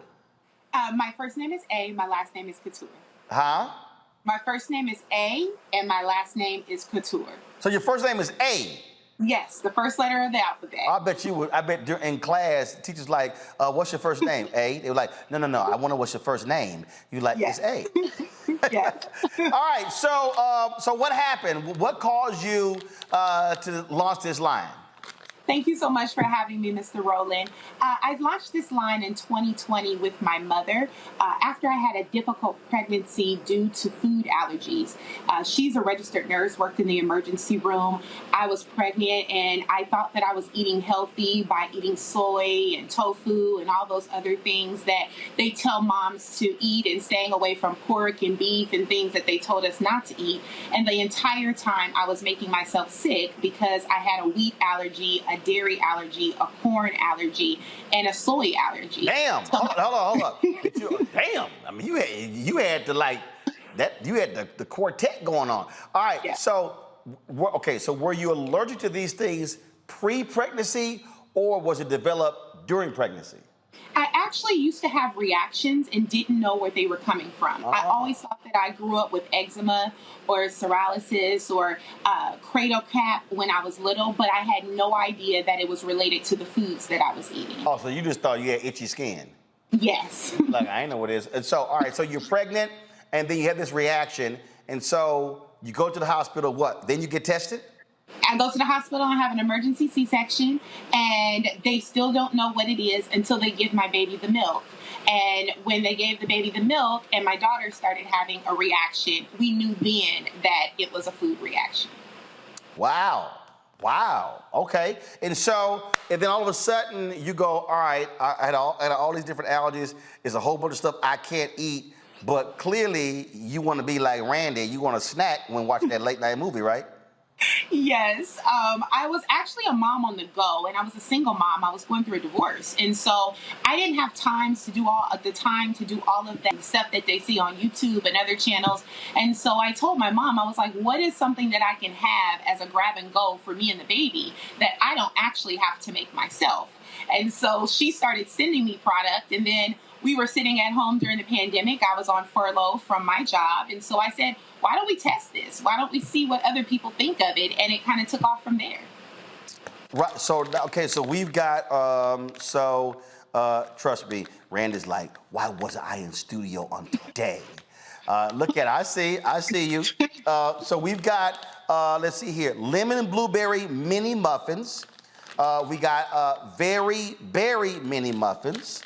[SPEAKER 22] My first name is A, my last name is Couture.
[SPEAKER 1] Huh?
[SPEAKER 22] My first name is A, and my last name is Couture.
[SPEAKER 1] So your first name is A?
[SPEAKER 22] Yes, the first letter of the alphabet.
[SPEAKER 1] I bet in class, teachers like, what's your first name? A? They were like, no, I want to know what's your first name. You like, yes. It's A.
[SPEAKER 22] Yes.
[SPEAKER 1] All right, so what happened? What caused you to launch this line?
[SPEAKER 22] Thank you so much for having me, Mr. Roland. I launched this line in 2020 with my mother after I had a difficult pregnancy due to food allergies. She's a registered nurse, worked in the emergency room. I was pregnant, and I thought that I was eating healthy by eating soy and tofu and all those other things that they tell moms to eat, and staying away from pork and beef and things that they told us not to eat. And the entire time I was making myself sick because I had a wheat allergy, a dairy allergy, a corn allergy, and a soy allergy.
[SPEAKER 1] Damn! Hold on. Damn! I mean, you had to like that. You had the quartet going on. All right. Yeah. So were you allergic to these things pre-pregnancy, or was it developed during pregnancy?
[SPEAKER 22] I actually used to have reactions and didn't know where they were coming from. I always thought that I grew up with eczema or psoriasis or cradle cap when I was little, but I had no idea that it was related to the foods that I was eating.
[SPEAKER 1] Oh, so you just thought you had itchy skin?
[SPEAKER 22] Yes.
[SPEAKER 1] Like, I ain't know what it is. And so, all right, so you're pregnant, and then you had this reaction, and so you go to the hospital, what? Then you get tested?
[SPEAKER 22] I go to the hospital and have an emergency C-section, and they still don't know what it is until they give my baby the milk. And when they gave the baby the milk and my daughter started having a reaction, we knew then that it was a food reaction.
[SPEAKER 1] Wow. Okay. And then all of a sudden you go, all right, I had all these different allergies. There's a whole bunch of stuff I can't eat. But clearly you want to be like Randy. You want to snack when watching that late night movie, right?
[SPEAKER 22] Yes, I was actually a mom on the go, and I was a single mom. I was going through a divorce, and so I didn't have time to do all of that stuff that they see on YouTube and other channels. And so I told my mom, I was like, "What is something that I can have as a grab and go for me and the baby that I don't actually have to make myself?" And so she started sending me product, and then we were sitting at home during the pandemic. I was on furlough from my job. And so I said, why don't we test this? Why don't we see what other people think of it? And it kind of took off from there.
[SPEAKER 1] Right. So, okay, so we've got, trust me, Randy's like, why wasn't I in studio on today? Look at it. I see you. So we've got, let's see here, lemon and blueberry mini muffins. We got very berry mini muffins.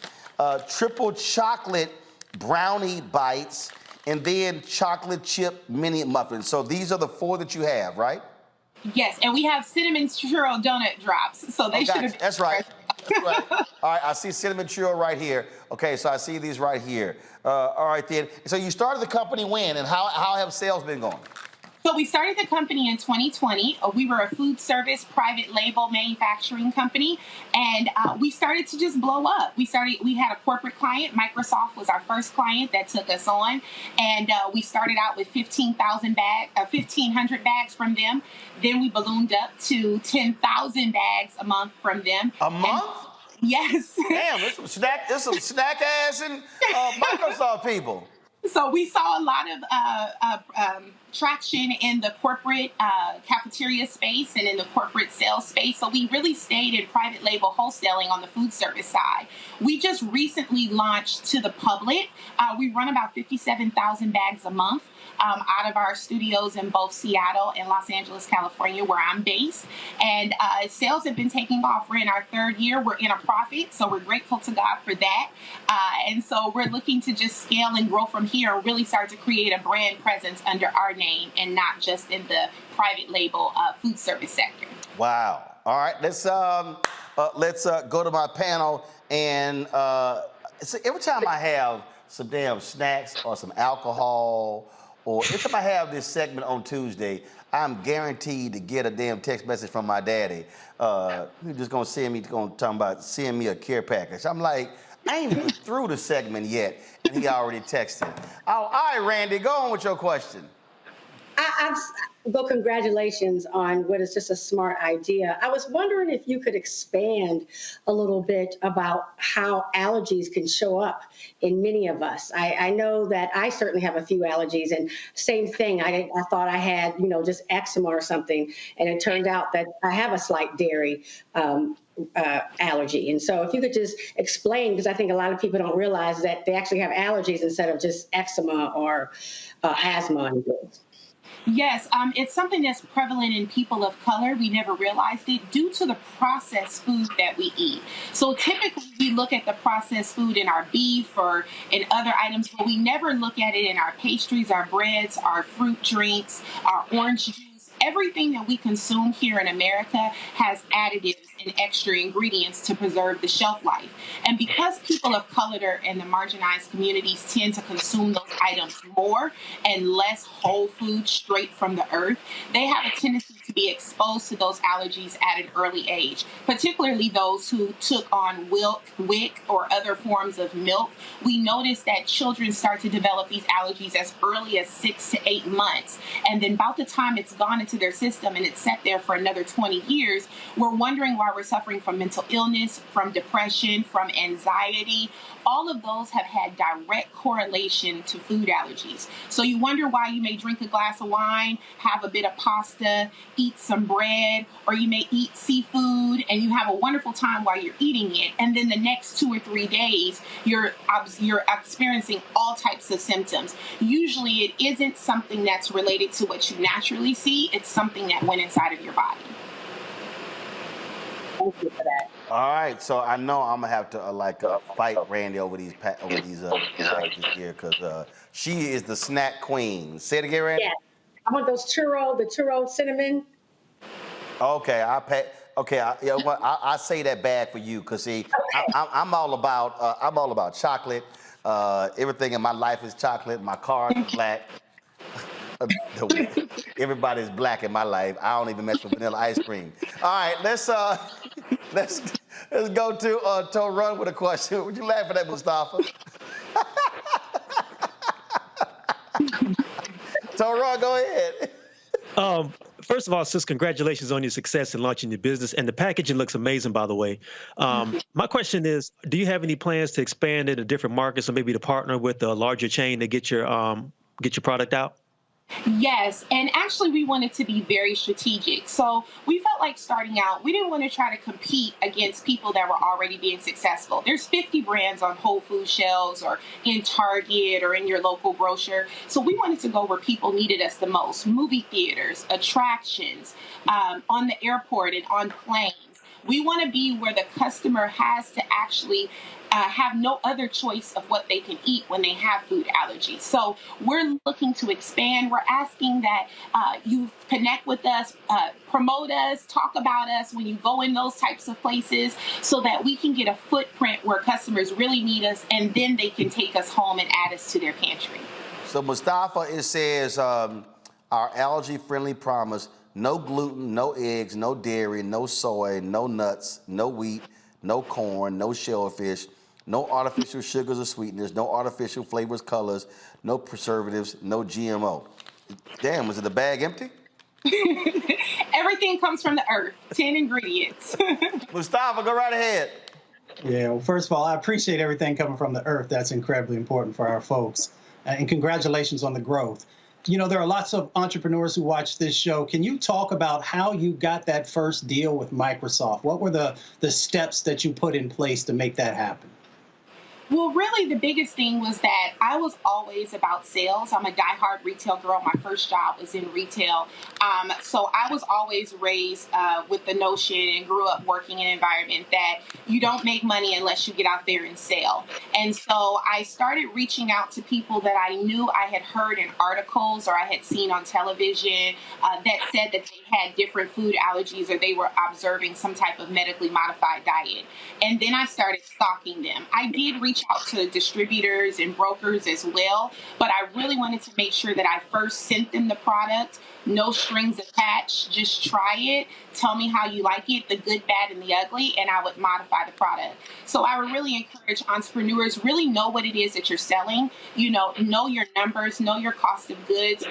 [SPEAKER 1] Triple chocolate brownie bites, and then chocolate chip mini muffins. So these are the 4 that you have, right?
[SPEAKER 22] Yes, and we have cinnamon churro donut drops. So they should have.
[SPEAKER 1] That's right. That's right. All right, I see cinnamon churro right here. Okay, so I see these right here. All right, then. So you started the company when, and how have sales been going?
[SPEAKER 22] So we started the company in 2020. We were a food service private label manufacturing company, and we started to just blow up. We had a corporate client. Microsoft was our first client that took us on, and we started out with 1,500 bags from them. Then we ballooned up to 10,000 bags a month from them.
[SPEAKER 1] A month?
[SPEAKER 22] Yes.
[SPEAKER 1] Damn, there's some snack ass and Microsoft people.
[SPEAKER 22] So we saw a lot of traction in the corporate cafeteria space and in the corporate sales space. So we really stayed in private label wholesaling on the food service side. We just recently launched to the public. We run about 57,000 bags a month out of our studios in both Seattle and Los Angeles, California, where I'm based. And sales have been taking off. We're in our 3rd year. We're in a profit, so we're grateful to God for that. And so we're looking to just scale and grow from here and really start to create a brand presence under our name and not just in the private label food service sector.
[SPEAKER 1] Wow. All right, let's go to my panel. And so every time I have some damn snacks or some alcohol, or every time I have this segment on Tuesday, I'm guaranteed to get a damn text message from my daddy. He's just gonna send me a care package. I'm like, I ain't even through the segment yet, and he already texted. Oh, all right, Randy, go on with your question.
[SPEAKER 4] Well, congratulations on what is just a smart idea. I was wondering if you could expand a little bit about how allergies can show up in many of us. I know that I certainly have a few allergies, and same thing. I thought I had, just eczema or something, and it turned out that I have a slight dairy allergy. And so if you could just explain, because I think a lot of people don't realize that they actually have allergies instead of just eczema or asthma and things.
[SPEAKER 22] Yes, it's something that's prevalent in people of color. We never realized it due to the processed food that we eat. So typically we look at the processed food in our beef or in other items, but we never look at it in our pastries, our breads, our fruit drinks, our orange juice. Everything that we consume here in America has additives and extra ingredients to preserve the shelf life. And because people of color and the marginalized communities tend to consume those items more and less whole food straight from the earth, they have a tendency to be exposed to those allergies at an early age, particularly those who took on WIC or other forms of milk. We notice that children start to develop these allergies as early as 6 to 8 months. And then about the time it's gone into their system and it's sat there for another 20 years, we're wondering why we're suffering from mental illness, from depression, from anxiety. All of those have had direct correlation to food allergies. So you wonder why you may drink a glass of wine, have a bit of pasta, eat some bread, or you may eat seafood and you have a wonderful time while you're eating it. And then the next 2 or 3 days, you're experiencing all types of symptoms. Usually it isn't something that's related to what you naturally see. It's something that went inside of your body.
[SPEAKER 4] Thank you for that.
[SPEAKER 1] All right, so I know I'm gonna have to fight Randy over these packages here, because she is the snack queen. Say it again, Randy.
[SPEAKER 4] Yeah, I want the churro cinnamon.
[SPEAKER 1] Okay, I say that bad for you, because see, I'm all about chocolate. Everything in my life is chocolate. My car is black. Everybody's black in my life. I don't even mess with vanilla ice cream. All right, let's go to Run with a question. Would you laugh at that, Mustafa? Run, go ahead.
[SPEAKER 5] First of all, sis, congratulations on your success in launching your business. And the packaging looks amazing, by the way. My question is, do you have any plans to expand into different markets or maybe to partner with a larger chain to get your product out?
[SPEAKER 22] Yes, and actually we wanted to be very strategic. So we felt like starting out, we didn't want to try to compete against people that were already being successful. There's 50 brands on Whole Foods shelves or in Target or in your local grocer. So we wanted to go where people needed us the most: movie theaters, attractions, on the airport and on planes. We want to be where the customer has to actually have no other choice of what they can eat when they have food allergies. So we're looking to expand. We're asking that you connect with us, promote us, talk about us when you go in those types of places so that we can get a footprint where customers really need us, and then they can take us home and add us to their pantry.
[SPEAKER 1] So Mustafa, it says our allergy-friendly promise: no gluten, no eggs, no dairy, no soy, no nuts, no wheat, no corn, no shellfish, no artificial sugars or sweeteners, no artificial flavors, colors, no preservatives, no GMO. Damn, was it the bag empty?
[SPEAKER 22] Everything comes from the earth. 10 ingredients.
[SPEAKER 1] Mustafa, go right ahead.
[SPEAKER 10] Yeah, well, first of all, I appreciate everything coming from the earth. That's incredibly important for our folks. And congratulations on the growth. You know, there are lots of entrepreneurs who watch this show. Can you talk about how you got that first deal with Microsoft? What were the steps that you put in place to make that happen?
[SPEAKER 22] Well, really, the biggest thing was that I was always about sales. I'm a diehard retail girl. My first job was in retail. So I was always raised with the notion and grew up working in an environment that you don't make money unless you get out there and sell. And so I started reaching out to people that I knew I had heard in articles or I had seen on television that said that they had different food allergies or they were observing some type of medically modified diet. And then I started stalking them. I did reach out to distributors and brokers as well, but I really wanted to make sure that I first sent them the product, no strings attached, just try it, tell me how you like it, the good, bad, and the ugly, and I would modify the product. So I would really encourage entrepreneurs, really know what it is that you're selling, know your numbers, know your cost of goods,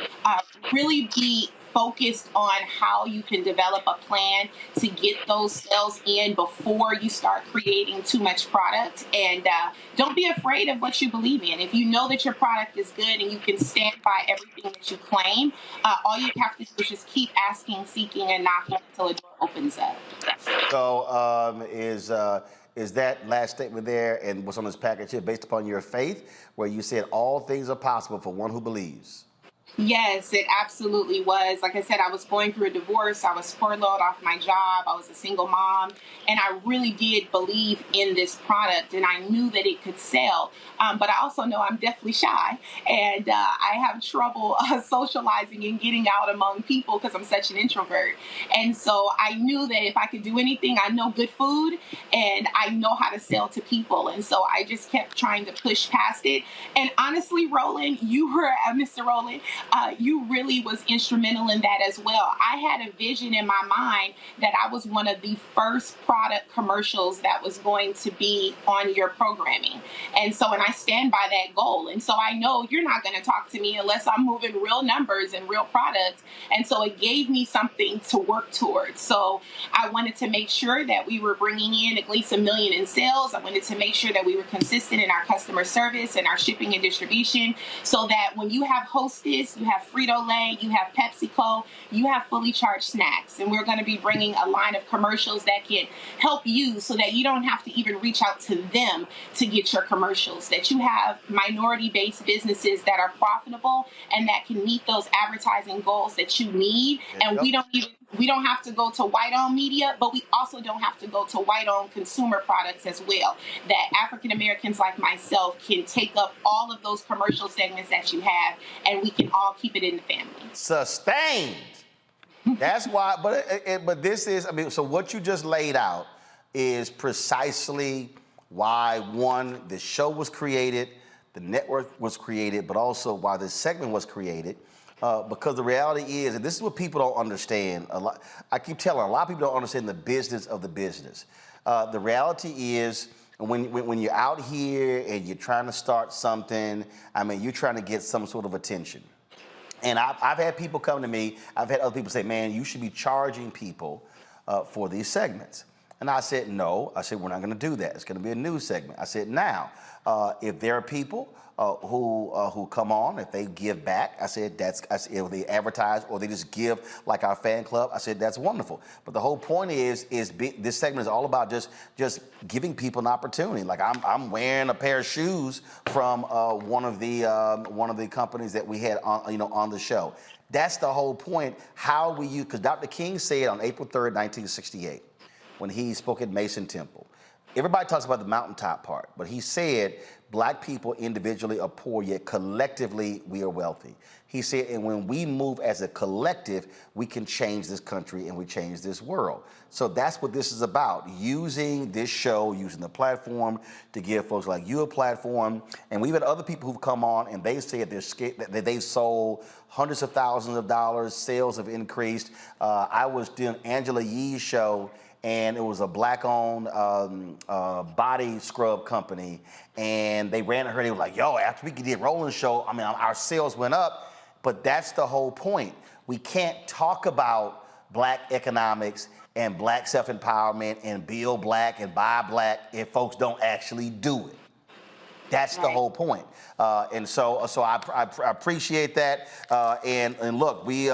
[SPEAKER 22] really be focused on how you can develop a plan to get those sales in before you start creating too much product. And don't be afraid of what you believe in. If you know that your product is good and you can stand by everything that you claim, all you have to do is just keep asking, seeking, and knocking until a door opens up.
[SPEAKER 1] So is that last statement there and what's on this package here based upon your faith, where you said all things are possible for one who believes?
[SPEAKER 22] Yes, it absolutely was. Like I said, I was going through a divorce. I was furloughed off my job. I was a single mom. And I really did believe in this product. And I knew that it could sell. But I also know I'm deathly shy. And I have trouble socializing and getting out among people because I'm such an introvert. And so I knew that if I could do anything, I know good food and I know how to sell to people. And so I just kept trying to push past it. And honestly, Roland, you were, Mr. Roland, you really was instrumental in that as well. I had a vision in my mind that I was one of the first product commercials that was going to be on your programming. And so, and I stand by that goal. And so I know you're not going to talk to me unless I'm moving real numbers and real products. And so it gave me something to work towards. So I wanted to make sure that we were bringing in at least $1 million in sales. I wanted to make sure that we were consistent in our customer service and our shipping and distribution, so that when you have Hostess, you have Frito-Lay, you have PepsiCo, you have fully charged snacks. And we're going to be bringing a line of commercials that can help you so that you don't have to even reach out to them to get your commercials, that you have minority-based businesses that are profitable and that can meet those advertising goals that you need. And we don't have to go to white-owned media, but we also don't have to go to white-owned consumer products as well. That African Americans like myself can take up all of those commercial segments that you have, and we can all keep it in the family.
[SPEAKER 1] Sustained. That's why. But this is. I mean, so what you just laid out is precisely why, one, the show was created, the network was created, but also why this segment was created. because the reality is, and this is what people don't understand. I keep telling a lot of people don't understand the business of the business. The reality is, when you're out here and you're trying to start something, I mean, you're trying to get some sort of attention. And I've had people come to me, I've had other people say, man, you should be charging people for these segments. And I said, no. I said, we're not going to do that. It's going to be a news segment. I said, now, if there are people who come on, if they give back, I said, if they advertise or they just give like our fan club, I said, that's wonderful. But the whole point is this segment is all about just giving people an opportunity. Like I'm wearing a pair of shoes from one of the companies that we had on the show. That's the whole point. How we use, because Dr. King said on April 3rd, 1968, when he spoke at Mason Temple. Everybody talks about the mountaintop part, but he said black people individually are poor, yet collectively we are wealthy. He said, and when we move as a collective, we can change this country and we change this world. So that's what this is about, using this show, using the platform to give folks like you a platform. And we've had other people who've come on and they said that they've sold hundreds of thousands of dollars, sales have increased. I was doing Angela Yee's show, and it was a black-owned body scrub company, and they ran to her. They were like, "Yo, after we did Roland's show, I mean, our sales went up." But that's the whole point. We can't talk about black economics and black self-empowerment and build black and buy black if folks don't actually do it. That's the whole point. And so I appreciate that. And look, we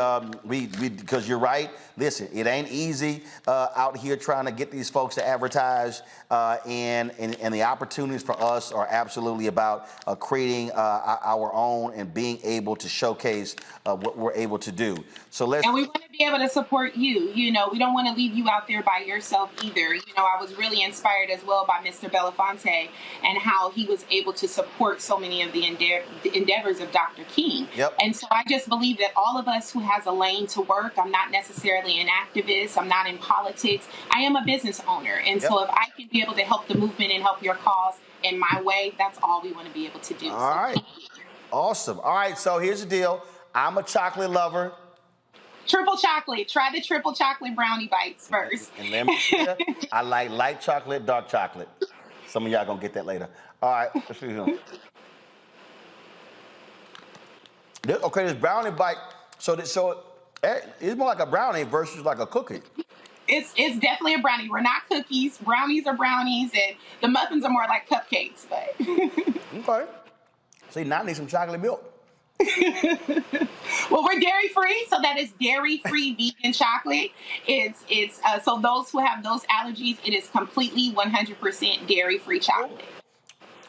[SPEAKER 1] because you're right. Listen, it ain't easy out here trying to get these folks to advertise. And the opportunities for us are absolutely about creating our own and being able to showcase what we're able to do. So let's.
[SPEAKER 22] And we want to be able to support you. You know, we don't want to leave you out there by yourself either. You know, I was really inspired as well by Mr. Belafonte and how he was able to support so many of the endeavors of Dr. King.
[SPEAKER 1] Yep.
[SPEAKER 22] And so I just believe that all of us who has a lane to work, I'm not necessarily an activist, I'm not in politics, I am a business owner. And so if I can be able to help the movement and help your cause in my way, that's all we want to be able to do.
[SPEAKER 1] All right. Awesome. All right, so here's the deal. I'm a chocolate lover.
[SPEAKER 22] Triple chocolate. Try the triple chocolate brownie bites first.
[SPEAKER 1] And let me tell you, I like light chocolate, dark chocolate. Some of y'all gonna get that later. All right, let's see here. Okay, this brownie bite. So it's more like a brownie versus like a cookie.
[SPEAKER 22] It's definitely a brownie. We're not cookies. Brownies are brownies, and the muffins are more like cupcakes. But
[SPEAKER 1] okay. See, now I need some chocolate milk.
[SPEAKER 22] Well, we're dairy free, so that is dairy free vegan chocolate. It's so those who have those allergies, it is completely 100% dairy free chocolate.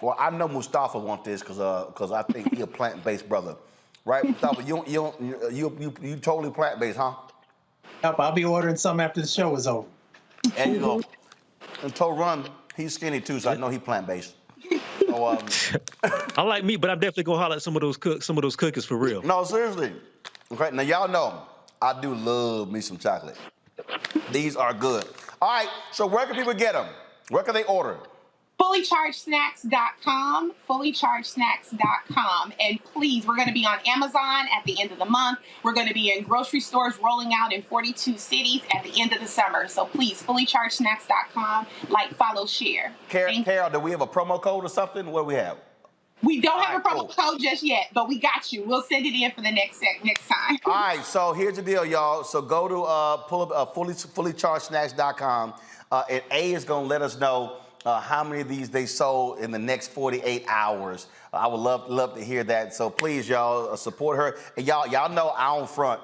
[SPEAKER 1] Well, I know Mustafa wants this because I think he's a plant-based brother, right? Mustafa, you totally plant-based, huh?
[SPEAKER 10] Yep, I'll be ordering some after the show is over.
[SPEAKER 1] And you go. And Run, he's skinny too, so I know he's plant-based. So,
[SPEAKER 5] I like meat, but I'm definitely gonna holler at some of those cookies for real.
[SPEAKER 1] No, seriously. Okay, now y'all know I do love me some chocolate. These are good. All right, so where can people get them? Where can they order?
[SPEAKER 22] Fullychargedsnacks.com, fullychargedsnacks.com. And please, we're going to be on Amazon at the end of the month. We're going to be in grocery stores rolling out in 42 cities at the end of the summer. So please, fullychargedsnacks.com, like, follow, share.
[SPEAKER 1] Carol, do we have a promo code or something? What do we have?
[SPEAKER 22] We don't have a promo code just yet, but we got you. We'll send it in for the next time.
[SPEAKER 1] All right, so here's the deal, y'all. So go to fullychargedsnacks.com, and A is going to let us know how many of these they sold in the next 48 hours. I would love to hear that. So please, y'all, support her. And y'all know I don't front,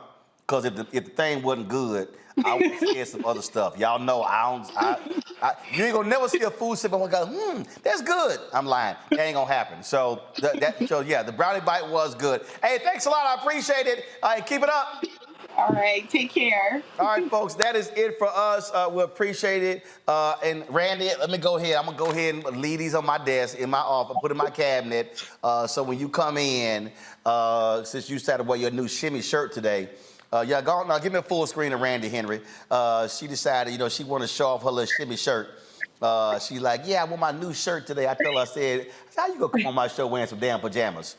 [SPEAKER 1] because if the thing wasn't good, I would share some other stuff. Y'all know you ain't gonna never see a food sip and go, that's good. I'm lying. That ain't gonna happen. So the brownie bite was good. Hey, thanks a lot. I appreciate it. Keep it up.
[SPEAKER 22] All right, take care.
[SPEAKER 1] All right, folks, that is it for us. We appreciate it. And Randy, let me go ahead. I'm gonna go ahead and leave these on my desk, in my office, put in my cabinet. So when you come in, since you started to wear your new shimmy shirt today, go on, now give me a full screen of Randy Henry. She decided, she wanted to show off her little shimmy shirt. She's like, yeah, I want my new shirt today. I told her, I said, how you gonna come on my show wearing some damn pajamas?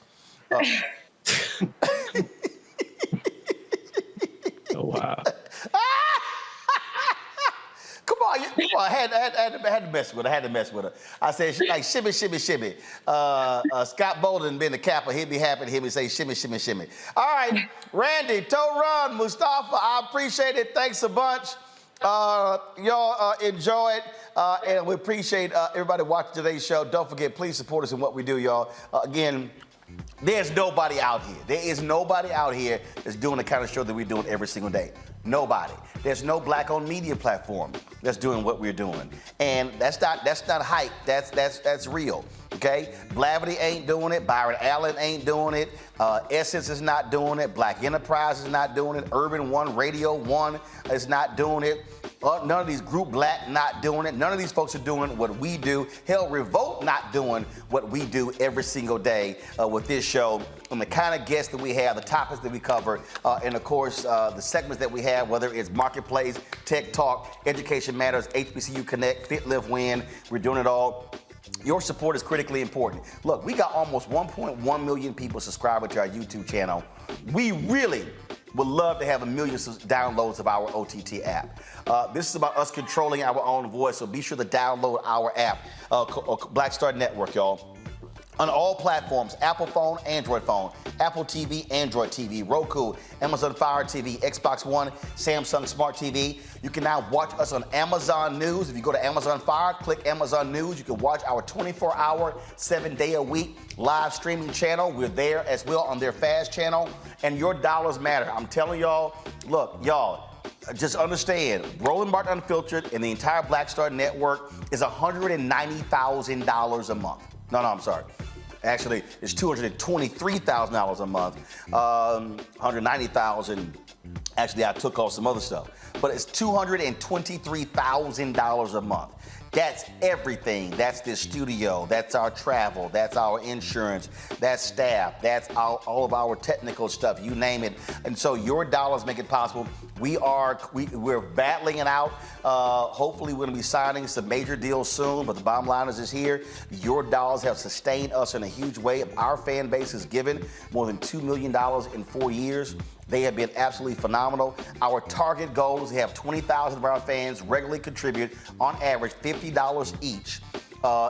[SPEAKER 1] I had to mess with her. I said, she like shimmy, shimmy, shimmy. Scott Bolden being the capper, he'd be happy to hear me say shimmy, shimmy, shimmy. All right, Randy, Run, Mustafa, I appreciate it. Thanks a bunch. Y'all enjoy it, and we appreciate everybody watching today's show. Don't forget, please support us in what we do, y'all. Again, there's nobody out here. There is nobody out here that's doing the kind of show that we're doing every single day. Nobody. There's no black-owned media platform that's doing what we're doing, and that's not hype. That's real. Okay, Blavity ain't doing it. Byron Allen ain't doing it. Essence is not doing it. Black Enterprise is not doing it. Urban One, Radio One is not doing it. None of these Group Black not doing it. None of these folks are doing what we do. Hell, Revolt not doing what we do every single day with this show. And the kind of guests that we have, the topics that we cover, and of course, the segments that we have, whether it's Marketplace, Tech Talk, Education Matters, HBCU Connect, Fit, Live, Win. We're doing it all. Your support is critically important. Look, we got almost 1.1 million people subscribing to our YouTube channel. We really would love to have 1 million downloads of our OTT app. This is about us controlling our own voice, so be sure to download our app, Black Star Network, y'all. On all platforms, Apple phone, Android phone, Apple TV, Android TV, Roku, Amazon Fire TV, Xbox One, Samsung Smart TV. You can now watch us on Amazon News. If you go to Amazon Fire, click Amazon News. You can watch our 24-hour, 7-day-a-week live streaming channel. We're there as well on their FAST channel. And your dollars matter. I'm telling y'all, look, y'all, just understand, Roland Martin Unfiltered and the entire Black Star Network is $190,000 a month. No, I'm sorry. Actually, it's $223,000 a month. $190,000. Actually, I took off some other stuff, but it's $223,000 a month. That's everything. That's the studio. That's our travel. That's our insurance. That's staff. That's all of our technical stuff. You name it. And so your dollars make it possible. We're battling it out. Hopefully, we're going to be signing some major deals soon. But the bottom line is here. Your dollars have sustained us in a huge way. Our fan base has given more than $2 million in 4 years. They have been absolutely phenomenal. Our target goal is to have 20,000 of our fans regularly contribute, on average, $50 each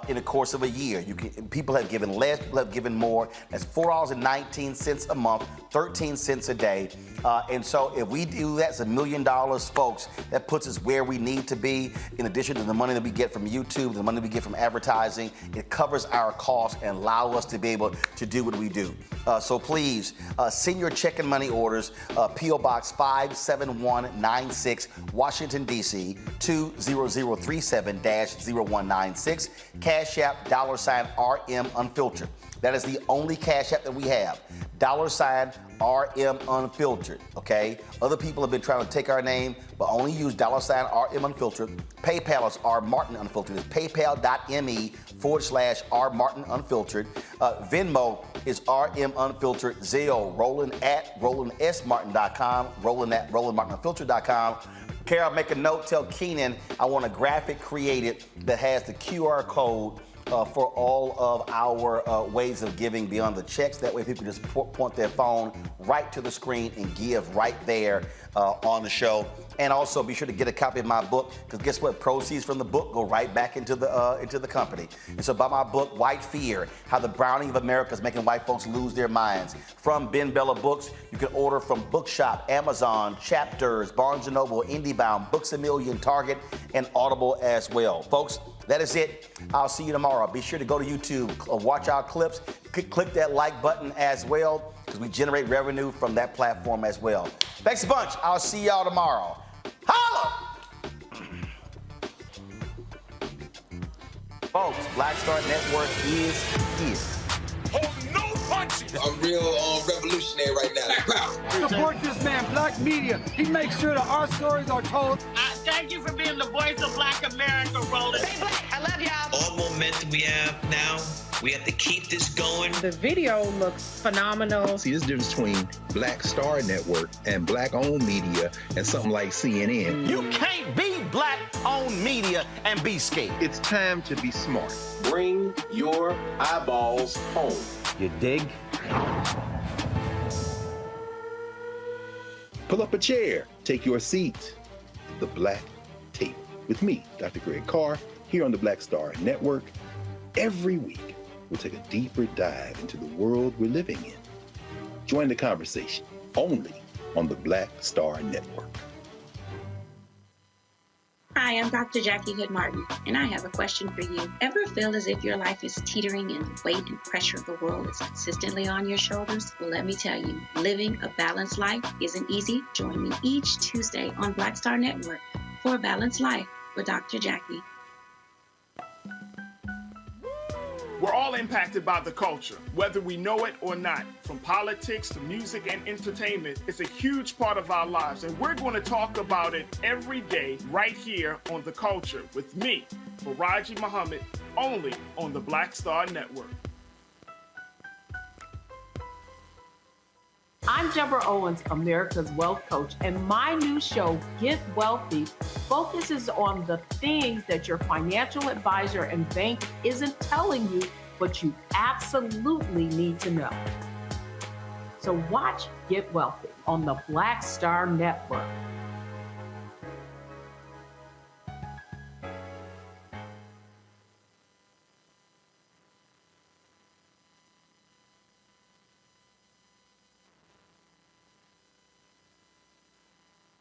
[SPEAKER 1] in the course of a year. People have given less, people have given more. That's $4.19 a month, 13 cents a day. And so if we do that, it's $1 million, folks. That puts us where we need to be. In addition to the money that we get from YouTube, the money we get from advertising, it covers our costs and allows us to be able to do what we do. So please send your check and money orders, P.O. Box 57196, Washington, D.C. 20037-0196. Cash App, $RM Unfiltered. That is the only Cash App that we have. $RM Unfiltered, okay? Other people have been trying to take our name, but only use $RM Unfiltered. PayPal is R Martin Unfiltered. It's paypal.me/R Martin Unfiltered. Venmo is RM Unfiltered. Zelle, Roland at RolandSMartin.com. Roland at RolandMartinUnfiltered.com. Carol, make a note, tell Keenan I want a graphic created that has the QR code for all of our ways of giving beyond the checks. That way people just point their phone right to the screen and give right there on the show. And also be sure to get a copy of my book, because guess what? Proceeds from the book go right back into the company. And so buy my book, White Fear, How the Browning of America is Making White Folks Lose Their Minds. From Ben Bella Books. You can order from Bookshop, Amazon, Chapters, Barnes & Noble, IndieBound, Books A Million, Target, and Audible as well. Folks, that is it. I'll see you tomorrow. Be sure to go to YouTube, watch our clips, click that like button as well, because we generate revenue from that platform as well. Thanks a bunch. I'll see y'all tomorrow. Holla! Folks, Black Star Network is here.
[SPEAKER 2] I'm real revolutionary right now.
[SPEAKER 7] Support this man, Black Media. He makes sure that our stories are told.
[SPEAKER 14] Thank you for being the voice of Black America, Roland.
[SPEAKER 22] Stay black. I love y'all.
[SPEAKER 8] All momentum we have now, we have to keep this going.
[SPEAKER 22] The video looks phenomenal.
[SPEAKER 3] See, this difference between Black Star Network and black-owned media and something like CNN.
[SPEAKER 1] You can't be black-owned media and be scared.
[SPEAKER 3] It's time to be smart.
[SPEAKER 2] Bring your eyeballs home.
[SPEAKER 3] You dig? Pull up a chair. Take your seat. The Black Table. with me, Dr. Greg Carr, here on the Black Star Network. Every week, we'll take a deeper dive into the world we're living in. Join the conversation only on the Black Star Network.
[SPEAKER 9] Hi, I'm Dr. Jackie Hood Martin, and I have a question for you. Ever feel as if your life is teetering and the weight and pressure of the world is consistently on your shoulders? Well, let me tell you, living a balanced life isn't easy. Join me each Tuesday on Black Star Network for A Balanced Life with Dr. Jackie.
[SPEAKER 11] We're all impacted by the culture, whether we know it or not. From politics to music and entertainment, it's a huge part of our lives, and we're going to talk about it every day right here on The Culture with me, Faraji Muhammad, only on the Black Star Network.
[SPEAKER 16] I'm Deborah Owens, America's Wealth Coach, and my new show, Get Wealthy, focuses on the things that your financial advisor and bank isn't telling you, but you absolutely need to know. So watch Get Wealthy on the Black Star Network.